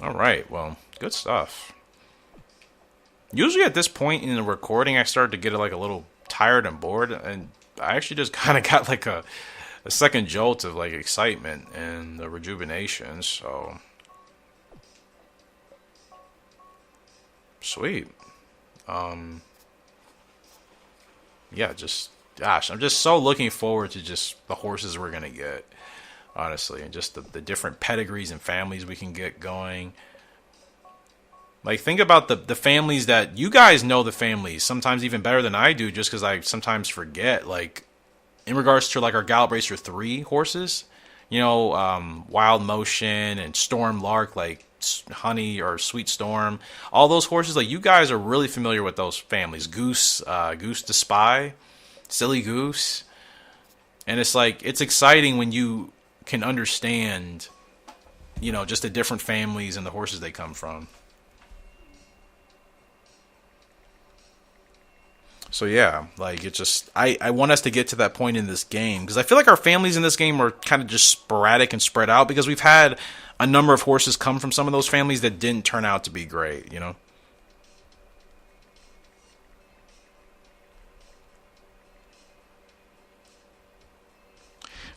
all right. Well, good stuff. Usually at this point in the recording, I start to get like a little tired and bored, and I actually just kind of got like a second jolt of like excitement and the rejuvenation. So sweet. Yeah, just gosh, I'm just so looking forward to just the horses we're gonna get, honestly, and just the different pedigrees and families we can get going. Like, think about the families that you guys know, the families sometimes even better than I do, just because I sometimes forget. Like, in regards to like our Gallop Racer 3 horses, Wild Motion and Storm Lark, like Honey or Sweet Storm, all those horses, like you guys are really familiar with those families. Goose to Spy, Silly Goose. And it's like, it's exciting when you can understand, just the different families and the horses they come from. So yeah, like it just, I want us to get to that point in this game, because I feel like our families in this game are kind of just sporadic and spread out, because we've had a number of horses come from some of those families that didn't turn out to be great.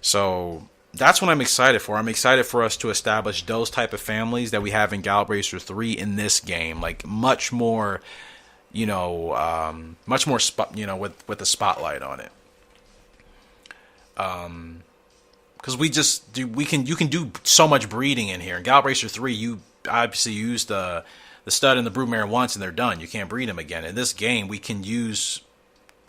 So that's what I'm excited for. I'm excited for us to establish those type of families that we have in Gallop Racer 3 in this game, like much more, with the spotlight on it. Because you can do so much breeding in here. In Gallop Racer 3, you obviously use the stud and the broodmare once and they're done. You can't breed them again. In this game, we can use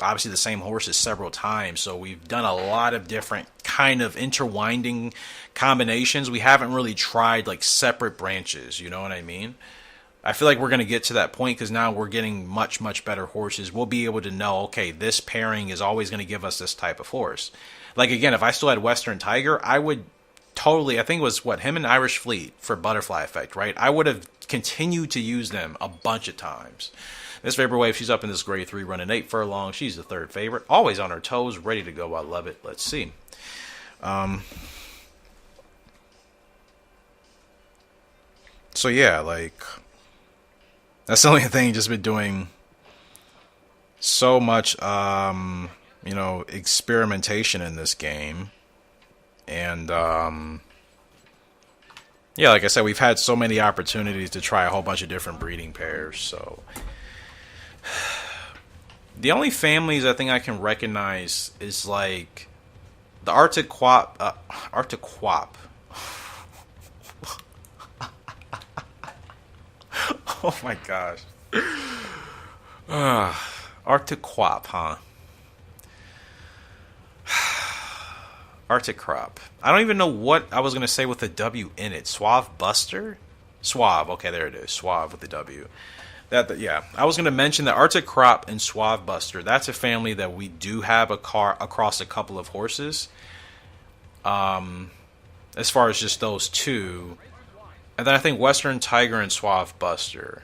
obviously the same horses several times. So we've done a lot of different kind of interwinding combinations. We haven't really tried like separate branches. You know what I mean? I feel like we're going to get to that point because now we're getting much, much better horses. We'll be able to know, okay, this pairing is always going to give us this type of horse. Like, again, if I still had Western Tiger, I would totally, I think it was, him and Irish Fleet for Butterfly Effect, right? I would have continued to use them a bunch of times. This Vaporwave, she's up in this grade 3 running 8 furlong. She's the third favorite. Always on her toes, ready to go. I love it. Let's see. So, yeah, like... That's the only thing, just been doing so much, experimentation in this game. And, yeah, like I said, we've had so many opportunities to try a whole bunch of different breeding pairs. So, the only families I think I can recognize is, like, the Arctic Quap. Oh my gosh. Arctic Quap, huh? Arctic Crop. I don't even know what I was going to say with the W in it. Suave Buster? Suave. Okay, there it is. Suave with the W. Yeah. I was going to mention that Arctic Crop and Suave Buster, that's a family that we do have across a couple of horses. As far as just those two. And then I think Western Tiger and Suave Buster.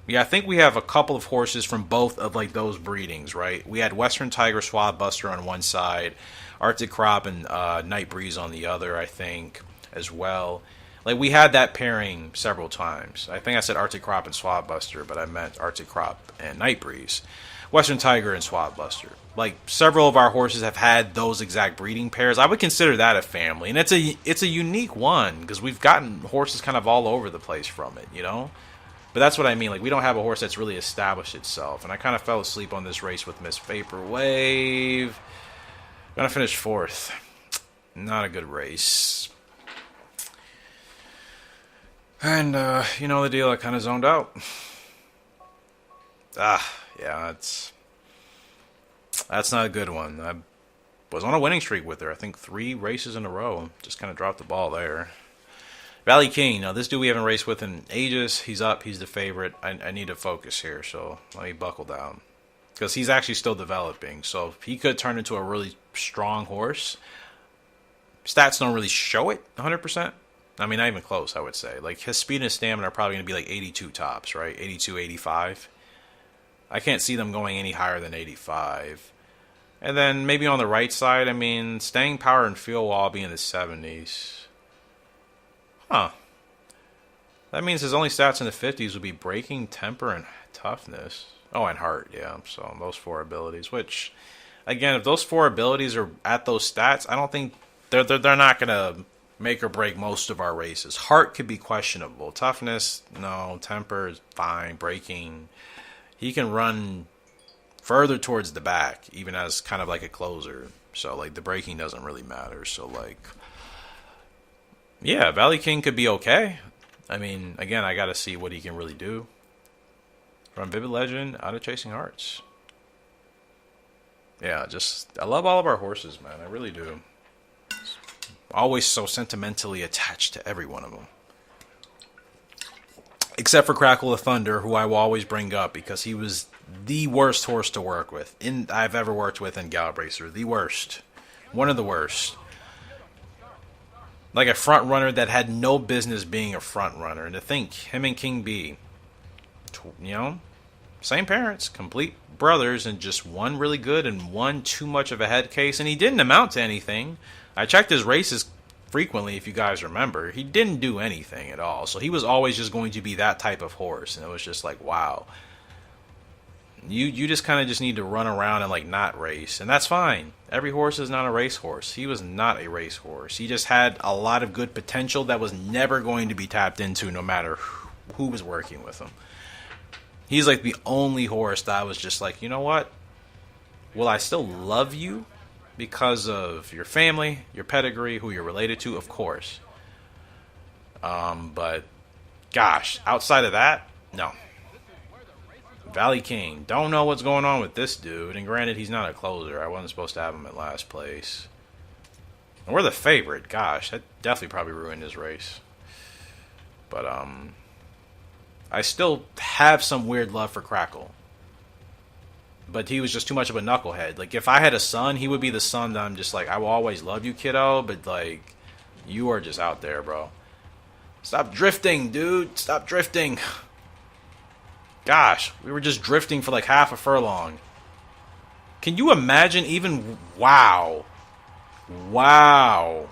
Yeah, I think we have a couple of horses from both of like those breedings, right? We had Western Tiger Swabbuster on one side, Arctic Crop and Night Breeze on the other, I think, as well. Like we had that pairing several times. I think I said Arctic Crop and Swabbuster, but I meant Arctic Crop and Night Breeze. Western Tiger and Swabbuster. Like several of our horses have had those exact breeding pairs. I would consider that a family, and it's a unique one because we've gotten horses kind of all over the place from it, you know. But that's what I mean. Like we don't have a horse that's really established itself, and I kind of fell asleep on this race with Miss Vaporwave. Gonna finish fourth. Not a good race. And you know the deal. I kind of zoned out. Yeah, that's not a good one. I was on a winning streak with her. I think 3 races in a row. Just kind of dropped the ball there. Valley King. Now, this dude we haven't raced with in ages. He's up. He's the favorite. I need to focus here, so let me buckle down. Because he's actually still developing. So he could turn into a really strong horse. Stats don't really show it 100%. I mean, not even close, I would say. Like, his speed and stamina are probably going to be like 82 tops, right? 82, 85. I can't see them going any higher than 85. And then maybe on the right side, I mean, staying power and feel will all be in the 70s. Huh. That means his only stats in the 50s would be breaking, temper, and toughness. Oh, and heart, yeah. So those 4 abilities, which, again, if those 4 abilities are at those stats, I don't think they're not going to make or break most of our races. Heart could be questionable. Toughness, no. Temper is fine. Breaking, he can run further towards the back, even as kind of like a closer. So, like, the breaking doesn't really matter. So, like, yeah, Valley King could be okay. I mean, again, I got to see what he can really do. From Vivid Legend out of Chasing Hearts. Yeah, I love all of our horses, man. I really do. Always so sentimentally attached to every one of them. Except for Crackle of Thunder, who I will always bring up because he was the worst horse to work with I've ever worked with in Gallop Racer. The worst. One of the worst. Like a front runner that had no business being a front runner. And to think, him and King B, you know, same parents, complete brothers, and just one really good and one too much of a head case. And he didn't amount to anything. I checked his races frequently, if you guys remember. He didn't do anything at all. So he was always just going to be that type of horse. And it was just like, wow. You just kind of just need to run around and like not race. And that's fine. Every horse is not a race horse. He was not a race horse. He just had a lot of good potential that was never going to be tapped into no matter who was working with him. He's like the only horse that I was just like, you know what? Will I still love you? Because of your family, your pedigree, who you're related to, of course. But, gosh, outside of that, no. Valley King. Don't know what's going on with this dude. And granted, he's not a closer. I wasn't supposed to have him at last place. And we're the favorite. Gosh, that definitely probably ruined his race. But, I still have some weird love for Crackle. But he was just too much of a knucklehead. Like, if I had a son, he would be the son that I'm just like, I will always love you, kiddo. But, like, you are just out there, bro. Stop drifting, dude. Stop drifting. Gosh, we were just drifting for like half a furlong. Can you imagine even... Wow. Wow.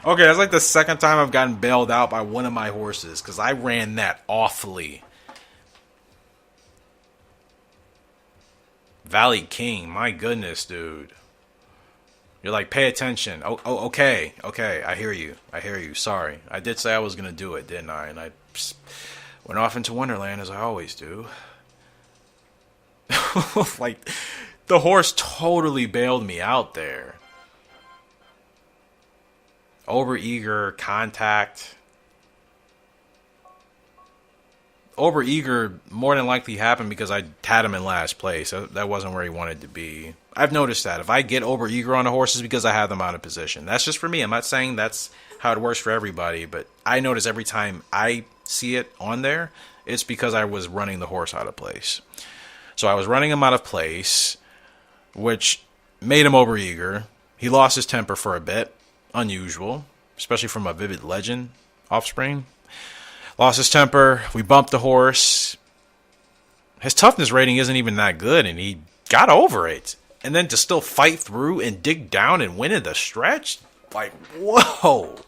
Okay, that's like the second time I've gotten bailed out by one of my horses. Because I ran that awfully. Valley King, my goodness, dude. You're like, pay attention. Oh, okay. Okay, I hear you. Sorry. I did say I was going to do it, didn't I? And I went off into Wonderland, as I always do. Like, the horse totally bailed me out there. Overeager, contact. Overeager more than likely happened because I had him in last place. That wasn't where he wanted to be. I've noticed that. If I get overeager on the horses because I have them out of position. That's just for me. I'm not saying that's how it works for everybody, but I notice every time I see it on there, it's because I was running the horse out of place. So I was running him out of place, which made him overeager. He lost his temper for a bit. Unusual, especially from a Vivid Legend offspring. Lost his temper. We bumped the horse. His toughness rating isn't even that good, and he got over it. And then to still fight through and dig down and win in the stretch? Like, whoa.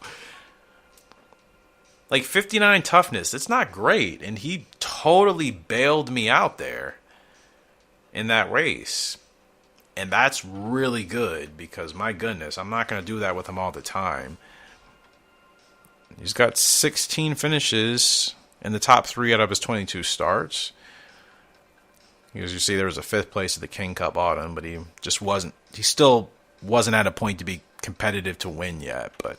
Like, 59 toughness. It's not great. And he totally bailed me out there in that race. And that's really good because, my goodness, I'm not going to do that with him all the time. He's got 16 finishes in the top 3 out of his 22 starts. As you see, there was a 5th place at the King Cup Autumn, but he still wasn't at a point to be competitive to win yet. But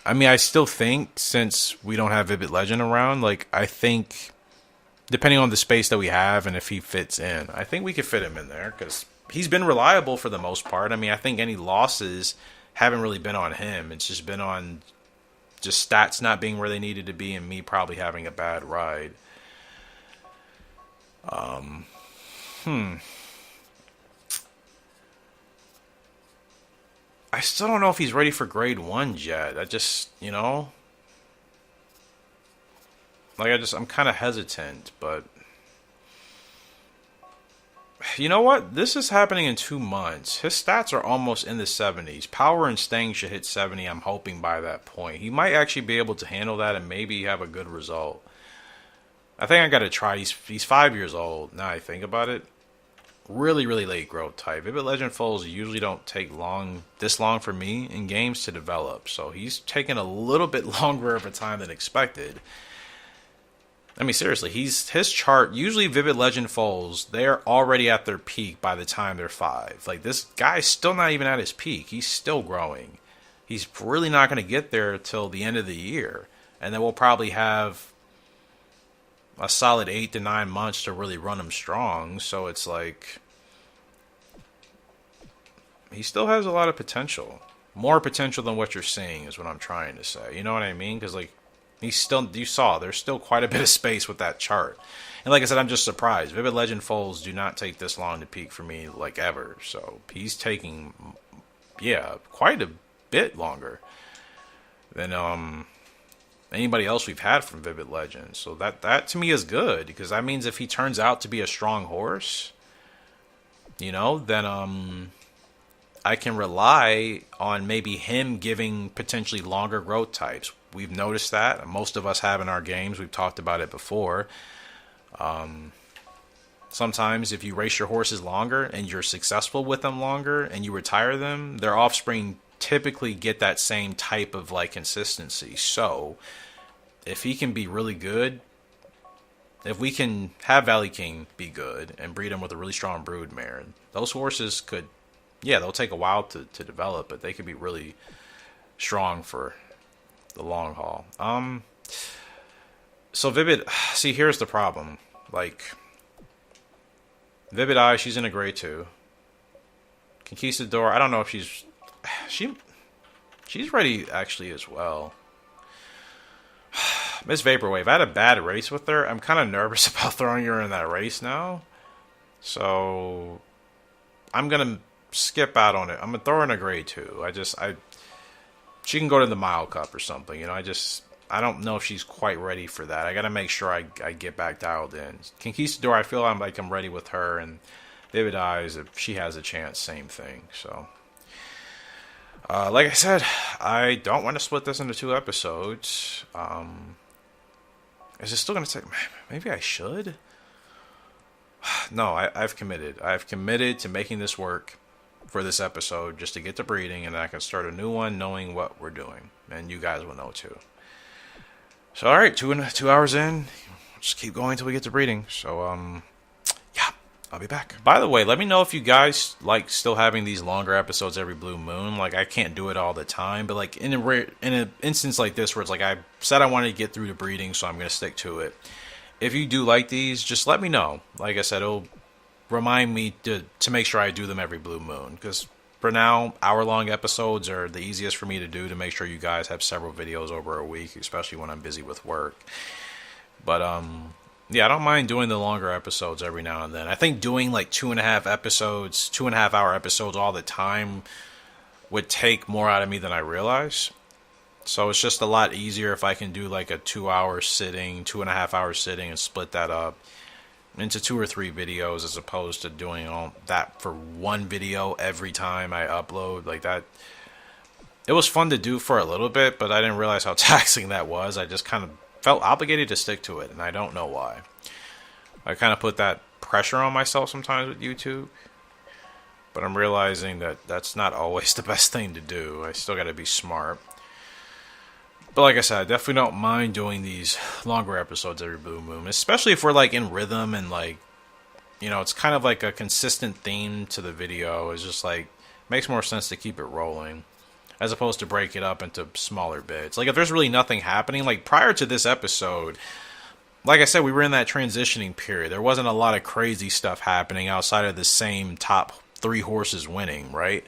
I mean, I still think, since we don't have Vivid Legend around, like, I think, depending on the space that we have and if he fits in, I think we could fit him in there because he's been reliable for the most part. I mean, I think any losses haven't really been on him. It's just been on just stats not being where they needed to be and me probably having a bad ride. I still don't know if he's ready for grade 1 yet. I just, I'm kind of hesitant, but you know what? This is happening in 2 months. His stats are almost in the 70s. Power and staying should hit 70, I'm hoping, by that point. He might actually be able to handle that and maybe have a good result. I think I got to try. He's 5 years old, now I think about it. Really, really late growth type. Vivid Legend foals usually don't take this long for me in games to develop. So he's taken a little bit longer of a time than expected. I mean, seriously, his chart, usually Vivid Legend foals, they're already at their peak by the time they're 5. Like, this guy's still not even at his peak. He's still growing. He's really not going to get there till the end of the year. And then we'll probably have a solid 8 to 9 months to really run him strong. So it's like, he still has a lot of potential. More potential than what you're seeing is what I'm trying to say. You know what I mean? Because, like, you saw there's still quite a bit of space with that chart. And like I said, I'm just surprised. Vivid Legend foals do not take this long to peak for me, like, ever. So he's taking, quite a bit longer than anybody else we've had from Vivid Legend. So that to me is good, because that means if he turns out to be a strong horse, then I can rely on maybe him giving potentially longer growth types. We've noticed that. Most of us have in our games. We've talked about it before. Sometimes if you race your horses longer and you're successful with them longer and you retire them, their offspring typically get that same type of, like, consistency. So if he can be really good, if we can have Valley King be good and breed him with a really strong brood mare, those horses could, they'll take a while to develop, but they could be really strong for the long haul. So Vivid, see, here's the problem. Like, Vivid Eye, she's in a grade 2. Conquistador, I don't know if she's ready actually as well. Miss Vaporwave, I had a bad race with her. I'm kind of nervous about throwing her in that race now. So I'm going to skip out on it. I'm going to throw her in a grade 2. She can go to the Mile Cup or something. I don't know if she's quite ready for that. I got to make sure I get back dialed in. Conquistador, I feel I'm ready with her. And Vivid Eyes, if she has a chance, same thing. So, like I said, I don't want to split this into 2 episodes. Is it still going to take... Maybe I should? No, I've committed. I've committed to making this work for this episode just to get to breeding, and then I can start a new one knowing what we're doing. And you guys will know too. So, alright, 2 hours in. Just keep going until we get to breeding. So, I'll be back. By the way, let me know if you guys like still having these longer episodes every blue moon. Like, I can't do it all the time, but like in an instance like this where it's like I said I wanted to get through the breeding, so I'm going to stick to it. If you do like these, just let me know. Like I said, it'll remind me to make sure I do them every blue moon, because for now, hour-long episodes are the easiest for me to do to make sure you guys have several videos over a week, especially when I'm busy with work. But yeah, I don't mind doing the longer episodes every now and then. I think doing like 2.5 hour episodes all the time would take more out of me than I realize. So it's just a lot easier if I can do like a 2 hour sitting, 2.5 hour sitting, and split that up into 2 or 3 videos as opposed to doing all that for one video every time I upload like that. It was fun to do for a little bit, but I didn't realize how taxing that was. I just kind of felt obligated to stick to it, and I don't know why. I kind of put that pressure on myself sometimes with YouTube, but I'm realizing that that's not always the best thing to do. I still got to be smart. But like I said, I definitely don't mind doing these longer episodes every blue moon, especially if we're like in rhythm and like, you know, it's kind of like a consistent theme to the video. It's just like, makes more sense to keep it rolling as opposed to break it up into smaller bits. Like if there's really nothing happening, like prior to this episode, like I said, we were in that transitioning period. There wasn't a lot of crazy stuff happening outside of the same top 3 horses winning, right?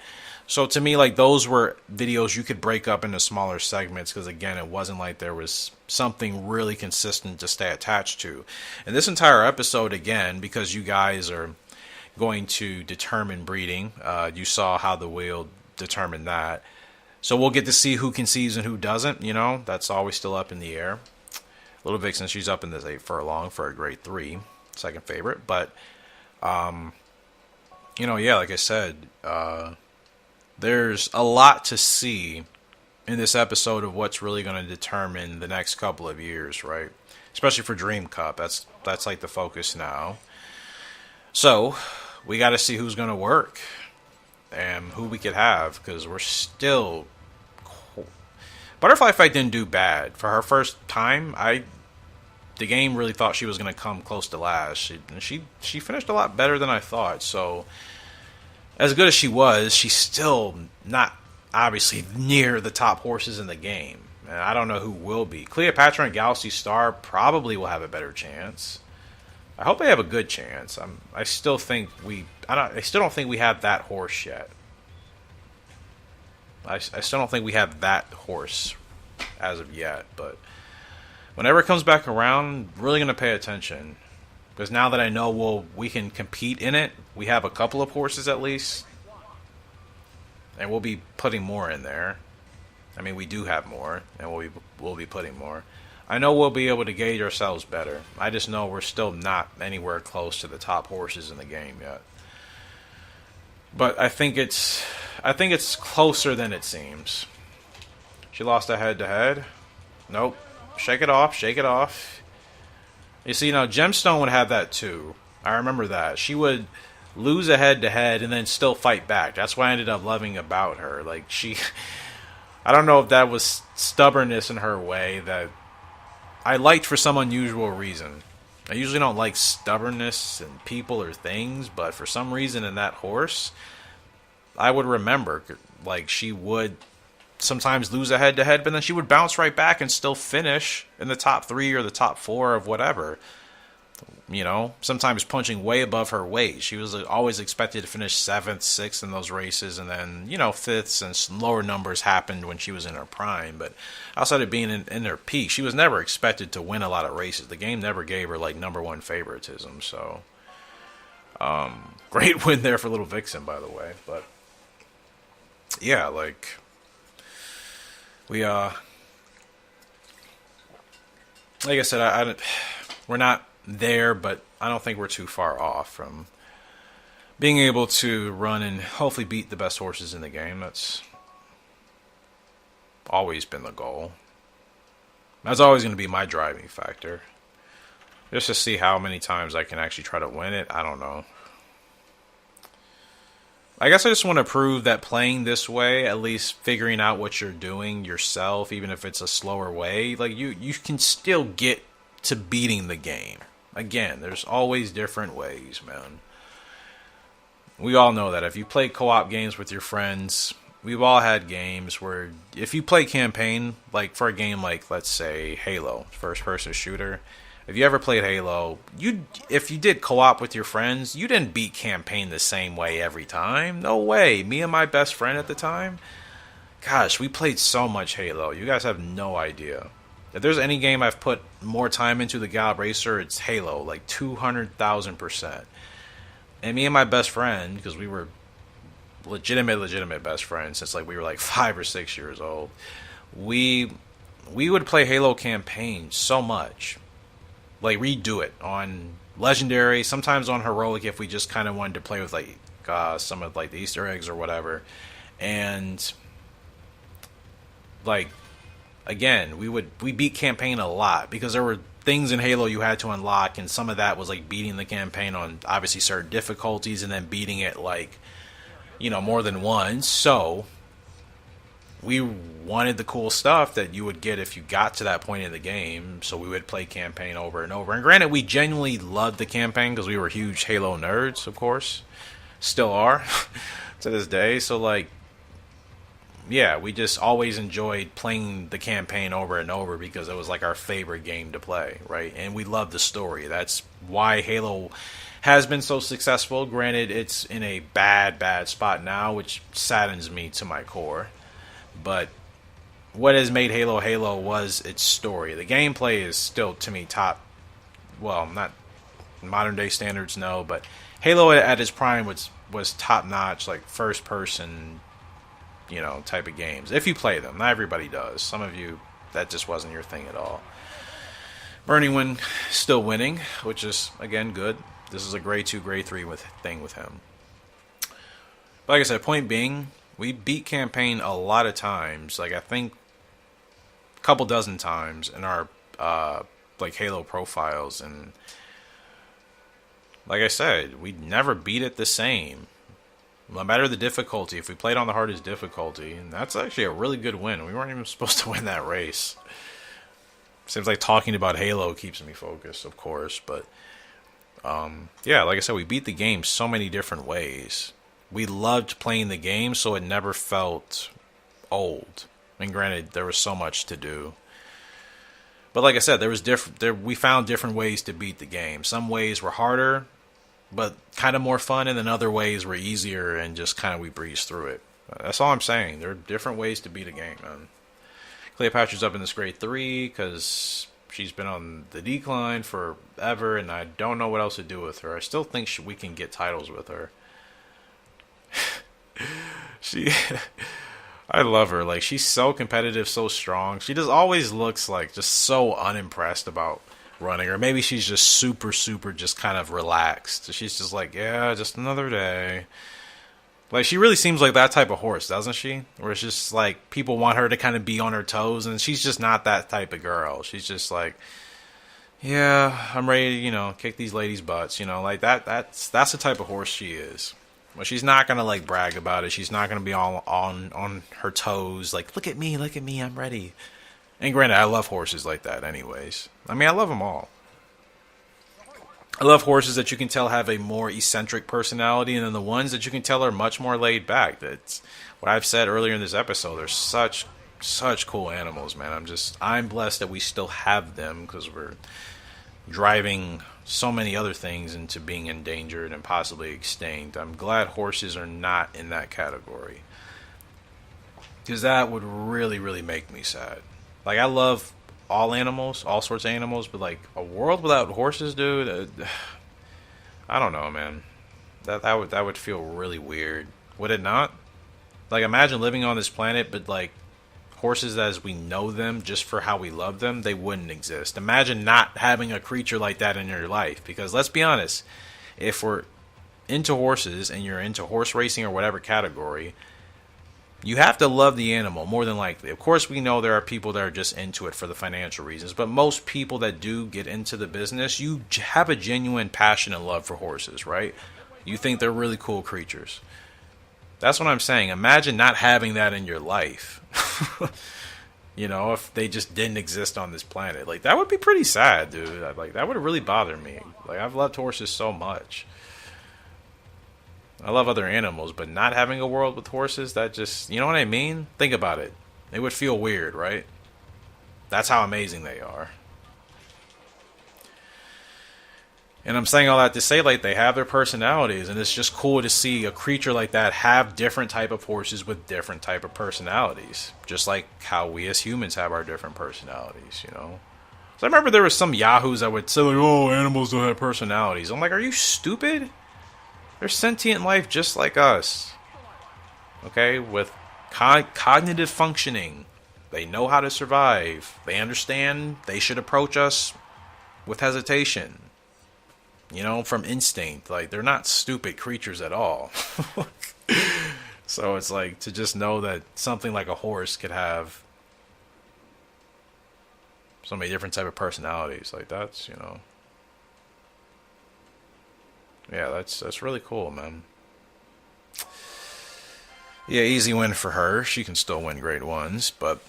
So to me, like those were videos you could break up into smaller segments because again, it wasn't like there was something really consistent to stay attached to. And this entire episode, again, because you guys are going to determine breeding, you saw how the wheel determined that. So we'll get to see who conceives and who doesn't. You know, that's always still up in the air. Little Vixen, she's up in this 8 furlong for a grade 3, second favorite. But, you know, yeah, like I said, there's a lot to see in this episode of what's really going to determine the next couple of years, right? Especially for Dream Cup. That's like the focus now. So we got to see who's going to work and who we could have because we're still. Butterfly Fight didn't do bad for her first time. The game really thought she was going to come close to last. She finished a lot better than I thought. So. As good as she was, she's still not obviously near the top horses in the game. And I don't know who will be. Cleopatra and Galaxy Star probably will have a better chance. I hope they have a good chance. I still don't think we have that horse yet. I still don't think we have that horse as of yet. But whenever it comes back around, I'm really going to pay attention. Because now that I know we can compete in it, we have a couple of horses at least. And we'll be putting more in there. I mean, we do have more, and we'll be putting more. I know we'll be able to gauge ourselves better. I just know we're still not anywhere close to the top horses in the game yet. But I think it's closer than it seems. She lost a head-to-head. Nope. Shake it off. Shake it off. You see, now Gemstone would have that too. I remember that. She would lose a head-to-head and then still fight back. That's what I ended up loving about her. Like, I don't know if that was stubbornness in her way that I liked for some unusual reason. I usually don't like stubbornness in people or things, but for some reason in that horse, I would remember, like, she would sometimes lose a head-to-head, but then she would bounce right back and still finish in the top 3 or the top 4 of whatever. You know, sometimes punching way above her weight. She was always expected to finish 7th, 6th in those races, and then, you know, 5ths and lower numbers happened when she was in her prime. But outside of being in her peak, she was never expected to win a lot of races. The game never gave her, like, #1 favoritism. So, great win there for Little Vixen, by the way. But, yeah, like, like I said, we're not there, but I don't think we're too far off from being able to run and hopefully beat the best horses in the game. That's always been the goal. That's always going to be my driving factor. Just to see how many times I can actually try to win it, I don't know. I guess I just want to prove that playing this way, at least figuring out what you're doing yourself, even if it's a slower way, like you can still get to beating the game. Again, there's always different ways, man. We all know that. If you play co-op games with your friends, we've all had games where if you play campaign, like for a game like, let's say, Halo, first-person shooter, if you ever played Halo, if you did co-op with your friends, you didn't beat campaign the same way every time. No way. Me and my best friend at the time, gosh, we played so much Halo. You guys have no idea. If there's any game I've put more time into the Gallop Racer, it's Halo, like 200,000%. And me and my best friend, because we were legitimate best friends since like we were like 5 or 6 years old, we we would play Halo campaign so much, like redo it on legendary, sometimes on heroic if we just kind of wanted to play with like some of like the Easter eggs or whatever, and like again we beat campaign a lot because there were things in Halo you had to unlock, and some of that was like beating the campaign on obviously certain difficulties and then beating it like more than once. So we wanted the cool stuff that you would get if you got to that point in the game, so we would play campaign over and over. And granted, we genuinely loved the campaign because we were huge Halo nerds, of course, still are to this day. So like, yeah, we just always enjoyed playing the campaign over and over because it was like our favorite game to play, right? And we loved the story. That's why Halo has been so successful. Granted, it's in a bad spot now, which saddens me to my core. But what has made Halo Halo was its story. The gameplay is still, to me, top. Well, not modern day standards, no, but Halo at its prime was top notch, like first person, type of games. If you play them, not everybody does. Some of you, that just wasn't your thing at all. Burning Wind still winning, which is again good. This is a grade 2, grade 3 thing with him. But like I said, point being, we beat campaign a lot of times. Like I think a couple dozen times in our like Halo profiles, and like I said, we never beat it the same. No matter the difficulty, if we played on the hardest difficulty, and that's actually a really good win. We weren't even supposed to win that race. Seems like talking about Halo keeps me focused, of course, but yeah, like I said, we beat the game so many different ways. We loved playing the game, so it never felt old. And granted, there was so much to do. But like I said, we found different ways to beat the game. Some ways were harder, but kind of more fun, and then other ways were easier and just kind of we breezed through it. That's all I'm saying. There are different ways to beat a game, man. Cleopatra's up in this grade 3 because she's been on the decline forever, and I don't know what else to do with her. I still think we can get titles with her. I love her. Like, she's so competitive, so strong. She just always looks like just so unimpressed about running, or maybe she's just super just kind of relaxed. She's just like, yeah, just another day. Like, she really seems like that type of horse, doesn't she? Where it's just like people want her to kind of be on her toes, and she's just not that type of girl. She's just like, yeah, I'm ready to, kick these ladies' butts, like that's the type of horse she is. But she's not gonna like brag about it. She's not gonna be all on her toes, like look at me, I'm ready. And granted, I love horses like that, anyways. I mean, I love them all. I love horses that you can tell have a more eccentric personality, and then the ones that you can tell are much more laid back. That's what I've said earlier in this episode. They're such cool animals, man. I'm blessed that we still have them because we're driving so many other things into being endangered and possibly extinct. I'm glad horses are not in that category, because that would really make me sad. Like, I love all animals, all sorts of animals, but like a world without horses, dude, I don't know, man. That would feel really weird. Would it not? Like, imagine living on this planet, but like horses as we know them, just for how we love them, they wouldn't exist. Imagine not having a creature like that in your life. Because let's be honest, if we're into horses and you're into horse racing or whatever category, you have to love the animal more than likely. Of course, we know there are people that are just into it for the financial reasons, but most people that do get into the business, you have a genuine passion and love for horses, right? You think they're really cool creatures. That's what I'm saying. Imagine not having that in your life. If they just didn't exist on this planet. Like, that would be pretty sad, dude. Like, that would really bother me. Like, I've loved horses so much. I love other animals, but not having a world with horses, that just, you know what I mean? Think about it. It would feel weird, right? That's how amazing they are. And I'm saying all that to say, like, they have their personalities, and it's just cool to see a creature like that have different type of horses with different type of personalities. Just like how we as humans have our different personalities, So I remember there was some yahoos that would say, like, oh, animals don't have personalities. I'm like, are you stupid? They're sentient life just like us. Okay? With cognitive functioning. They know how to survive. They understand they should approach us with hesitation. You know, from instinct. Like, they're not stupid creatures at all. So it's like to just know that something like a horse could have so many different type of personalities. Like, that's, you know, yeah, that's really cool, man. Yeah, easy win for her. She can still win grade ones, but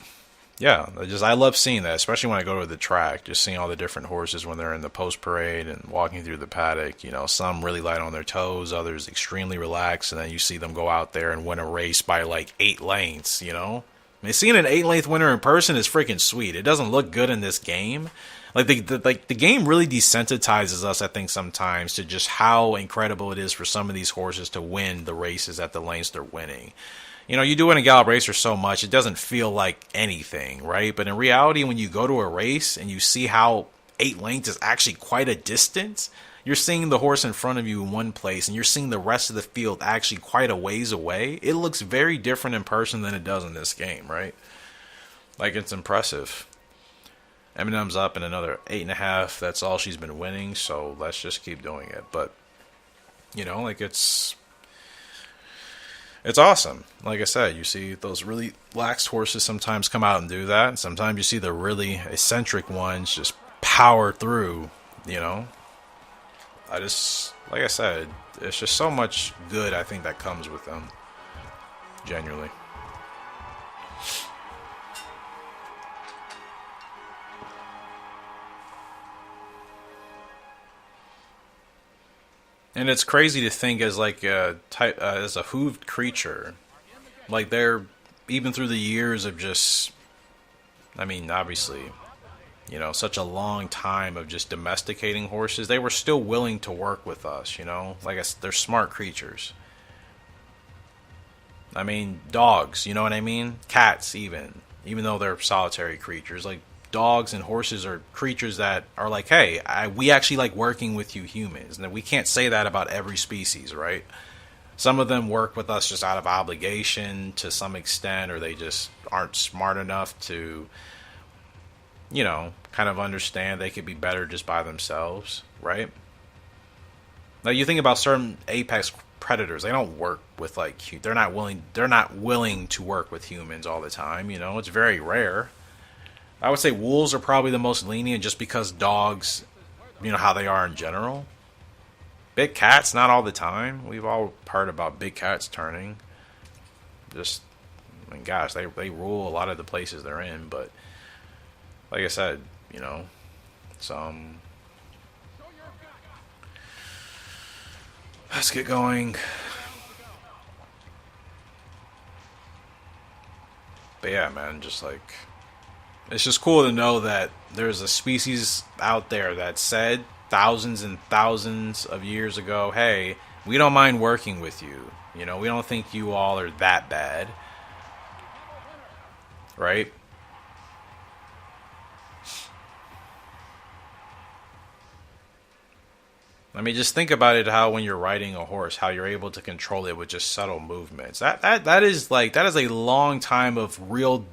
yeah, I love seeing that, especially when I go to the track. Just seeing all the different horses when they're in the post parade and walking through the paddock. You know, some really light on their toes, others extremely relaxed, and then you see them go out there and win a race by like 8 lengths. You know, I mean, seeing an 8 length winner in person is freaking sweet. It doesn't look good in this game. Like the game really desensitizes us, I think, sometimes to just how incredible it is for some of these horses to win the races at the lengths they're winning. You know, you do it in Gallop Racer so much, it doesn't feel like anything, right? But in reality, when you go to a race and you see how 8 lengths is actually quite a distance, you're seeing the horse in front of you in one place and you're seeing the rest of the field actually quite a ways away. It looks very different in person than it does in this game, right? Like, it's impressive. Eminem's up in another 8.5. That's all she's been winning, so let's just keep doing it. But, you know, like, it's awesome. Like I said, you see those really lax horses sometimes come out and do that. Sometimes you see the really eccentric ones just power through, you know. Like I said, it's just so much good, I think, that comes with them. Genuinely. And it's crazy to think as like a type as a hooved creature, like they're even through the years of just, I mean, obviously, you know, such a long time of just domesticating horses, they were still willing to work with us. You know, like they're smart creatures. I mean, dogs, you know what I mean? Cats, even though they're solitary creatures, like dogs and horses are creatures that are like, hey, we actually like working with you humans. And we can't say that about every species, right? Some of them work with us just out of obligation to some extent, or they just aren't smart enough to, you know, kind of understand they could be better just by themselves, right? Now you think about certain apex predators, they don't work with like, they're not willing to work with humans all the time, you know, it's very rare. I would say wolves are probably the most lenient just because dogs, you know, how they are in general. Big cats, not all the time. We've all heard about big cats turning. Just, I mean, gosh, they rule a lot of the places they're in, but like I said, you know, some. Let's get going. But yeah, man, just like, it's just cool to know that there's a species out there that said thousands and thousands of years ago, hey, we don't mind working with you. You know, we don't think you all are that bad. Right? I mean, just think about it, how when you're riding a horse, how you're able to control it with just subtle movements. That is a long time of real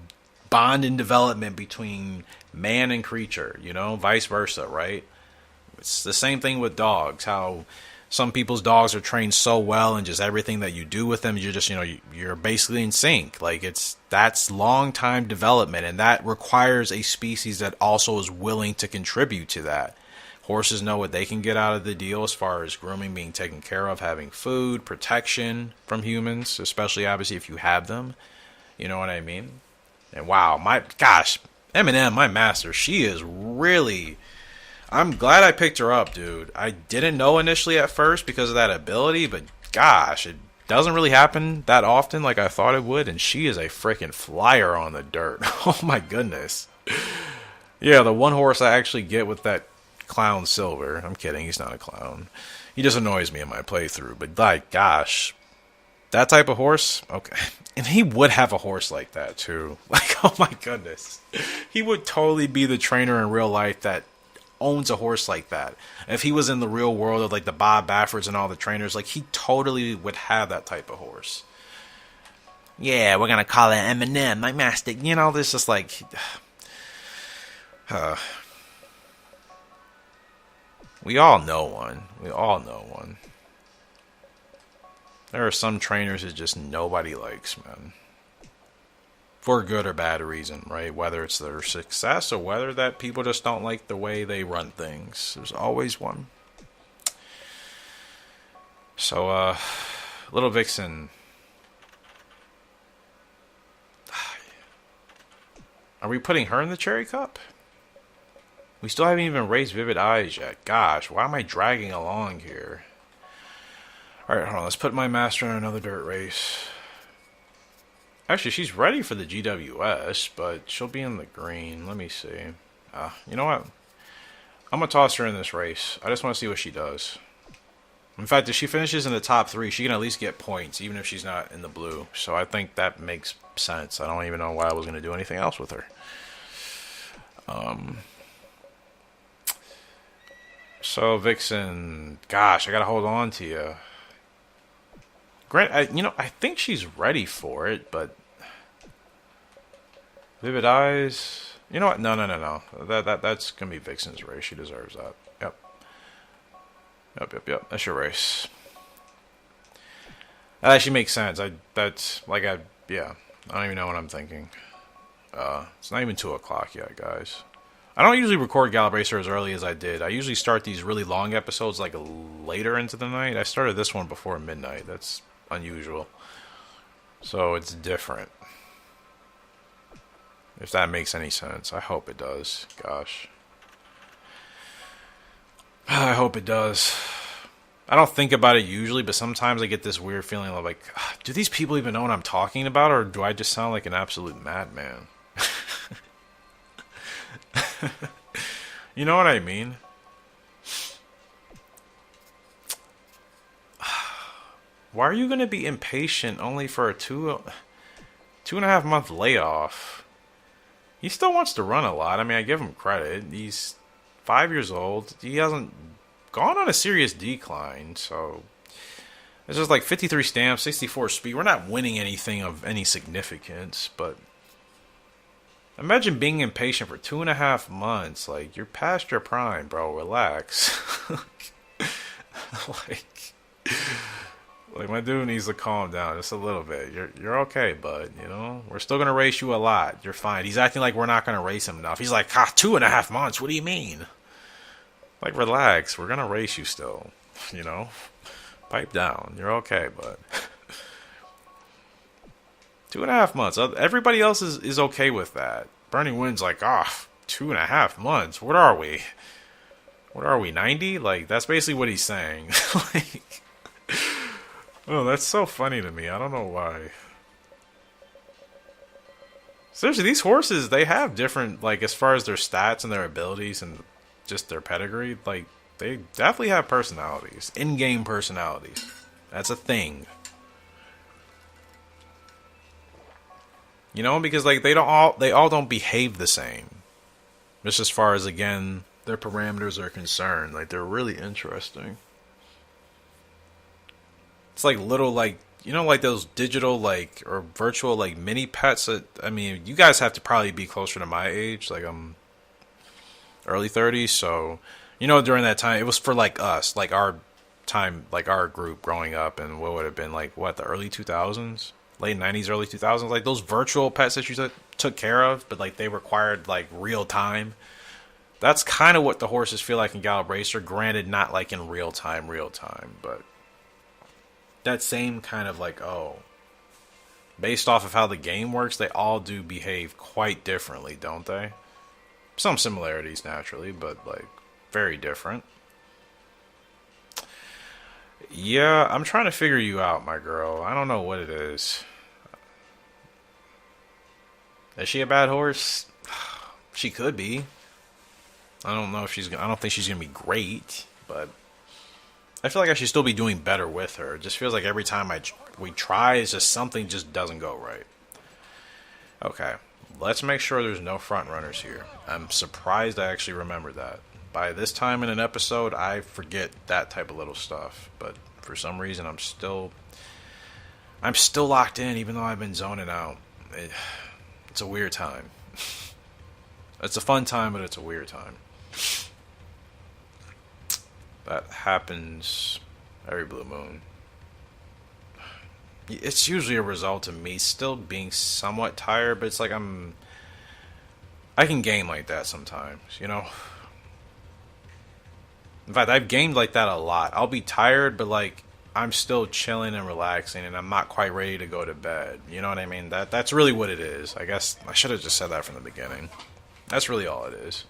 bond and development between man and creature, you know, vice versa, right? It's the same thing with dogs, how some people's dogs are trained so well and just everything that you do with them, you're just, you know, you're basically in sync. Like, that's long time development, and that requires a species that also is willing to contribute to that. Horses know what they can get out of the deal as far as grooming, being taken care of, having food, protection from humans, especially obviously if you have them. You know what I mean? And wow, my gosh, Eminem, my master, she is really. I'm glad I picked her up, dude. I didn't know initially at first because of that ability, but gosh, it doesn't really happen that often like I thought it would, and she is a freaking flyer on the dirt. Oh my goodness. Yeah, the one horse I actually get with that clown Silver. I'm kidding, he's not a clown. He just annoys me in my playthrough, but like, gosh, that type of horse, okay. And he would have a horse like that too. Like, oh my goodness. He would totally be the trainer in real life that owns a horse like that. If he was in the real world of like the Bob Baffords and all the trainers, like he totally would have that type of horse. Yeah, we're gonna call it Eminem, my master. You know, this is like, uh, we all know one. We all know one. There are some trainers that just nobody likes, man. For good or bad reason, right? Whether it's their success or whether that people just don't like the way they run things. There's always one. So, Little Vixen. Are we putting her in the cherry cup? We still haven't even raised Vivid Eyes yet. Gosh, why am I dragging along here? Alright, hold on. Let's put my master in another dirt race. Actually, she's ready for the GWS, but she'll be in the green. Let me see. You know what? I'm going to toss her in this race. I just want to see what she does. In fact, if she finishes in the top 3, she can at least get points, even if she's not in the blue. So I think that makes sense. I don't even know why I was going to do anything else with her. So, Vixen, gosh, I got to hold on to you. Grant, I think she's ready for it, but Vivid Eyes. You know what? No. That's gonna be Vixen's race. She deserves that. Yep. That's your race. That actually makes sense. I don't even know what I'm thinking. It's not even 2 o'clock yet, guys. I don't usually record Gallop Racer as early as I did. I usually start these really long episodes like later into the night. I started this one before midnight. That's unusual. So it's different. If that makes any sense. I hope it does. Gosh. I hope it does. I don't think about it usually, but sometimes I get this weird feeling of like, do these people even know what I'm talking about, or do I just sound like an absolute madman? You know what I mean? Why are you going to be impatient only for a 2.5 month layoff? He still wants to run a lot. I mean, I give him credit. He's 5 years old. He hasn't gone on a serious decline. So it's just like 53 stamps, 64 speed. We're not winning anything of any significance, but imagine being impatient for 2.5 months. Like, you're past your prime, bro. Relax. Like, my dude needs to calm down just a little bit. You're okay, bud. You know, we're still gonna race you a lot. You're fine. He's acting like we're not gonna race him enough. He's like, 2.5 months. What do you mean? Like, relax. We're gonna race you still. You know, pipe down. You're okay, bud. 2.5 months. Everybody else is okay with that. Burning Wind's like, 2.5 months. What are we? 90? Like, that's basically what he's saying. Like, oh, that's so funny to me. I don't know why. Seriously, these horses, they have different, like, as far as their stats and their abilities and just their pedigree, like, they definitely have personalities. In-game personalities. That's a thing. You know, because, like, they all don't behave the same. Just as far as, again, their parameters are concerned. Like, they're really interesting. It's like little, like, you know, like those digital, like, or virtual, like, mini pets that, I mean, you guys have to probably be closer to my age. Like, I'm early 30s, so, you know, during that time, it was for, like, us, like, our time, like, our group growing up, and what would have been, like, what, the early 2000s? Late 90s, early 2000s? Like, those virtual pets that you took care of, but, like, they required, like, real time. That's kind of what the horses feel like in Gallop Racer. Granted, not, like, in real time, but that same kind of like, based off of how the game works, they all do behave quite differently, don't they? Some similarities, naturally, but, like, very different. Yeah, I'm trying to figure you out, my girl. I don't know what it is. Is she a bad horse? She could be. I don't know if I don't think she's gonna be great, but I feel like I should still be doing better with her. It just feels like every time we try, it's just something just doesn't go right. Okay, let's make sure there's no front runners here. I'm surprised I actually remembered that. By this time in an episode, I forget that type of little stuff. But for some reason, I'm still I'm still locked in even though I've been zoning out. It's a weird time. It's a fun time, but it's a weird time. That happens every blue moon. It's usually a result of me still being somewhat tired, but it's like I can game like that sometimes, you know? In fact, I've gamed like that a lot. I'll be tired, but like I'm still chilling and relaxing and I'm not quite ready to go to bed. You know what I mean? That's really what it is. I guess I should have just said that from the beginning. That's really all it is.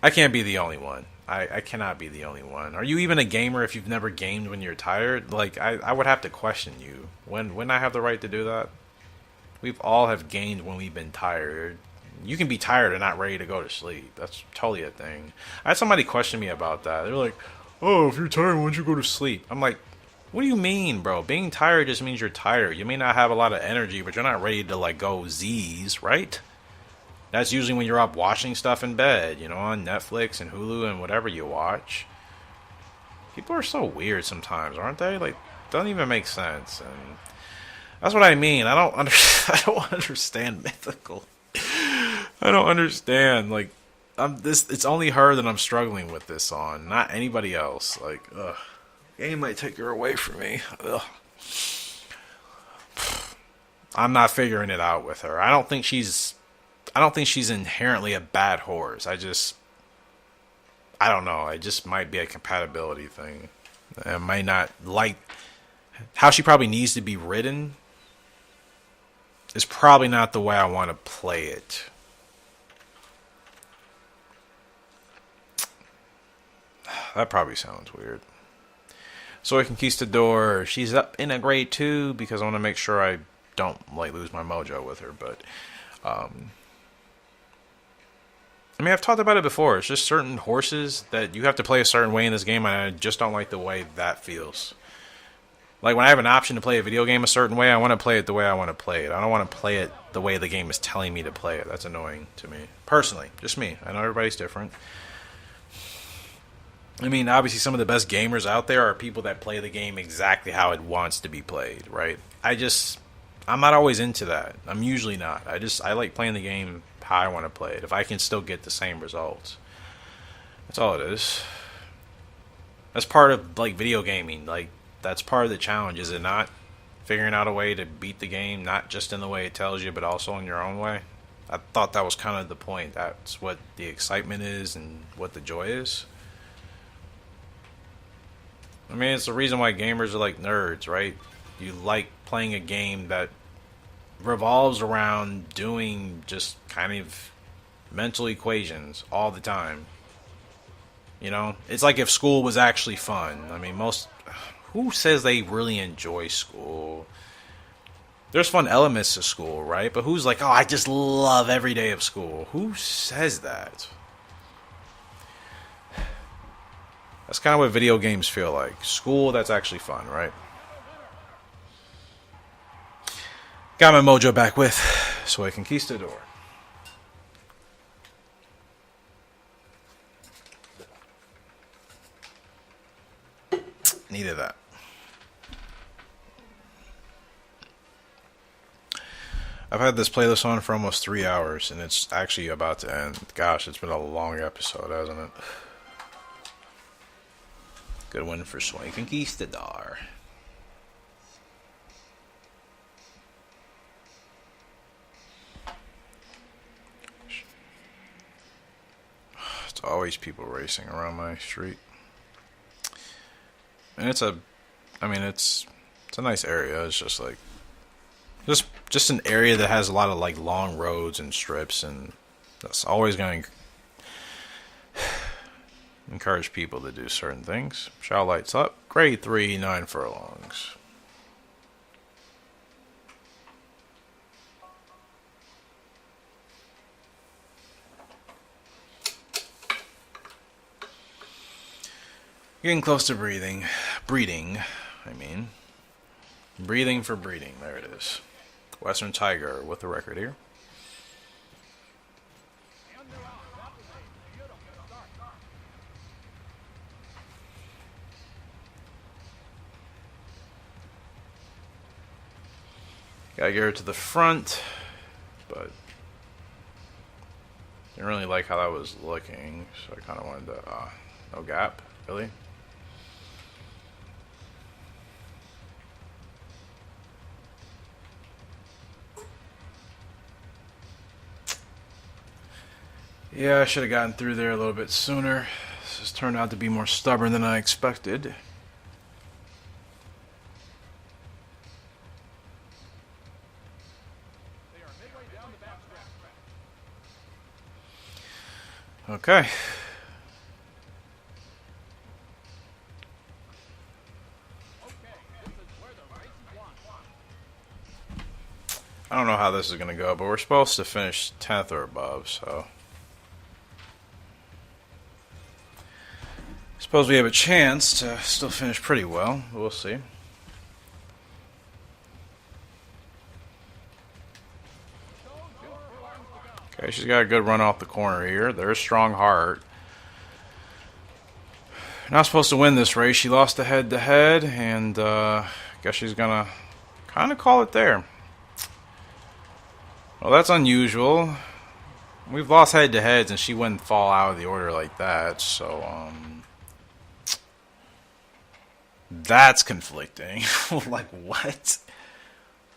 I can't be the only one. I cannot be the only one. Are you even a gamer if you've never gamed when you're tired? Like, I would have to question you. When I have the right to do that? We've all have gamed when we've been tired. You can be tired and not ready to go to sleep. That's totally a thing. I had somebody question me about that. They're like, oh, if you're tired, why don't you go to sleep? I'm like, what do you mean, bro? Being tired just means you're tired. You may not have a lot of energy, but you're not ready to, like, go Z's, right? That's usually when you're up watching stuff in bed, you know, on Netflix and Hulu and whatever you watch. People are so weird sometimes, aren't they? Like, doesn't even make sense. And that's what I mean. I don't understand mythical. I don't understand. Like, it's only her that I'm struggling with this on, not anybody else. Like, ugh. Game might take her away from me. Ugh. I'm not figuring it out with her. I don't think she's inherently a bad horse. I don't know. It just might be a compatibility thing. I might not like how she probably needs to be ridden. Is probably not the way I want to play it. That probably sounds weird. Soy Conquistador, she's up in a grade 2 because I want to make sure I don't like lose my mojo with her, but I mean, I've talked about it before. It's just certain horses that you have to play a certain way in this game, and I just don't like the way that feels. Like, when I have an option to play a video game a certain way, I want to play it the way I want to play it. I don't want to play it the way the game is telling me to play it. That's annoying to me. Personally. Just me. I know everybody's different. I mean, obviously some of the best gamers out there are people that play the game exactly how it wants to be played, right? I'm not always into that. I'm usually not. I like playing the game how I want to play it. If I can still get the same results. That's all it is. That's part of, like, video gaming. Like, that's part of the challenge, is it not? Figuring out a way to beat the game, not just in the way it tells you, but also in your own way. I thought that was kind of the point. That's what the excitement is and what the joy is. I mean, it's the reason why gamers are like nerds, right? You like playing a game that revolves around doing just kind of mental equations all the time. You know? It's like if school was actually fun. I mean, who says they really enjoy school? There's fun elements to school, right? But who's like, oh, I just love every day of school? Who says that? That's kind of what video games feel like. School that's actually fun, right? Got my mojo back with Soy Conquistador. Needed that. I've had this playlist on for almost 3 hours, and it's actually about to end. Gosh, it's been a long episode, hasn't it? Good one for Soy Conquistador. It's always people racing around my street. And it's a nice area. It's just like just an area that has a lot of like long roads and strips, and that's always going to encourage people to do certain things. Shall lights up. Grade 3, 9 furlongs. Getting close to breeding, I mean. Breathing for breeding, there it is. Western Tiger with the record here. Gotta get her to the front, but didn't really like how that was looking, so I kind of wanted to, no gap, really? Yeah, I should have gotten through there a little bit sooner. This has turned out to be more stubborn than I expected. Okay. I don't know how this is going to go, but we're supposed to finish 10th or above, so suppose we have a chance to still finish pretty well. We'll see. Okay, she's got a good run off the corner here. There's Strong Heart. Not supposed to win this race. She lost the head-to-head, and guess she's gonna kind of call it there. Well, that's unusual. We've lost head-to-heads, and she wouldn't fall out of the order like that, so that's conflicting. Like, what?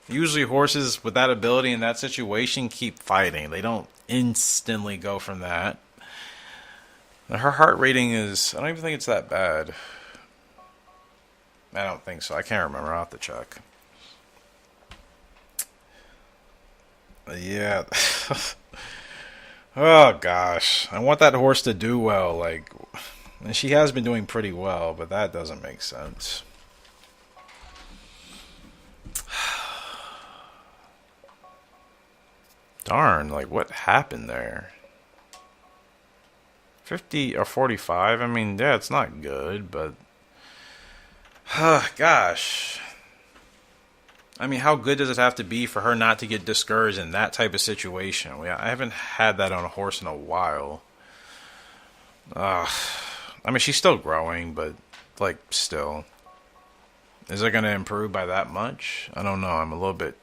Usually horses with that ability in that situation keep fighting. They don't instantly go from that. Her heart rating is, I don't even think it's that bad. I don't think so. I can't remember. I'll have to check. Yeah. Oh, gosh. I want that horse to do well. Like, and she has been doing pretty well, but that doesn't make sense. Darn, like, what happened there? 50 or 45? I mean, yeah, it's not good, but gosh. I mean, how good does it have to be for her not to get discouraged in that type of situation? I haven't had that on a horse in a while. I mean, she's still growing, but, like, still. Is it going to improve by that much? I don't know. I'm a little bit...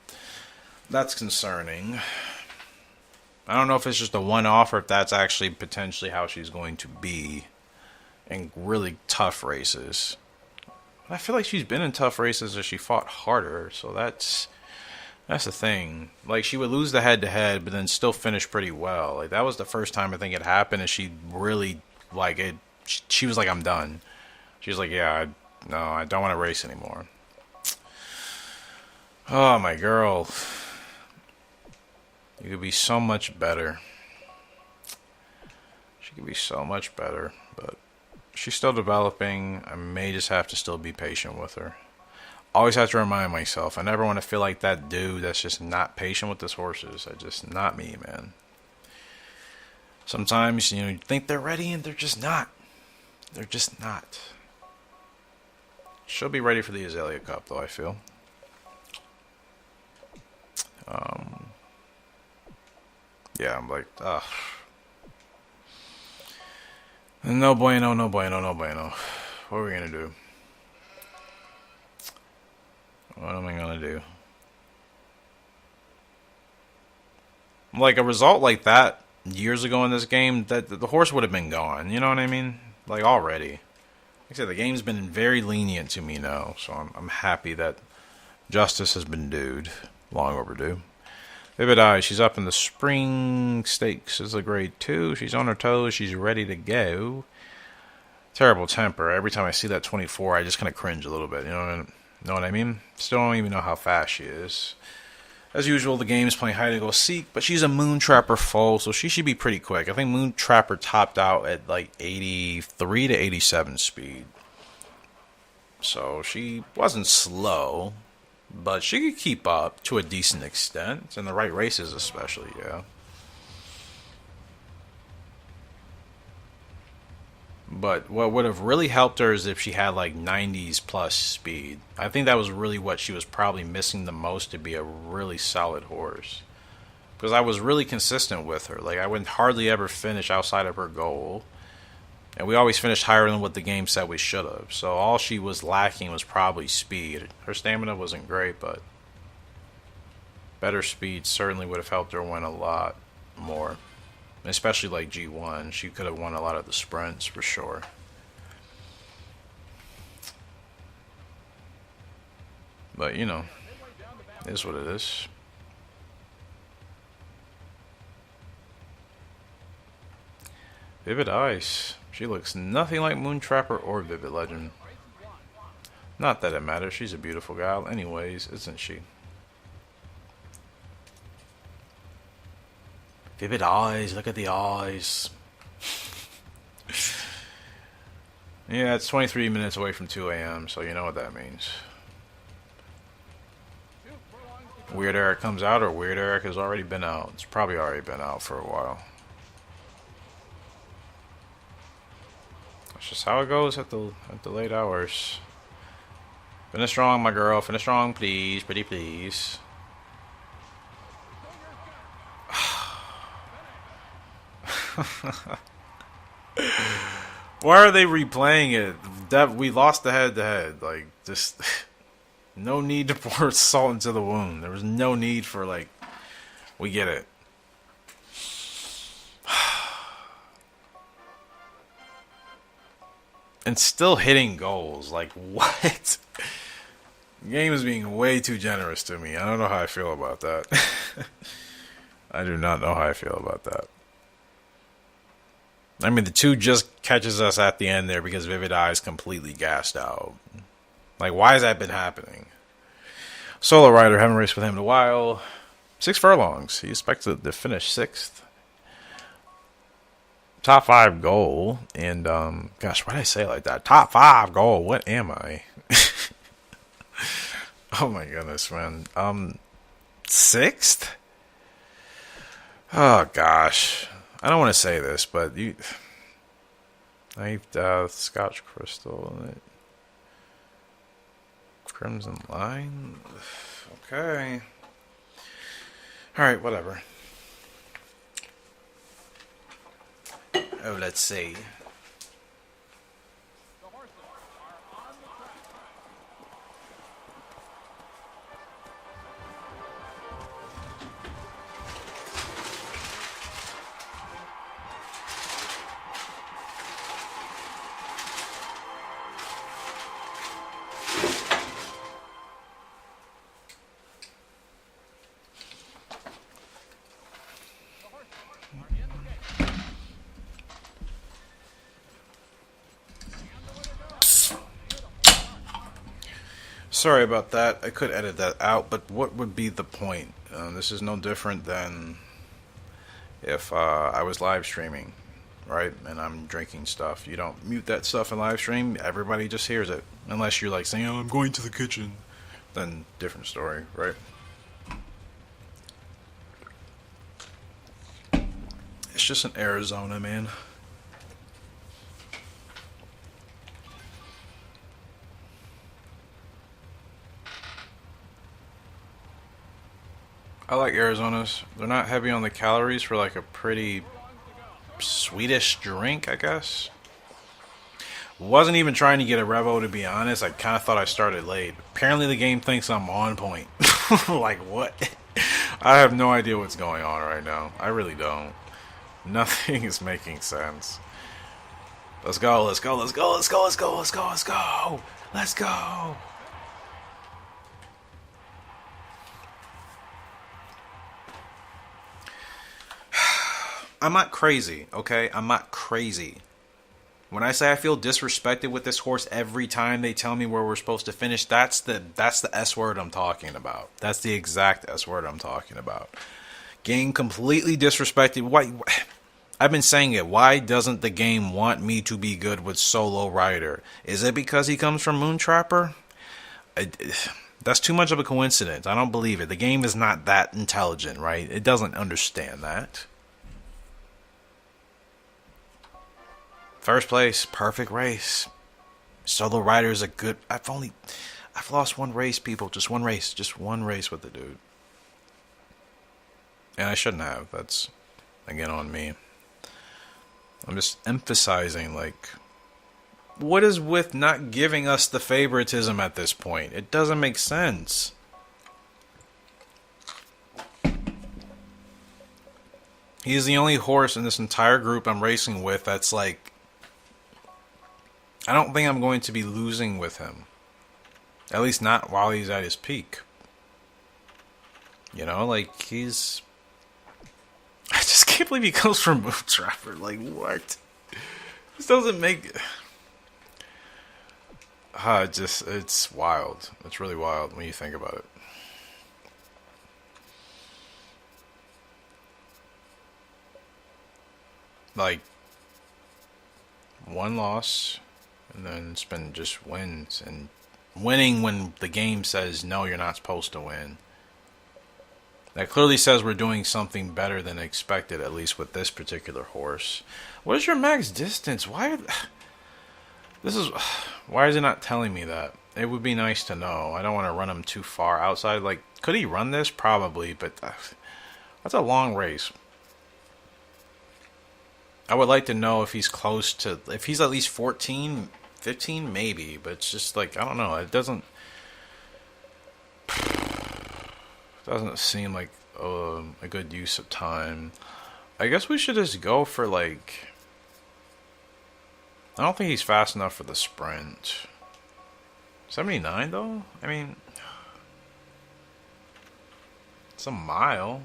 That's concerning. I don't know if it's just a one-off or if that's actually potentially how she's going to be in really tough races. I feel like she's been in tough races as she fought harder, so that's the thing. Like, she would lose the head-to-head, but then still finish pretty well. Like, that was the first time I think it happened, and she really, like, it. She was like, I'm done. She was like, yeah, no, I don't want to race anymore. Oh, my girl. You could be so much better. She could be so much better, but she's still developing. I may just have to still be patient with her. Always have to remind myself, I never want to feel like that dude that's just not patient with his horses. That's just not me, man. Sometimes, you think they're ready and they're just not. They're just not. She'll be ready for the Azalea Cup, though, I feel. Yeah, I'm like, ugh. No bueno, no bueno, no bueno. What are we gonna do? What am I gonna do? Like, a result like that years ago in this game, that the horse would have been gone. You know what I mean? Like, already. Like I said, the game's been very lenient to me now, so I'm happy that justice has been due. Long overdue. Vivid Eye, she's up in the Spring Stakes. It's a grade 2. She's on her toes. She's ready to go. Terrible temper. Every time I see that 24, I just kind of cringe a little bit. You know what I mean? Still don't even know how fast she is. As usual, the game is playing hide and go seek, but she's a Moon Trapper foal, so she should be pretty quick. I think Moon Trapper topped out at like 83 to 87 speed. So she wasn't slow, but she could keep up to a decent extent, in the right races especially, yeah. But what would have really helped her is if she had like 90s plus speed. I think that was really what she was probably missing the most to be a really solid horse. Because I was really consistent with her. Like, I would hardly ever finish outside of her goal. And we always finished higher than what the game said we should have. So all she was lacking was probably speed. Her stamina wasn't great, but Better speed certainly would have helped her win a lot more. Especially like G1. She could have won a lot of the sprints for sure. But, you know, it is what it is. Vivid Ice. She looks nothing like Moontrapper or Vivid Legend. Not that it matters. She's a beautiful gal anyways, isn't she? Vivid eyes. Look at the eyes. Yeah, it's 23 minutes away from 2 a.m., so you know what that means. Weird Eric comes out, or Weird Eric has already been out. It's probably already been out for a while. That's just how it goes at the late hours. Finish strong, my girl. Finish strong, please. Pretty please. Why are they replaying it? That we lost the head-to-head. Like, just no need to pour salt into the wound. There was no need for, like, we get it. And still hitting goals. Like, what? The game is being way too generous to me. I don't know how I feel about that. I do not know how I feel about that. I mean, the 2 just catches us at the end there because Vivid Eye's completely gassed out. Like, why has that been happening? Solo Rider, haven't raced with him in a while. 6 furlongs. He expected to finish 6th. Top 5 goal. And, gosh, why did I say it like that? Top 5 goal. What am I? Oh my goodness, man. 6th? Oh gosh. I don't want to say this, but you... Knife Death, Scotch Crystal, Crimson Line? Okay. Alright, whatever. Oh, let's see. Sorry about that. I could edit that out, but what would be the point? This is no different than if I was live streaming, right? And I'm drinking stuff. You don't mute that stuff in live stream. Everybody just hears it. Unless you're like saying, oh, I'm going to the kitchen. Then different story, right? It's just in Arizona, man. I like Arizona's. They're not heavy on the calories for like a pretty sweetish drink, I guess. Wasn't even trying to get a Revo, to be honest. I kind of thought I started late. Apparently the game thinks I'm on point. Like, what? I have no idea what's going on right now. I really don't. Nothing is making sense. Let's go, let's go, let's go, let's go, let's go, let's go, let's go. Let's go. I'm not crazy, okay? I'm not crazy. When I say I feel disrespected with this horse every time they tell me where we're supposed to finish, that's the S word I'm talking about. That's the exact S word I'm talking about. Game completely disrespected. Why? I've been saying it. Why doesn't the game want me to be good with Solo Rider? Is it because he comes from Moontrapper? That's too much of a coincidence. I don't believe it. The game is not that intelligent, right? It doesn't understand that. First place, perfect race. Solo Rider is a good... I've lost one race, people. Just one race. Just one race with the dude. And I shouldn't have. That's, again, on me. I'm just emphasizing, like... What is with not giving us the favoritism at this point? It doesn't make sense. He's the only horse in this entire group I'm racing with that's like, I don't think I'm going to be losing with him. At least not while he's at his peak. You know, like he's. I just can't believe he goes for Moon Trapper. Like what? This doesn't make. It's wild. It's really wild when you think about it. Like one loss, and then it's been just wins and winning when the game says no, you're not supposed to win. That clearly says we're doing something better than expected, at least with this particular horse. What is your max distance? This is why is it not telling me that? It would be nice to know. I don't want to run him too far outside. Like, could he run this? Probably, but that's a long race. I would like to know if he's close to, if he's at least 14, 15, maybe. But it's just like, I don't know. It doesn't seem like a good use of time. I guess we should just go for like. I don't think he's fast enough for the sprint. 79 though? I mean, it's a mile.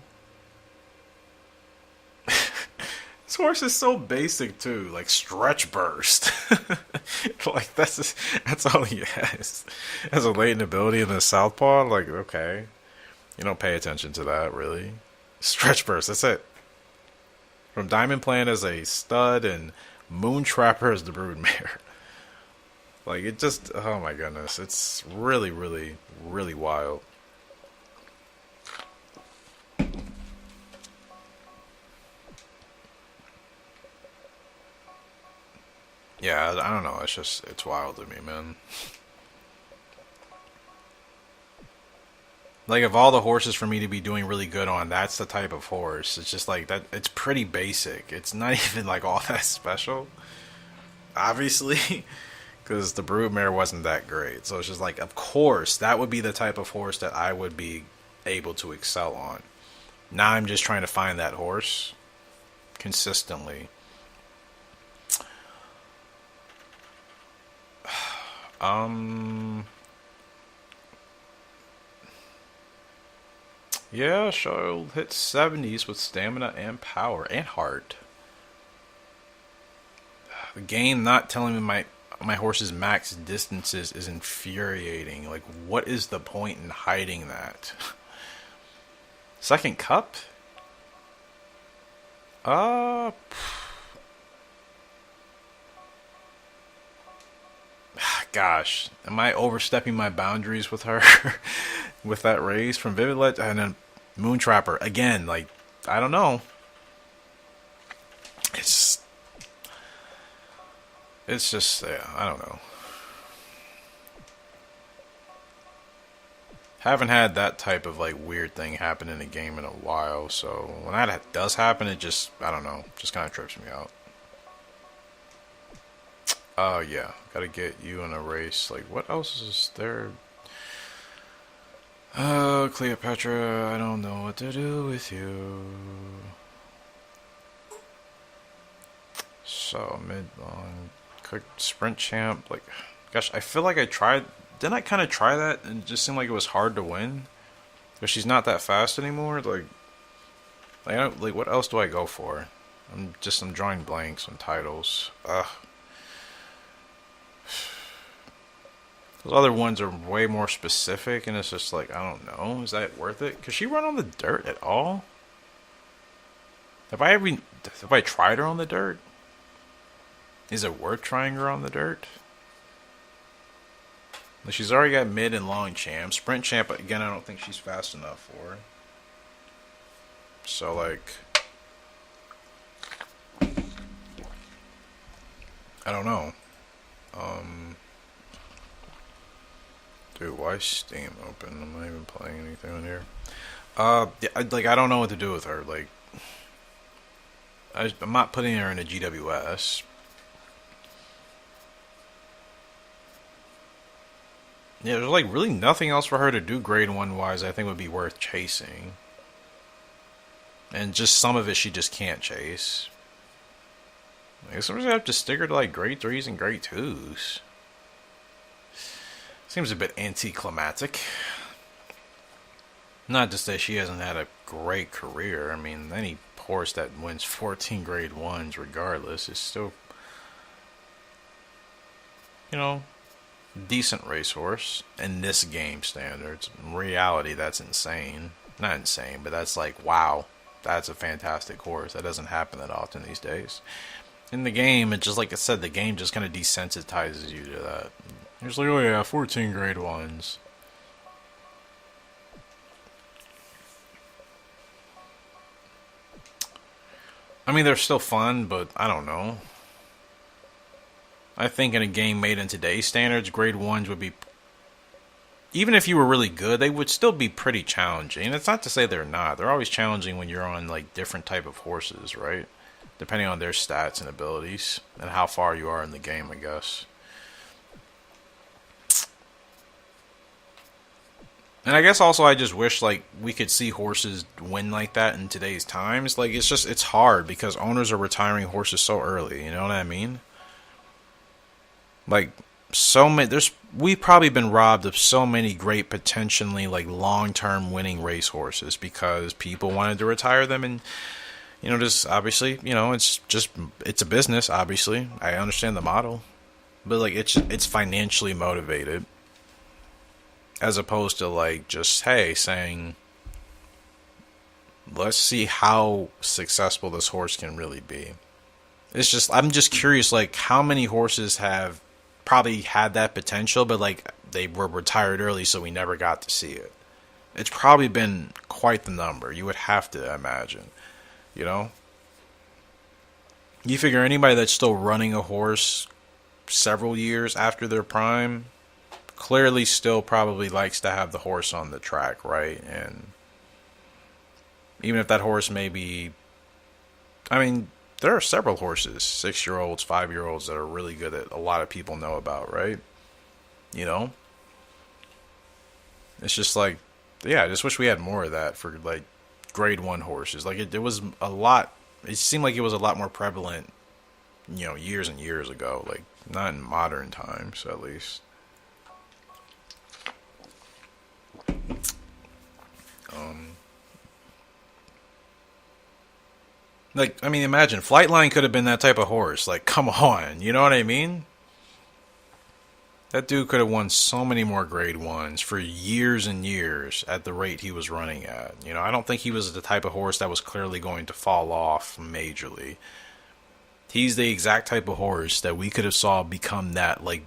This horse is so basic too, like stretch burst. Like that's all he has. Has a latent ability in the southpaw. Like okay, you don't pay attention to that really. Stretch burst. That's it. From Diamond Plan as a stud and Moon Trapper as the broodmare. Like it just, oh my goodness, it's really, really, really wild. Yeah, I don't know. It's wild to me, man. Like, of all the horses for me to be doing really good on, that's the type of horse. It's just like that. It's pretty basic. It's not even like all that special, obviously, because the broodmare wasn't that great. So it's just like, of course, that would be the type of horse that I would be able to excel on. Now I'm just trying to find that horse consistently. Yeah, she'll hit 70s with stamina and power and heart. The game not telling me my horse's max distances is infuriating. Like, what is the point in hiding that? Second cup? Uh, Gosh, am I overstepping my boundaries with her with that race from Vivid Let and then Moon Trapper again? Like, I don't know. It's just yeah, I don't know. Haven't had that type of like weird thing happen in a game in a while, so when that does happen, it just I don't know, just kind of trips me out. Oh yeah, gotta get you in a race. Like, what else is there? Oh, Cleopatra, I don't know what to do with you. So, mid-long, quick sprint champ. Like, gosh, I feel like I tried. Didn't I kind of try that and it just seemed like it was hard to win? Because she's not that fast anymore. I don't, like, what else do I go for? I'm drawing blanks on titles. Ugh. Those other ones are way more specific, and it's just like, I don't know. Is that worth it? Could she run on the dirt at all? Have I tried her on the dirt? Is it worth trying her on the dirt? Like, she's already got mid and long champ. Sprint champ, again, I don't think she's fast enough for her. So, like, I don't know. Dude, why is Steam open? I'm not even playing anything on here. Yeah, I don't know what to do with her. Like, I'm not putting her in a GWS. Yeah, there's like really nothing else for her to do grade 1 wise I think would be worth chasing. And just some of it she just can't chase. I guess I'm just gonna have to stick her to like grade 3s and grade 2s. Seems a bit anticlimactic. Not to say she hasn't had a great career. I mean, any horse that wins 14 grade 1s regardless is still, you know, decent racehorse in this game standards. In reality, that's insane. Not insane, but that's like, wow, that's a fantastic horse. That doesn't happen that often these days. In the game, it just like I said, the game just kind of desensitizes you to that. You're just like, oh yeah, 14 grade 1s. I mean, they're still fun, but I don't know. I think in a game made in today's standards, grade 1s would be, even if you were really good, they would still be pretty challenging. And it's not to say they're not. They're always challenging when you're on like different type of horses, right? Depending on their stats and abilities and how far you are in the game, I guess. And I guess also I just wish like we could see horses win like that in today's times. Like it's hard because owners are retiring horses so early, you know what I mean? Like so many there's we've probably been robbed of so many great potentially like long-term winning racehorses because people wanted to retire them and just obviously, it's a business, obviously. I understand the model. But like it's financially motivated. As opposed to like just saying let's see how successful this horse can really be. It's just I'm just curious like how many horses have probably had that potential but like they were retired early so we never got to see it. It's probably been quite the number. You would have to imagine, you know? You figure anybody that's still running a horse several years after their prime clearly still probably likes to have the horse on the track, right? And even if that horse may be, I mean, there are several horses, 6-year-olds, 5-year-olds that are really good that a lot of people know about, right? You know? It's just like, yeah, I just wish we had more of that for like grade 1 horses. Like it was a lot, it seemed like it was a lot more prevalent, years and years ago. Like not in modern times, at least. Like, I mean, imagine Flightline could have been that type of horse. Like, come on, you know what I mean? That dude could have won so many more grade 1s for years and years at the rate he was running at. I don't think he was the type of horse that was clearly going to fall off majorly. He's the exact type of horse that we could have saw become that, like,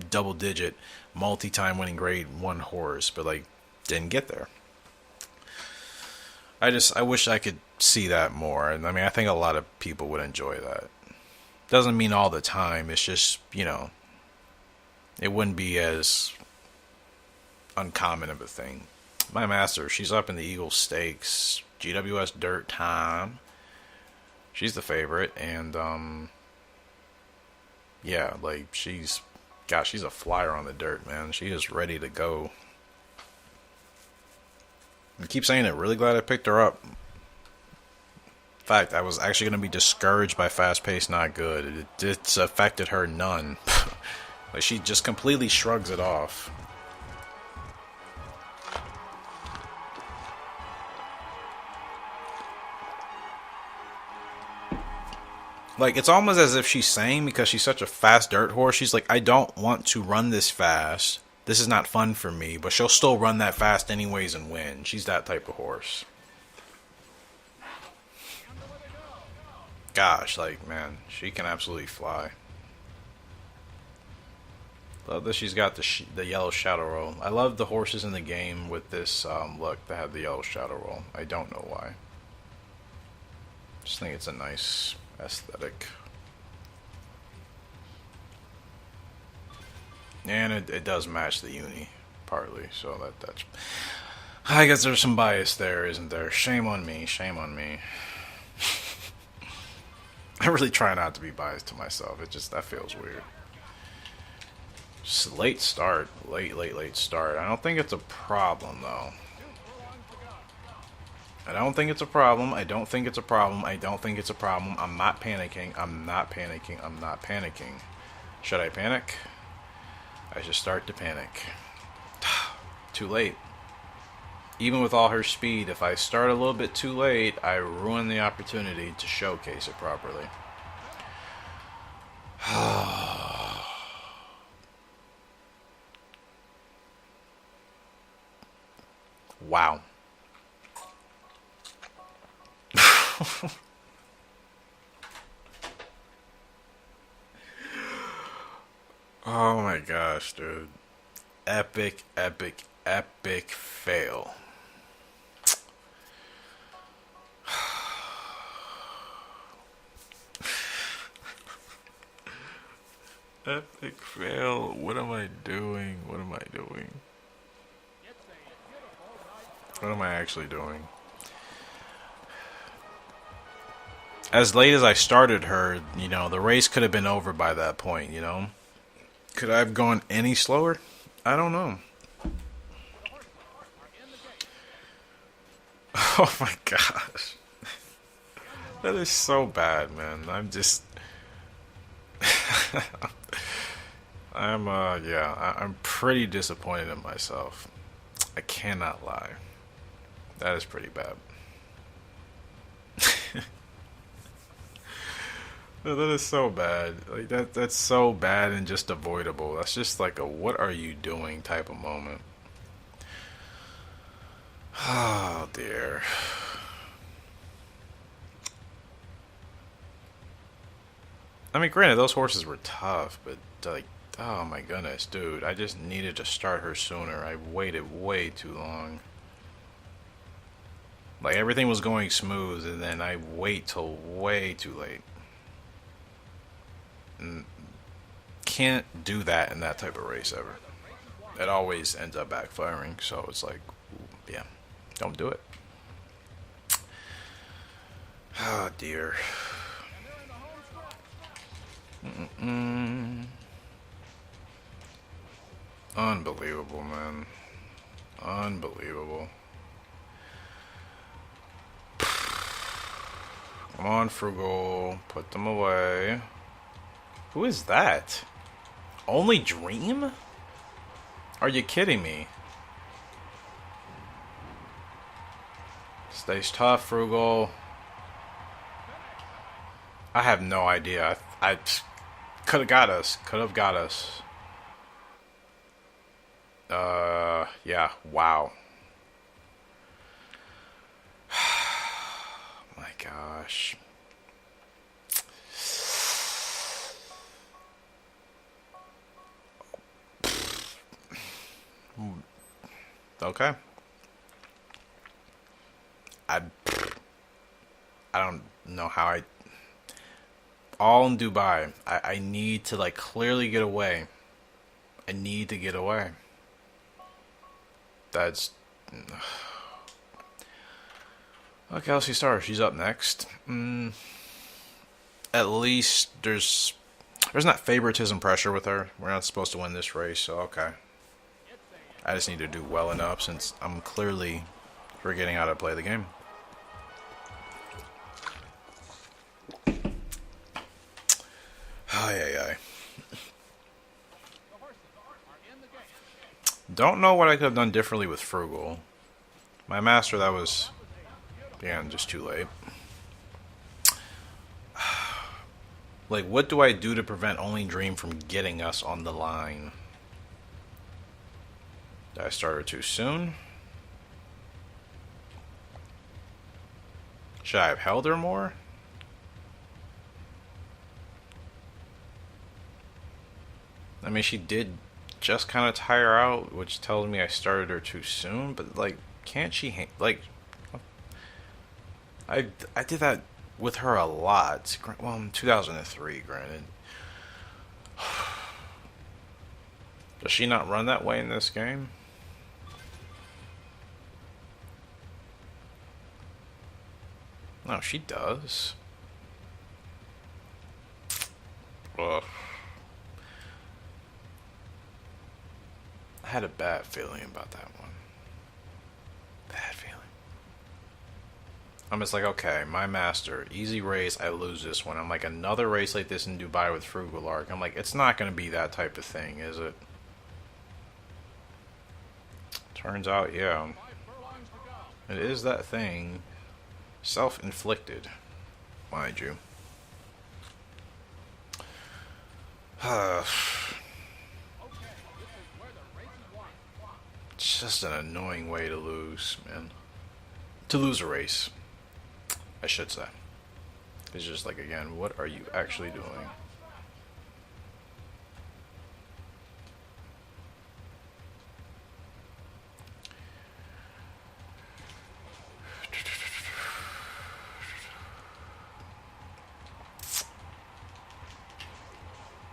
double-digit, multi-time winning grade 1 horse, but, like, didn't get there. I wish I could see that more. And I mean, I think a lot of people would enjoy that. Doesn't mean all the time. It's just, it wouldn't be as uncommon of a thing. My master, she's up in the Eagle Stakes, GWS Dirt Time. She's the favorite. And, yeah, like, she's a flyer on the dirt, man. She is ready to go. I keep saying it. Really glad I picked her up. In fact, I was actually going to be discouraged by fast pace, not good. It's affected her none. Like she just completely shrugs it off. Like it's almost as if she's saying because she's such a fast dirt horse. She's like, I don't want to run this fast. This is not fun for me, but she'll still run that fast anyways and win. She's that type of horse. Gosh, like, man, she can absolutely fly. Love that she's got the yellow shadow roll. I love the horses in the game with this look that have the yellow shadow roll. I don't know why. Just think it's a nice aesthetic. And it does match the uni, partly, so that's... I guess there's some bias there, isn't there? Shame on me, shame on me. I really try not to be biased to myself, that feels weird. Just late start, late start. I don't think it's a problem, though. I don't think it's a problem. I don't think it's a problem. I don't think it's a problem. I'm not panicking. I'm not panicking. I'm not panicking. Should I panic? I should start to panic. Too late. Even with all her speed, if I start a little bit too late, I ruin the opportunity to showcase it properly. Wow. Oh my gosh, dude. Epic, epic, epic fail. Epic fail. What am I doing? What am I doing? What am I actually doing? As late as I started her, you know, the race could have been over by that point, you know? Could I have gone any slower? I don't know. Oh my gosh. That is so bad, man. I'm just... I'm pretty disappointed in myself. I cannot lie. That is pretty bad. No, that is so bad. Like that's so bad and just avoidable. That's just like a what are you doing type of moment. Oh dear. I mean, granted, those horses were tough, but like, oh my goodness, dude, I just needed to start her sooner. I waited way too long. Like everything was going smooth, and then I wait till way too late. And can't do that in that type of race ever. It always ends up backfiring. So it's like, yeah, don't do it. Oh dear. Unbelievable, man. Unbelievable. Come on, Frugal. Put them away. Who is that? Only Dream? Are you kidding me? Stays tough, Frugal. I have no idea. I could have got us. Could have got us. Yeah. Wow. My gosh. Okay. I don't know how I... All in Dubai. I need to, like, clearly get away. I need to get away. That's... Okay, Elsie Star. She's up next. At least there's not favoritism pressure with her. We're not supposed to win this race, so okay. I just need to do well enough since I'm clearly forgetting how to play the game. Ay. Don't know what I could have done differently with Frugal. My master, that was, again, just too late. Like, what do I do to prevent Only Dream from getting us on the line? Did I start her too soon? Should I have held her more? I mean, she did just kind of tire out, which tells me I started her too soon. But like, can't she like? I did that with her a lot. Well, in 2003, granted. Does she not run that way in this game? No, she does. Ugh. I had a bad feeling about that one. Bad feeling. I'm just like, okay, my master, easy race, I lose this one. I'm like, another race like this in Dubai with Frugal Arc. I'm like, it's not going to be that type of thing, is it? Turns out, yeah. It is that thing. Self-inflicted, mind you. It's just an annoying way to lose, man. To lose a race, I should say. It's just like, again, what are you actually doing?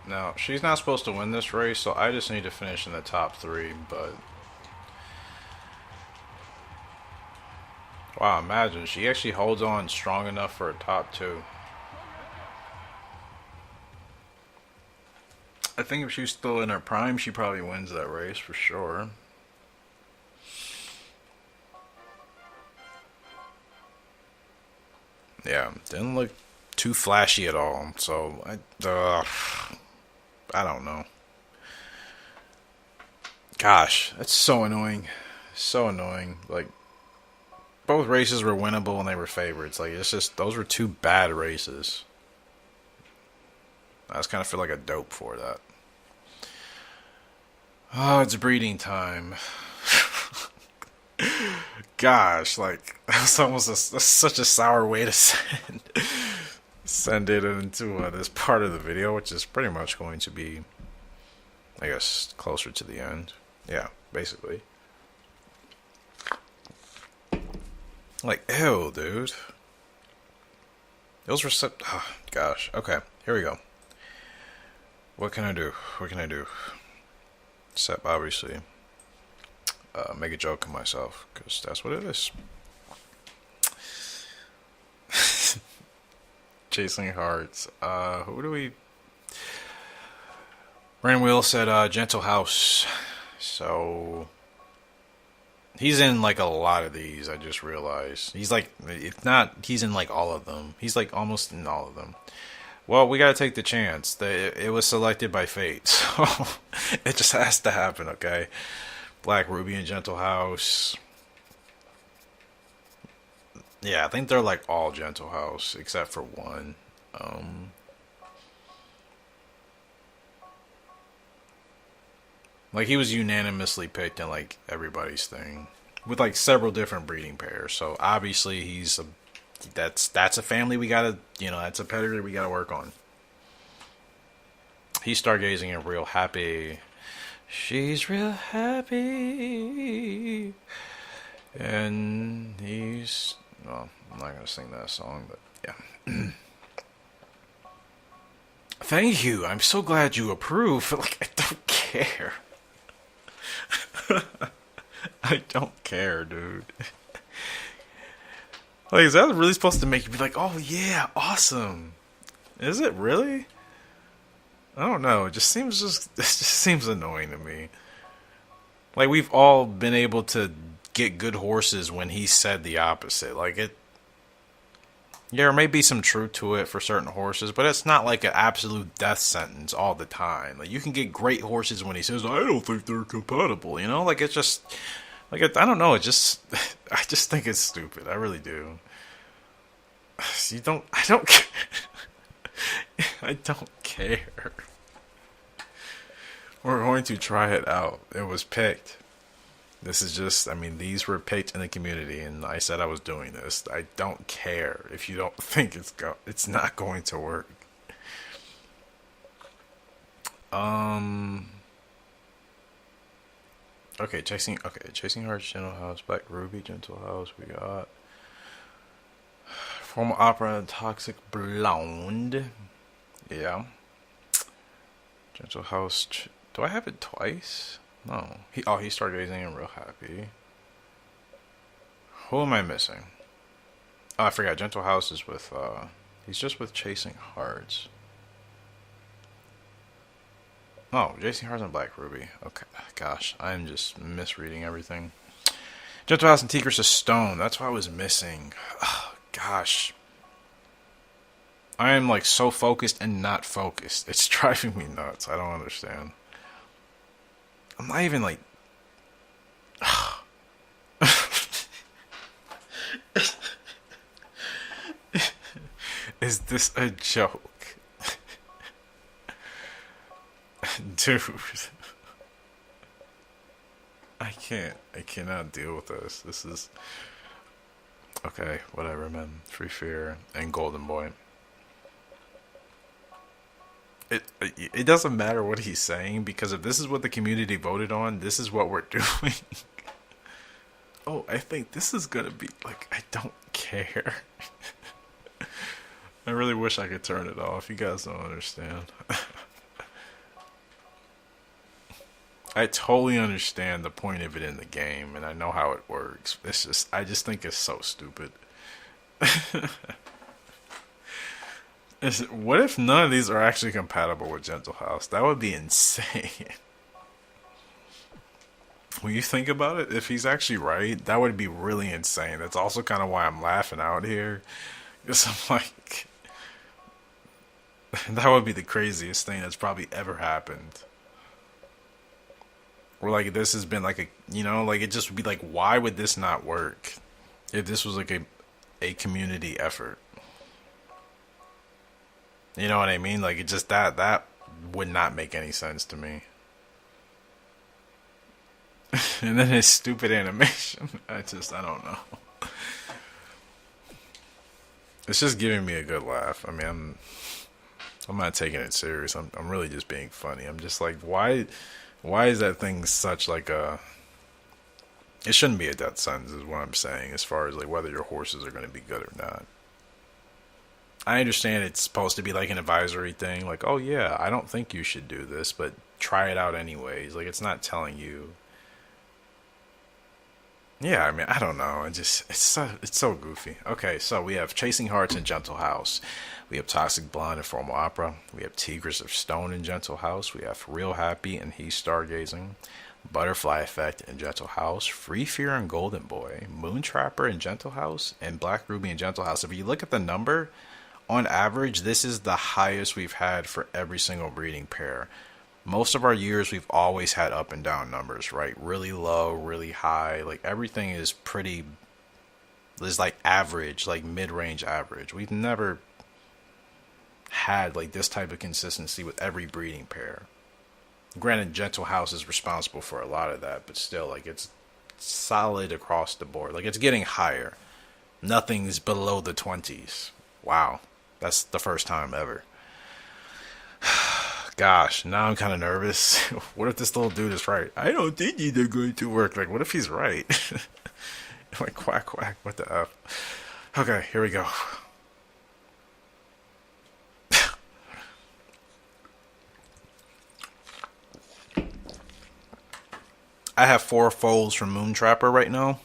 Now, she's not supposed to win this race, so I just need to finish in the top 3, but... Wow, imagine, she actually holds on strong enough for a top 2. I think if she's still in her prime, she probably wins that race for sure. Yeah, didn't look too flashy at all, so I don't know. Gosh, that's so annoying. So annoying. Like, both races were winnable and they were favorites. Like, it's just, those were 2 bad races. I just kind of feel like a dope for that. Oh, it's breeding time. Gosh, like, that's almost that's such a sour way to send it into this part of the video, which is pretty much going to be, I guess, closer to the end. Yeah, basically. Like, ew, dude. Those were so... Oh, gosh. Okay, here we go. What can I do? What can I do? Except, obviously, make a joke of myself, because that's what it is. Chasing Hearts. Who do we... Ran Will said, Gentle House. So... He's in, like, a lot of these, I just realized. He's, like, if not, he's in, like, all of them. He's, like, almost in all of them. Well, we gotta take the chance. It was selected by fate, so it just has to happen, okay? Black Ruby and Gentle House. Yeah, I think they're, like, all Gentle House, except for one. Like, he was unanimously picked in, like, everybody's thing. With, like, several different breeding pairs. So, obviously, he's a... That's a family we gotta... You know, that's a pedigree we gotta work on. He's stargazing and real happy. She's real happy. And he's... Well, I'm not gonna sing that song, but, yeah. Thank you. I'm so glad you approve. Like, I don't care. I don't care, dude. Like, is that really supposed to make you be like, oh yeah, awesome? Is it really? I don't know. It just seems annoying to me. Like, we've all been able to get good horses when he said the opposite. Like, it... Yeah, there may be some truth to it for certain horses, but it's not like an absolute death sentence all the time. Like, you can get great horses when he says, I don't think they're compatible, you know? Like, it's just... Like, I don't know, it just... I just think it's stupid. I really do. You don't... I don't care. I don't care. We're going to try it out. It was picked. This is just, I mean, these were picked in the community, and I said I was doing this. I don't care if you don't think it's not going to work. Okay, Chasing Hearts, Gentle House, Black Ruby, Gentle House, we got Formal Opera, Toxic Blonde. Yeah. Gentle House, do I have it twice? No. He stargazing and real happy. Who am I missing? Oh, I forgot. Gentle House is with, he's just with Chasing Hearts. Oh, Chasing Hearts and Black Ruby. Okay. Gosh, I'm just misreading everything. Gentle House and Tigris of Stone. That's what I was missing. Oh, Gosh. I am like so focused and not focused. It's driving me nuts. I don't understand. I'm not even like. Is this a joke? Dude. I can't. I cannot deal with this. This is. Okay, whatever, man. Free Fear and Golden Boy. It doesn't matter what he's saying because if this is what the community voted on, this is what we're doing. Oh, I think this is gonna be like I don't care. I really wish I could turn it off. You guys don't understand. I totally understand the point of it in the game, and I know how it works. It's just, I just think it's so stupid. What if none of these are actually compatible with Gentle House? That would be insane. When you think about it, if he's actually right, that would be really insane. That's also kind of why I'm laughing out here. Because I'm like, that would be the craziest thing that's probably ever happened. Or like this has been like a, like it just would be like, why would this not work if this was like a community effort? You know what I mean? Like it just that would not make any sense to me. And then his stupid animation. I don't know. It's just giving me a good laugh. I mean, I'm not taking it serious. I'm really just being funny. I'm just like, why is that thing such like a? It shouldn't be a death sentence, is what I'm saying. As far as like whether your horses are going to be good or not. I understand it's supposed to be like an advisory thing, like, oh yeah, I don't think you should do this, but try it out anyways. Like it's not telling you. Yeah, I mean, I don't know. It's so goofy. Okay, so we have Chasing Hearts and Gentle House. We have Toxic Blonde and Formal Opera. We have Tigers of Stone and Gentle House. We have Real Happy and He's Stargazing. Butterfly Effect and Gentle House. Free Fear and Golden Boy. Moon Trapper and Gentle House. And Black Ruby and Gentle House. If you look at the number, on average, this is the highest we've had for every single breeding pair. Most of our years, we've always had up and down numbers, right? Really low, really high. Like everything is like average, like mid-range average. We've never had like this type of consistency with every breeding pair. Granted, Gentle House is responsible for a lot of that, but still, like it's solid across the board. Like it's getting higher. Nothing's below the 20s. Wow. That's the first time ever. Gosh, now I'm kind of nervous. What if this little dude is right? I don't think these are going to work. Like, what if he's right? Like, quack, quack, what the F? Okay, here we go. I have 4 foals from Moon Trapper right now.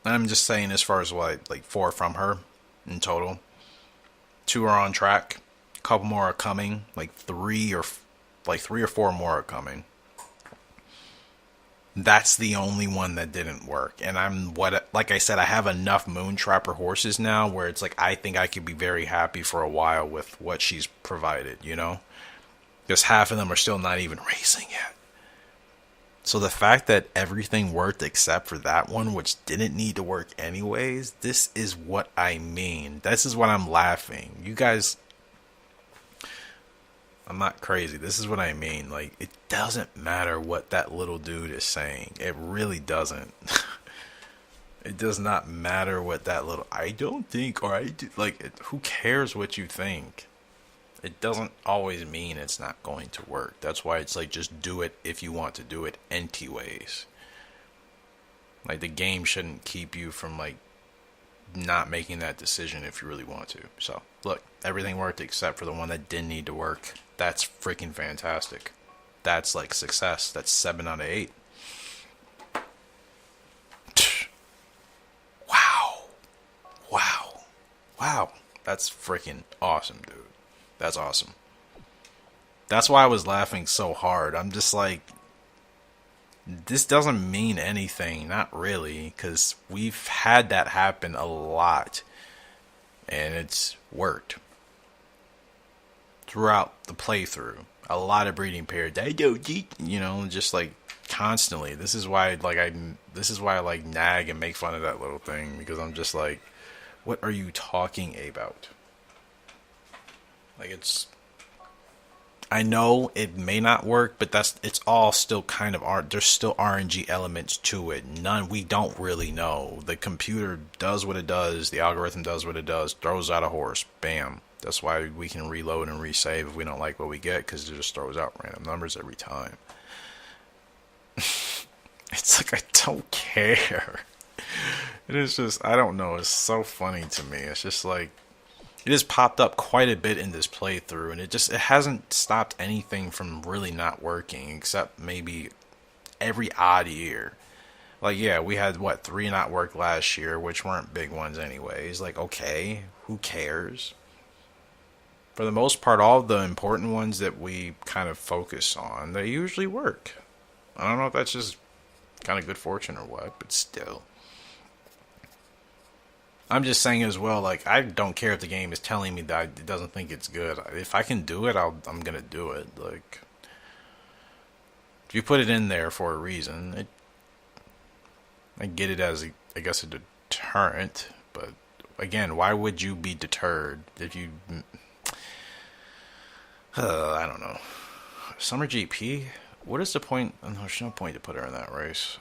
And I'm just saying as far as what, like 4 from her in total. 2 are on track. A couple more are coming. Like 3 or 4 more are coming. That's the only one that didn't work. And like I said, I have enough Moon Trapper horses now where it's like I think I could be very happy for a while with what she's provided, Because half of them are still not even racing yet. So the fact that everything worked except for that one, which didn't need to work anyways, this is what I mean. This is what I'm laughing. You guys, I'm not crazy. This is what I mean. Like, it doesn't matter what that little dude is saying. It really doesn't. It does not matter what that little, I don't think, or I do, like, who cares what you think? It doesn't always mean it's not going to work. That's why it's like, just do it if you want to do it anyways. Like, the game shouldn't keep you from, like, not making that decision if you really want to. So, look, everything worked except for the one that didn't need to work. That's freaking fantastic. That's, like, success. That's 7 out of 8. Wow. Wow. Wow. That's freaking awesome, dude. That's awesome. That's why I was laughing so hard. I'm just like, this doesn't mean anything, not really, because we've had that happen a lot, and it's worked throughout the playthrough. A lot of breeding pairs, just like constantly. This is why I like nag and make fun of that little thing, because I'm just like, what are you talking about? Like, it's, I know it may not work, but it's all still kind of art. There's still RNG elements to it. None, we don't really know. The computer does what it does. The algorithm does what it does. Throws out a horse. Bam. That's why we can reload and resave if we don't like what we get, because it just throws out random numbers every time. It's like, I don't care. It is just, I don't know. It's so funny to me. It's just like, it has popped up quite a bit in this playthrough, and it hasn't stopped anything from really not working, except maybe every odd year. Like, yeah, we had what, 3 not work last year, which weren't big ones anyways. Like, okay, who cares? For the most part, all the important ones that we kind of focus on, they usually work. I don't know if that's just kind of good fortune or what, but still. I'm just saying as well, like, I don't care if the game is telling me that it doesn't think it's good. If I can do it, I'm gonna do it. Like, if you put it in there for a reason, I get it as, I guess, a deterrent. But again, why would you be deterred if you? I don't know. Summer GP. What is the point? Oh, there's no point to put her in that race.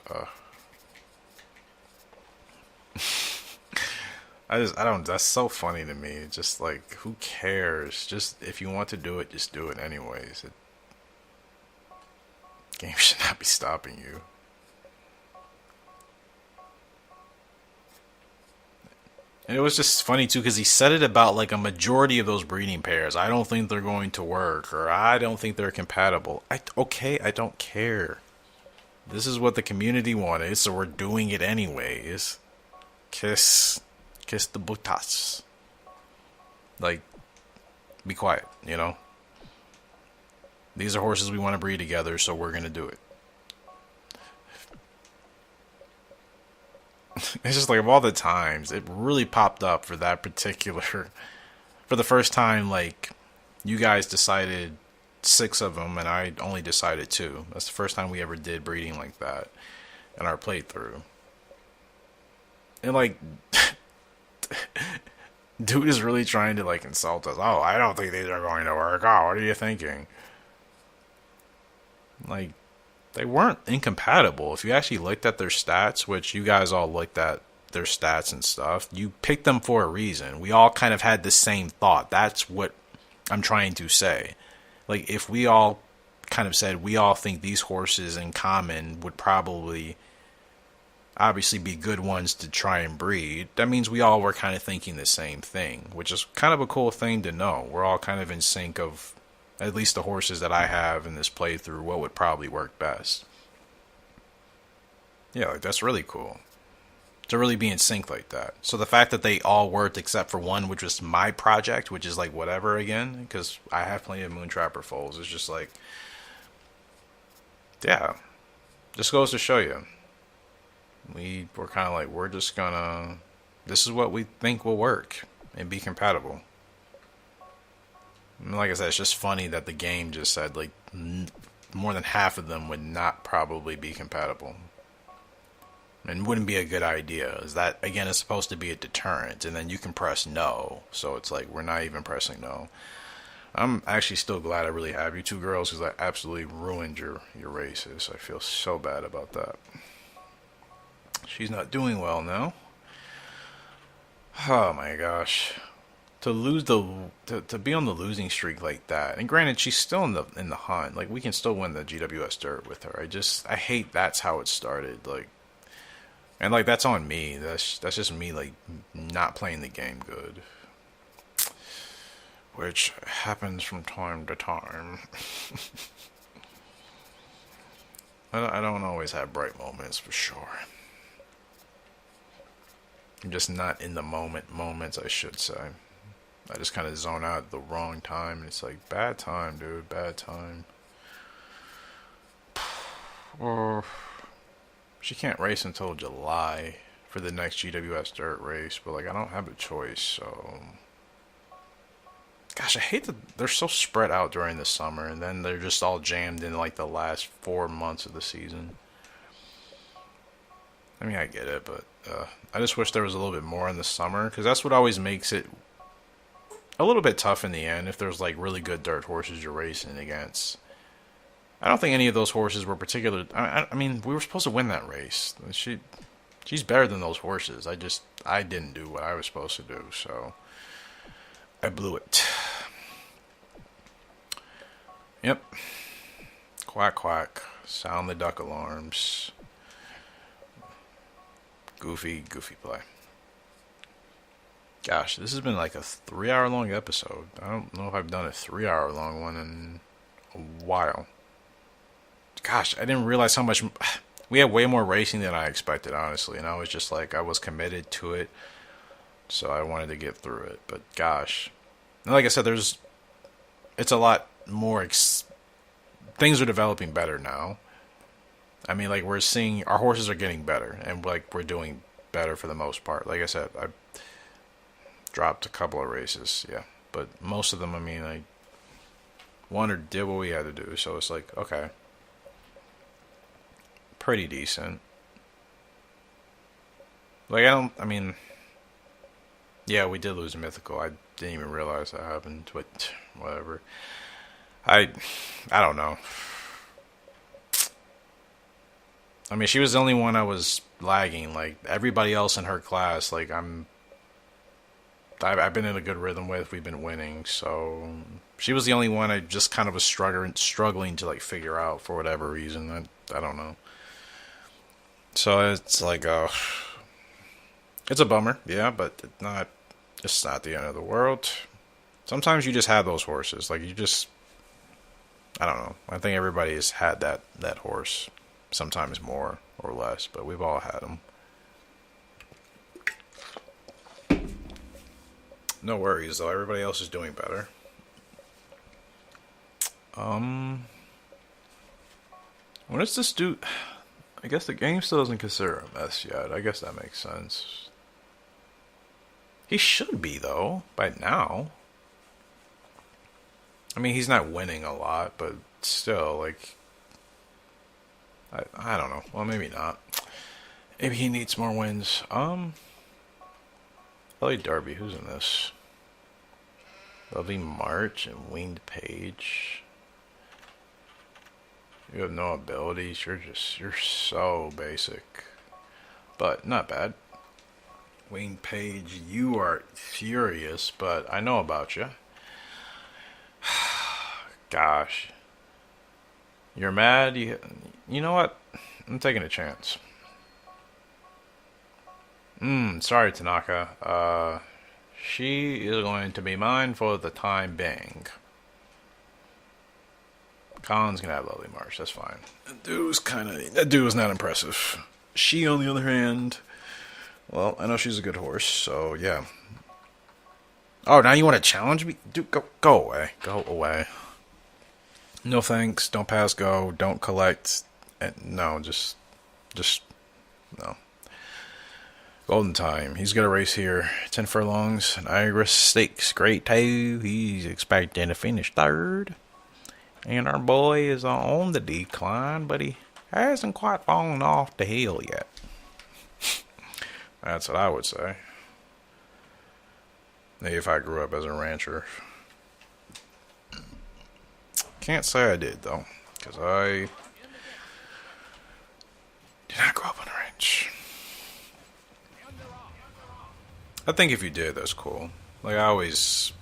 I don't, that's so funny to me. It's just like, who cares? Just, if you want to do it, just do it anyways. Game should not be stopping you. And it was just funny too, because he said it about like a majority of those breeding pairs. I don't think they're going to work, or I don't think they're compatible. Okay, I don't care. This is what the community wanted, so we're doing it anyways. Kiss the butas. Like, be quiet, you know? These are horses we want to breed together, so we're gonna do it. It's just like, of all the times, it really popped up for that particular, for the first time, like, you guys decided 6 of them, and I only decided 2. That's the first time we ever did breeding like that in our playthrough. And, like, dude is really trying to, like, insult us. Oh, I don't think these are going to work. Oh, what are you thinking? Like, they weren't incompatible. If you actually looked at their stats, which you guys all looked at their stats and stuff, you picked them for a reason. We all kind of had the same thought. That's what I'm trying to say. Like, if we all kind of said we all think these horses in common would probably obviously be good ones to try and breed, that means we all were kind of thinking the same thing, which is kind of a cool thing to know. We're all kind of in sync of, at least the horses that I have in this playthrough, what would probably work best. Yeah, like, that's really cool. To really be in sync like that. So the fact that they all worked except for one, which was my project, which is like whatever again, because I have plenty of Moontrapper foals, it's just like, yeah, just goes to show you. We're kind of like, we're just gonna, this is what we think will work and be compatible. And like I said, it's just funny that the game just said like more than half of them would not probably be compatible. And wouldn't be a good idea. Is that, again, is supposed to be a deterrent, and then you can press no. So it's like, we're not even pressing no. I'm actually still glad I really have you 2 girls, because I absolutely ruined your races. I feel so bad about that. She's not doing well now. Oh my gosh. To lose to be on the losing streak like that, and granted, she's still in the hunt. Like, we can still win the GWS Dirt with her. I hate that's how it started. Like, and like, that's on me. That's just me, like, not playing the game good, which happens from time to time. I don't always have bright moments, for sure. I'm just not in the moments, I should say. I just kind of zone out at the wrong time, and it's like, bad time, dude, bad time. Oh, She can't race until July for the next GWS dirt race, but like I don't have a choice, so gosh, I hate that they're so spread out during the summer and then they're just all jammed in like the last 4 months of the season. I mean, I get it, but I just wish there was a little bit more in the summer because that's what always makes it a little bit tough in the end if there's like really good dirt horses you're racing against. I don't think any of those horses were particular. I mean, we were supposed to win that race. She's better than those horses. I didn't do what I was supposed to do, so I blew it. Yep. Quack quack. Sound the duck alarms. Goofy play. Gosh, this has been like a 3-hour long episode. I don't know if I've done a 3-hour long one in a while. Gosh, I didn't realize how much. We had way more racing than I expected, honestly. And I was just like, I was committed to it. So I wanted to get through it. But gosh. And like I said, it's a lot more. Things are developing better now. I mean, like, we're seeing our horses are getting better. And, like, we're doing better for the most part. Like I said, I dropped a couple of races, yeah. But most of them, I mean, I won or did what we had to do. So it's like, okay. Pretty decent. Like, I mean, yeah, we did lose a mythical. I didn't even realize that happened, but whatever. I don't know. I mean, she was the only one I was lagging. Like, everybody else in her class, like, I've been in a good rhythm with. We've been winning, so she was the only one I just kind of was struggling to, like, figure out for whatever reason. I don't know. So it's like, it's a bummer, yeah, but it's not the end of the world. Sometimes you just have those horses, like I don't know. I think everybody has had that horse, sometimes more or less, but we've all had them. No worries though, everybody else is doing better. What does this do? I guess the game still doesn't consider a mess yet. I guess that makes sense. He should be, though, by now. I mean, he's not winning a lot, but still, like... I don't know. Well, maybe not. Maybe he needs more wins. Ellie Darby, who's in this? Lovely March and Winged Page. You have no abilities. You're so basic. But not bad. Winged Page, you are furious, but I know about you. Gosh. You're mad? You know what? I'm taking a chance. Sorry, Tanaka. She is going to be mine for the time being. Colin's gonna have Lovely March, that's fine. That dude was not impressive. She, on the other hand, well, I know she's a good horse, so yeah. Oh, now you want to challenge me? Dude, go away. Go away. No thanks, don't pass go, don't collect. No, just, no. Golden Time, he's got a race here. 10 furlongs, Niagara Stakes, Great Toe, he's expecting to finish third. And our boy is on the decline, but he hasn't quite fallen off the hill yet. That's what I would say. Maybe if I grew up as a rancher. Can't say I did, though. Because I did not grow up on a ranch. I think if you did, that's cool. Like, I always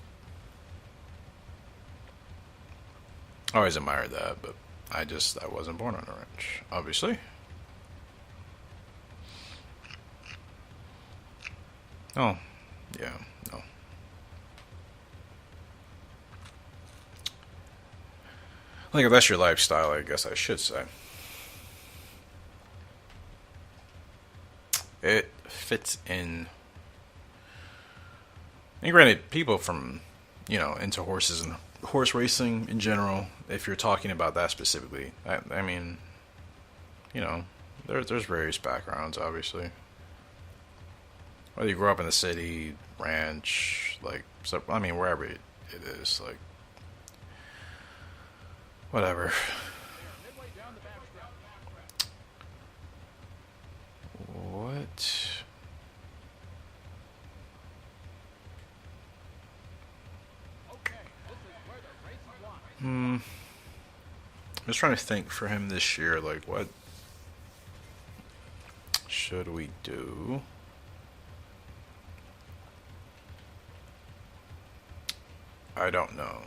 admired that, but I wasn't born on a ranch, obviously. Oh, yeah, no. Like, if that's your lifestyle, I guess I should say. It fits in. And granted, people from, into horses and horse racing in general, if you're talking about that specifically, I mean, There's various backgrounds, obviously. Whether you grew up in the city, ranch, like, so, I mean, wherever it is, like, whatever. What? Hmm. I'm just trying to think for him this year, like, what should we do? I don't know.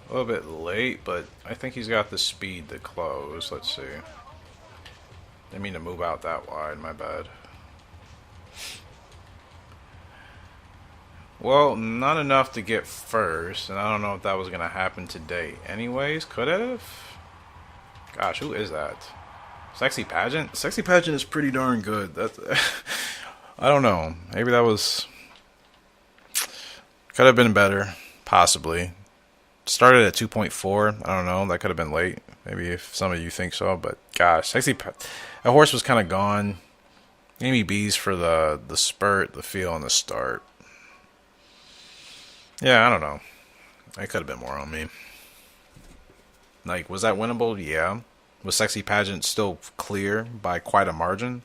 A little bit late, but I think he's got the speed to close. Let's see. Didn't mean to move out that wide, my bad. Well, not enough to get first, and I don't know if that was going to happen today. Anyways, could have? Gosh, who is that? Sexy Pageant? Sexy Pageant is pretty darn good. That's, I don't know. Maybe that was... Could have been better. Possibly. Started at 2.4. I don't know. That could have been late. Maybe if some of you think so. But gosh, that horse was kind of gone. Gave me B's for the spurt, the feel, and the start. Yeah, I don't know. It could have been more on me. Like, was that winnable? Yeah. Was Sexy Pageant still clear by quite a margin?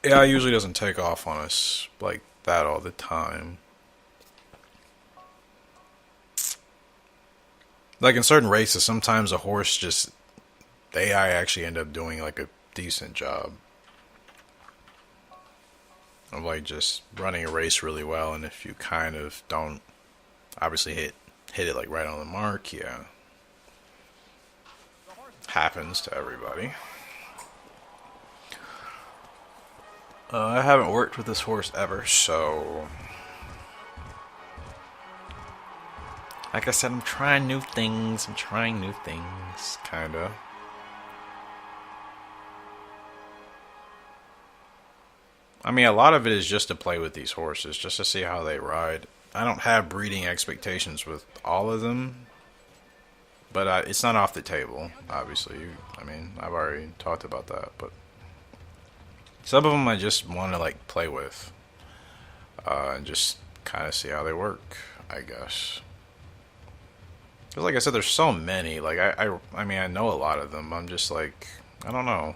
Yeah, it usually doesn't take off on us like that all the time. Like in certain races, sometimes a horse just the AI actually end up doing like a decent job of like just running a race really well, and if you kind of don't obviously hit it like right on the mark, yeah, happens to everybody. I haven't worked with this horse ever, so like I said, I'm trying new things. Kinda. I mean, a lot of it is just to play with these horses, just to see how they ride. I don't have breeding expectations with all of them, but it's not off the table, obviously. I mean, I've already talked about that, but some of them I just want to like play with and just kind of see how they work, I guess. Because like I said, there's so many. Like I mean, I know a lot of them. I'm just like, I don't know.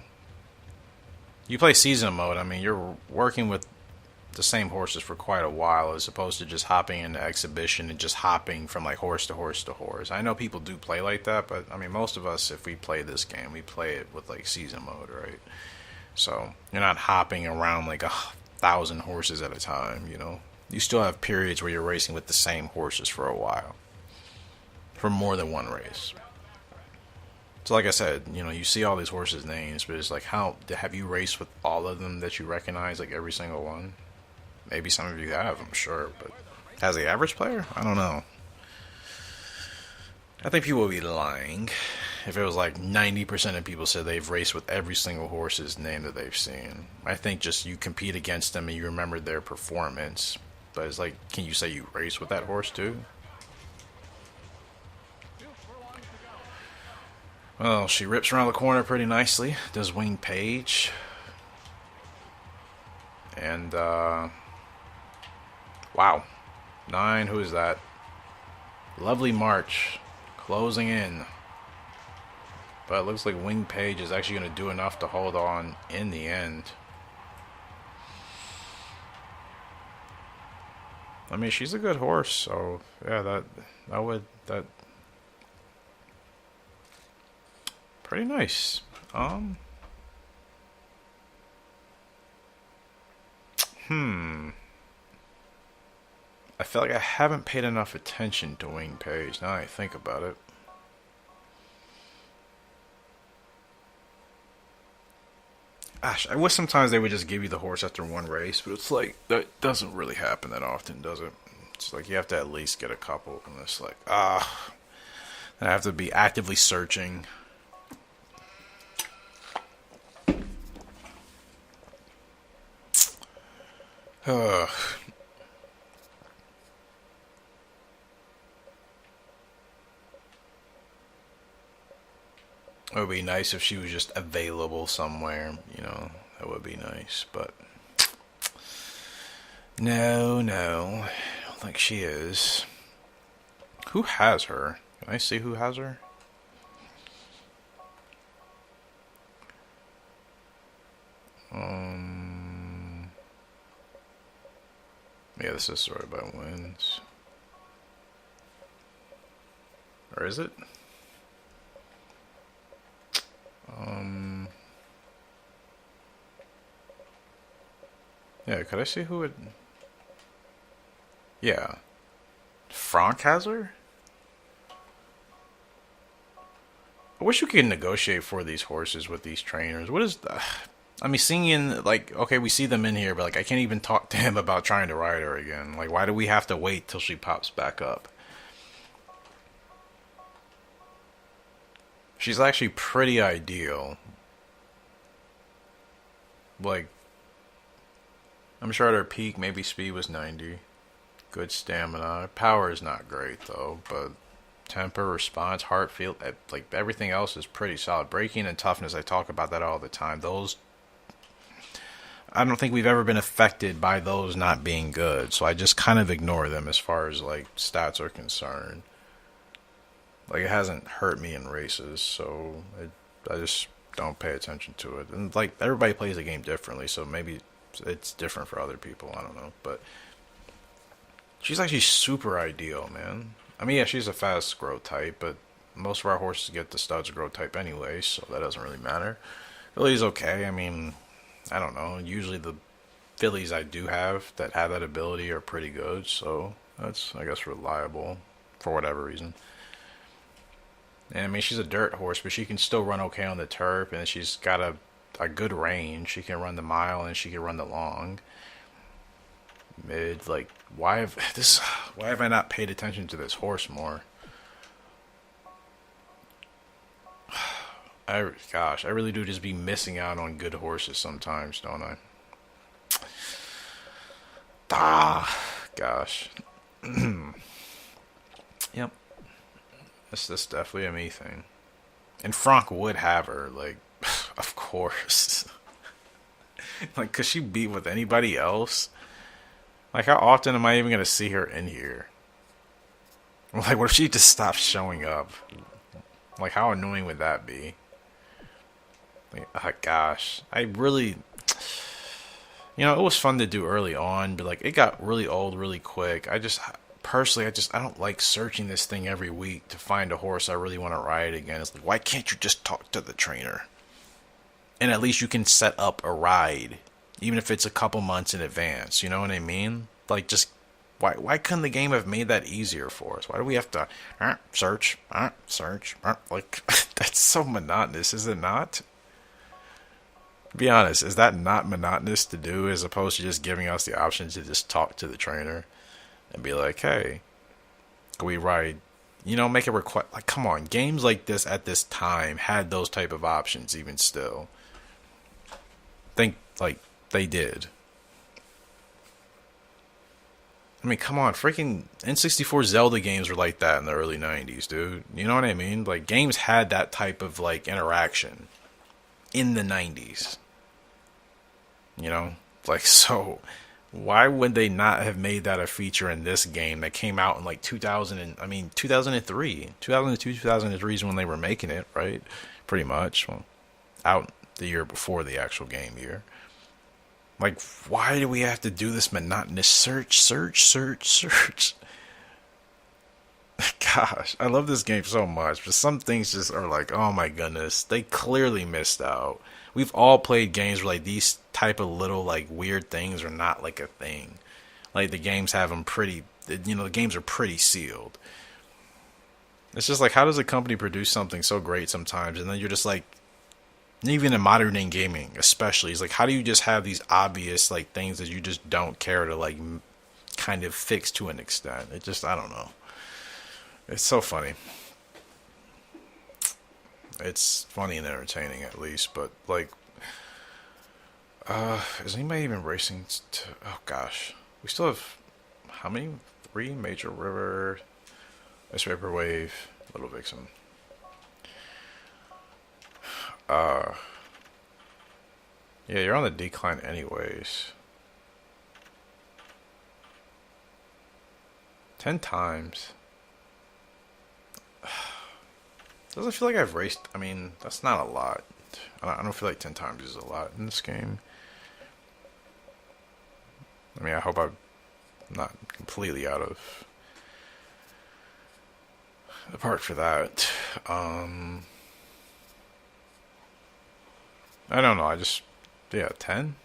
You play season mode. I mean, you're working with the same horses for quite a while, as opposed to just hopping into exhibition and just hopping from like horse to horse to horse. I know people do play like that, but I mean, most of us, if we play this game, we play it with like season mode, right? So you're not hopping around like 1,000 horses at a time. You know, you still have periods where you're racing with the same horses for a while, for more than one race. So like I said, you know, you see all these horses' names, but it's like, how have you raced with all of them that you recognize, like every single one? Maybe some of you have, I'm sure, but as the average player, I don't know. I think people would be lying if it was like 90% of people said they've raced with every single horse's name that they've seen. I think just you compete against them and you remember their performance, but it's like, can you say you race with that horse too? Well, she rips around the corner pretty nicely. Does Wing Page. And, wow. 9, who is that? Lovely March. Closing in. But it looks like Wing Page is actually going to do enough to hold on in the end. I mean, she's a good horse, so yeah, that pretty nice. I feel like I haven't paid enough attention to Wing Page now that I think about it. Gosh, I wish sometimes they would just give you the horse after one race, but it's like, that doesn't really happen that often, does it? It's like you have to at least get a couple, and it's like, I have to be actively searching. Ugh. It would be nice if she was just available somewhere, you know. That would be nice, but no, no. I don't think she is. Who has her? Can I see who has her? Um, yeah, this is sorted by wins. Or is it? Um, yeah, could I see who it... Yeah. Frank has her? I wish we could negotiate for these horses with these trainers. What is the... I mean, seeing, like, okay, we see them in here, but, like, I can't even talk to him about trying to ride her again. Like, why do we have to wait till she pops back up? She's actually pretty ideal. Like, I'm sure at her peak, maybe speed was 90. Good stamina. Power is not great, though, but temper, response, heart, feel, like, everything else is pretty solid. Braking and toughness, I talk about that all the time. Those, I don't think we've ever been affected by those not being good, so I just kind of ignore them as far as, like, stats are concerned. Like, it hasn't hurt me in races, so I just don't pay attention to it. And, like, everybody plays the game differently, so maybe it's different for other people. I don't know. But she's actually super ideal, man. I mean, yeah, she's a fast growth type, but most of our horses get the studs growth type anyway, so that doesn't really matter. Filly's okay. I mean, I don't know. Usually the fillies I do have that have that ability are pretty good, so that's, I guess, reliable for whatever reason. And I mean, she's a dirt horse, but she can still run okay on the turf, and she's got a good range. She can run the mile, and she can run the long. Mid, like, why have this? Why have I not paid attention to this horse more? Gosh, I really do just be missing out on good horses sometimes, don't I? Gosh. Yep, that's definitely a me thing. And Frank would have her, like, of course. Like, could she beat with anybody else? Like, how often am I even gonna see her in here? Like, what if she just stops showing up? Like, how annoying would that be? Like, oh, gosh, I really, it was fun to do early on, but like, it got really old really quick. Personally, I don't like searching this thing every week to find a horse I really want to ride again. It's like, why can't you just talk to the trainer? And at least you can set up a ride, even if it's a couple months in advance. You know what I mean? Like, just why couldn't the game have made that easier for us? Why do we have to search, search? Like, that's so monotonous, is it not? Be honest, is that not monotonous to do as opposed to just giving us the option to just talk to the trainer and be like, hey, can we ride? Make a request. Like, come on, games like this at this time had those type of options even still. Think, like, they did. I mean, come on, freaking N64 Zelda games were like that in the early 90s, dude. You know what I mean? Like, games had that type of, like, interaction in the 90s. Like, so why would they not have made that a feature in this game that came out in like 2003? 2002, 2003 is when they were making it, right? Pretty much. Well, out the year before the actual game year. Like, why do we have to do this monotonous search? Gosh, I love this game so much, but some things just are like, oh my goodness, they clearly missed out. We've all played games where like these type of little like weird things are not like a thing. Like the games have them pretty, the games are pretty sealed. It's just like, how does a company produce something so great sometimes, and then you're just like, even in modern day gaming, especially, it's like, how do you just have these obvious like things that you just don't care to like kind of fix to an extent? It just, I don't know. It's so funny. It's funny and entertaining at least, but like, is anybody even racing? Oh gosh, we still have how many? 3 Major River, Ice Vapor Wave, Little Vixen. Uh, yeah, you're on the decline anyways. 10 times. Doesn't feel like I've raced. I mean, that's not a lot. I don't feel like 10 times is a lot in this game. I mean, I hope I'm not completely out of the park for that. I don't know. Yeah, 10?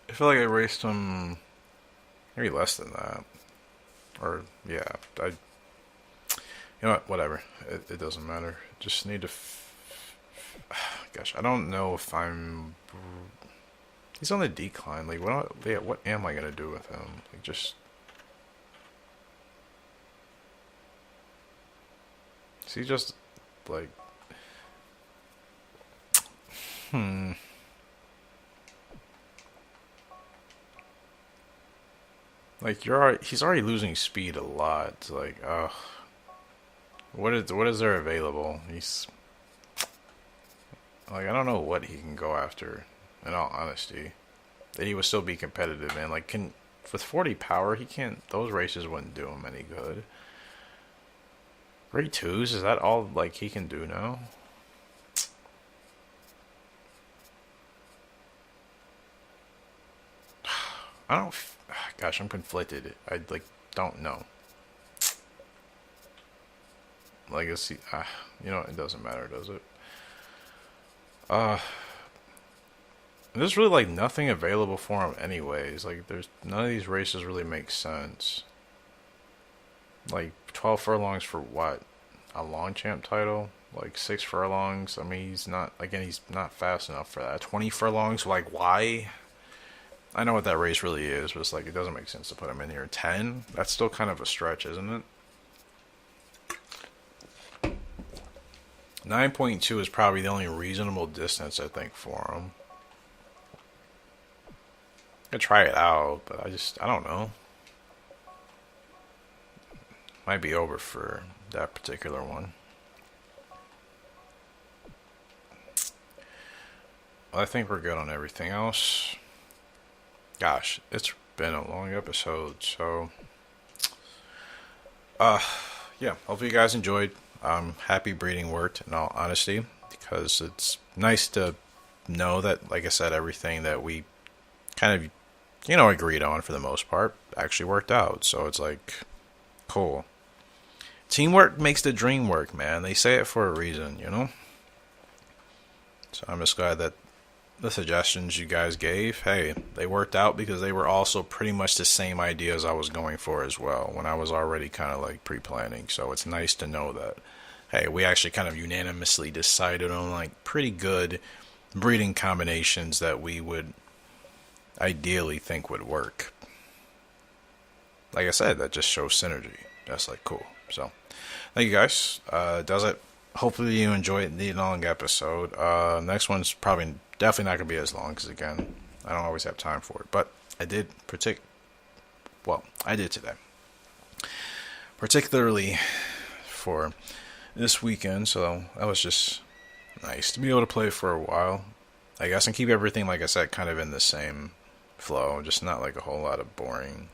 I feel like I raced them maybe less than that. Or, yeah, you know what? Whatever. It doesn't matter. Just need to. Gosh, I don't know if I'm. He's on the decline. Like, what am I gonna do with him? Like, just. Is he just like. Like he's already losing speed a lot. Like, ugh. What is there available? He's like, I don't know what he can go after. In all honesty, that he would still be competitive, man. Like, with 40 power, he can't. Those races wouldn't do him any good. Grade 2s, is that all like he can do now? I don't. Gosh, I'm conflicted. I like don't know. Like, you know, it doesn't matter, does it? Uh, there's really like nothing available for him, anyways. Like, there's none of these races really make sense. Like 12 furlongs for what? A long champ title? Like 6 furlongs? I mean, he's not fast enough for that. 20 furlongs? Like, why? I know what that race really is, but it's like, it doesn't make sense to put him in here. 10? That's still kind of a stretch, isn't it? 9.2 is probably the only reasonable distance, I think, for him. I could try it out, but I don't know. Might be over for that particular one. Well, I think we're good on everything else. Gosh, it's been a long episode, so yeah, hopefully you guys enjoyed. Happy breeding worked, in all honesty, because it's nice to know that, like I said, everything that we kind of, agreed on for the most part actually worked out. So it's like, cool. Teamwork makes the dream work, man. They say it for a reason, you know? So I'm just glad that the suggestions you guys gave, hey, they worked out, because they were also pretty much the same ideas I was going for as well when I was already kind of like pre-planning. So it's nice to know that, hey, we actually kind of unanimously decided on like pretty good breeding combinations that we would ideally think would work. Like I said, that just shows synergy. That's like cool. So thank you guys. Does it. Hopefully you enjoyed the long episode. Next one's definitely not going to be as long, because again, I don't always have time for it. But I did I did today. Particularly for this weekend, so that was just nice to be able to play for a while, I guess, and keep everything, like I said, kind of in the same flow, just not like a whole lot of boring.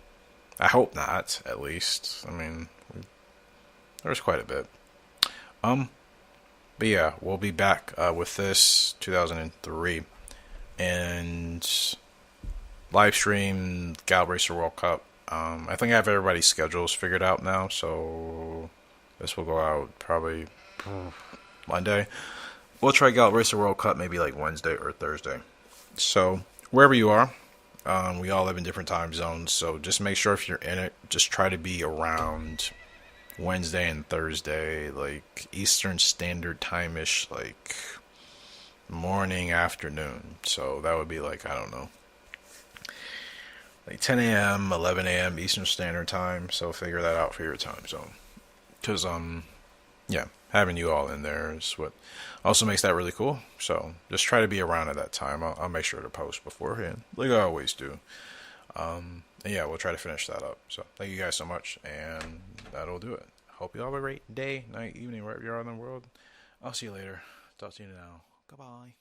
I hope not, at least. I mean, there was quite a bit. But yeah, we'll be back with this 2003 and live stream Gallop Racer World Cup. I think I have everybody's schedules figured out now, so this will go out probably Monday. We'll try Gallop Racer World Cup maybe like Wednesday or Thursday. So wherever you are, we all live in different time zones, so just make sure if you're in it, just try to be around Wednesday and Thursday, like Eastern Standard Time-ish, like morning, afternoon. So that would be like, I don't know, like 10 a.m., 11 a.m. Eastern Standard Time. So figure that out for your time zone. Because, yeah, having you all in there is what also makes that really cool. So just try to be around at that time. I'll make sure to post beforehand, like I always do. And yeah, we'll try to finish that up. So thank you guys so much, and that'll do it. hope you all have a great day, night, evening, wherever you are in the world. I'll see you later. Talk to you now. Goodbye.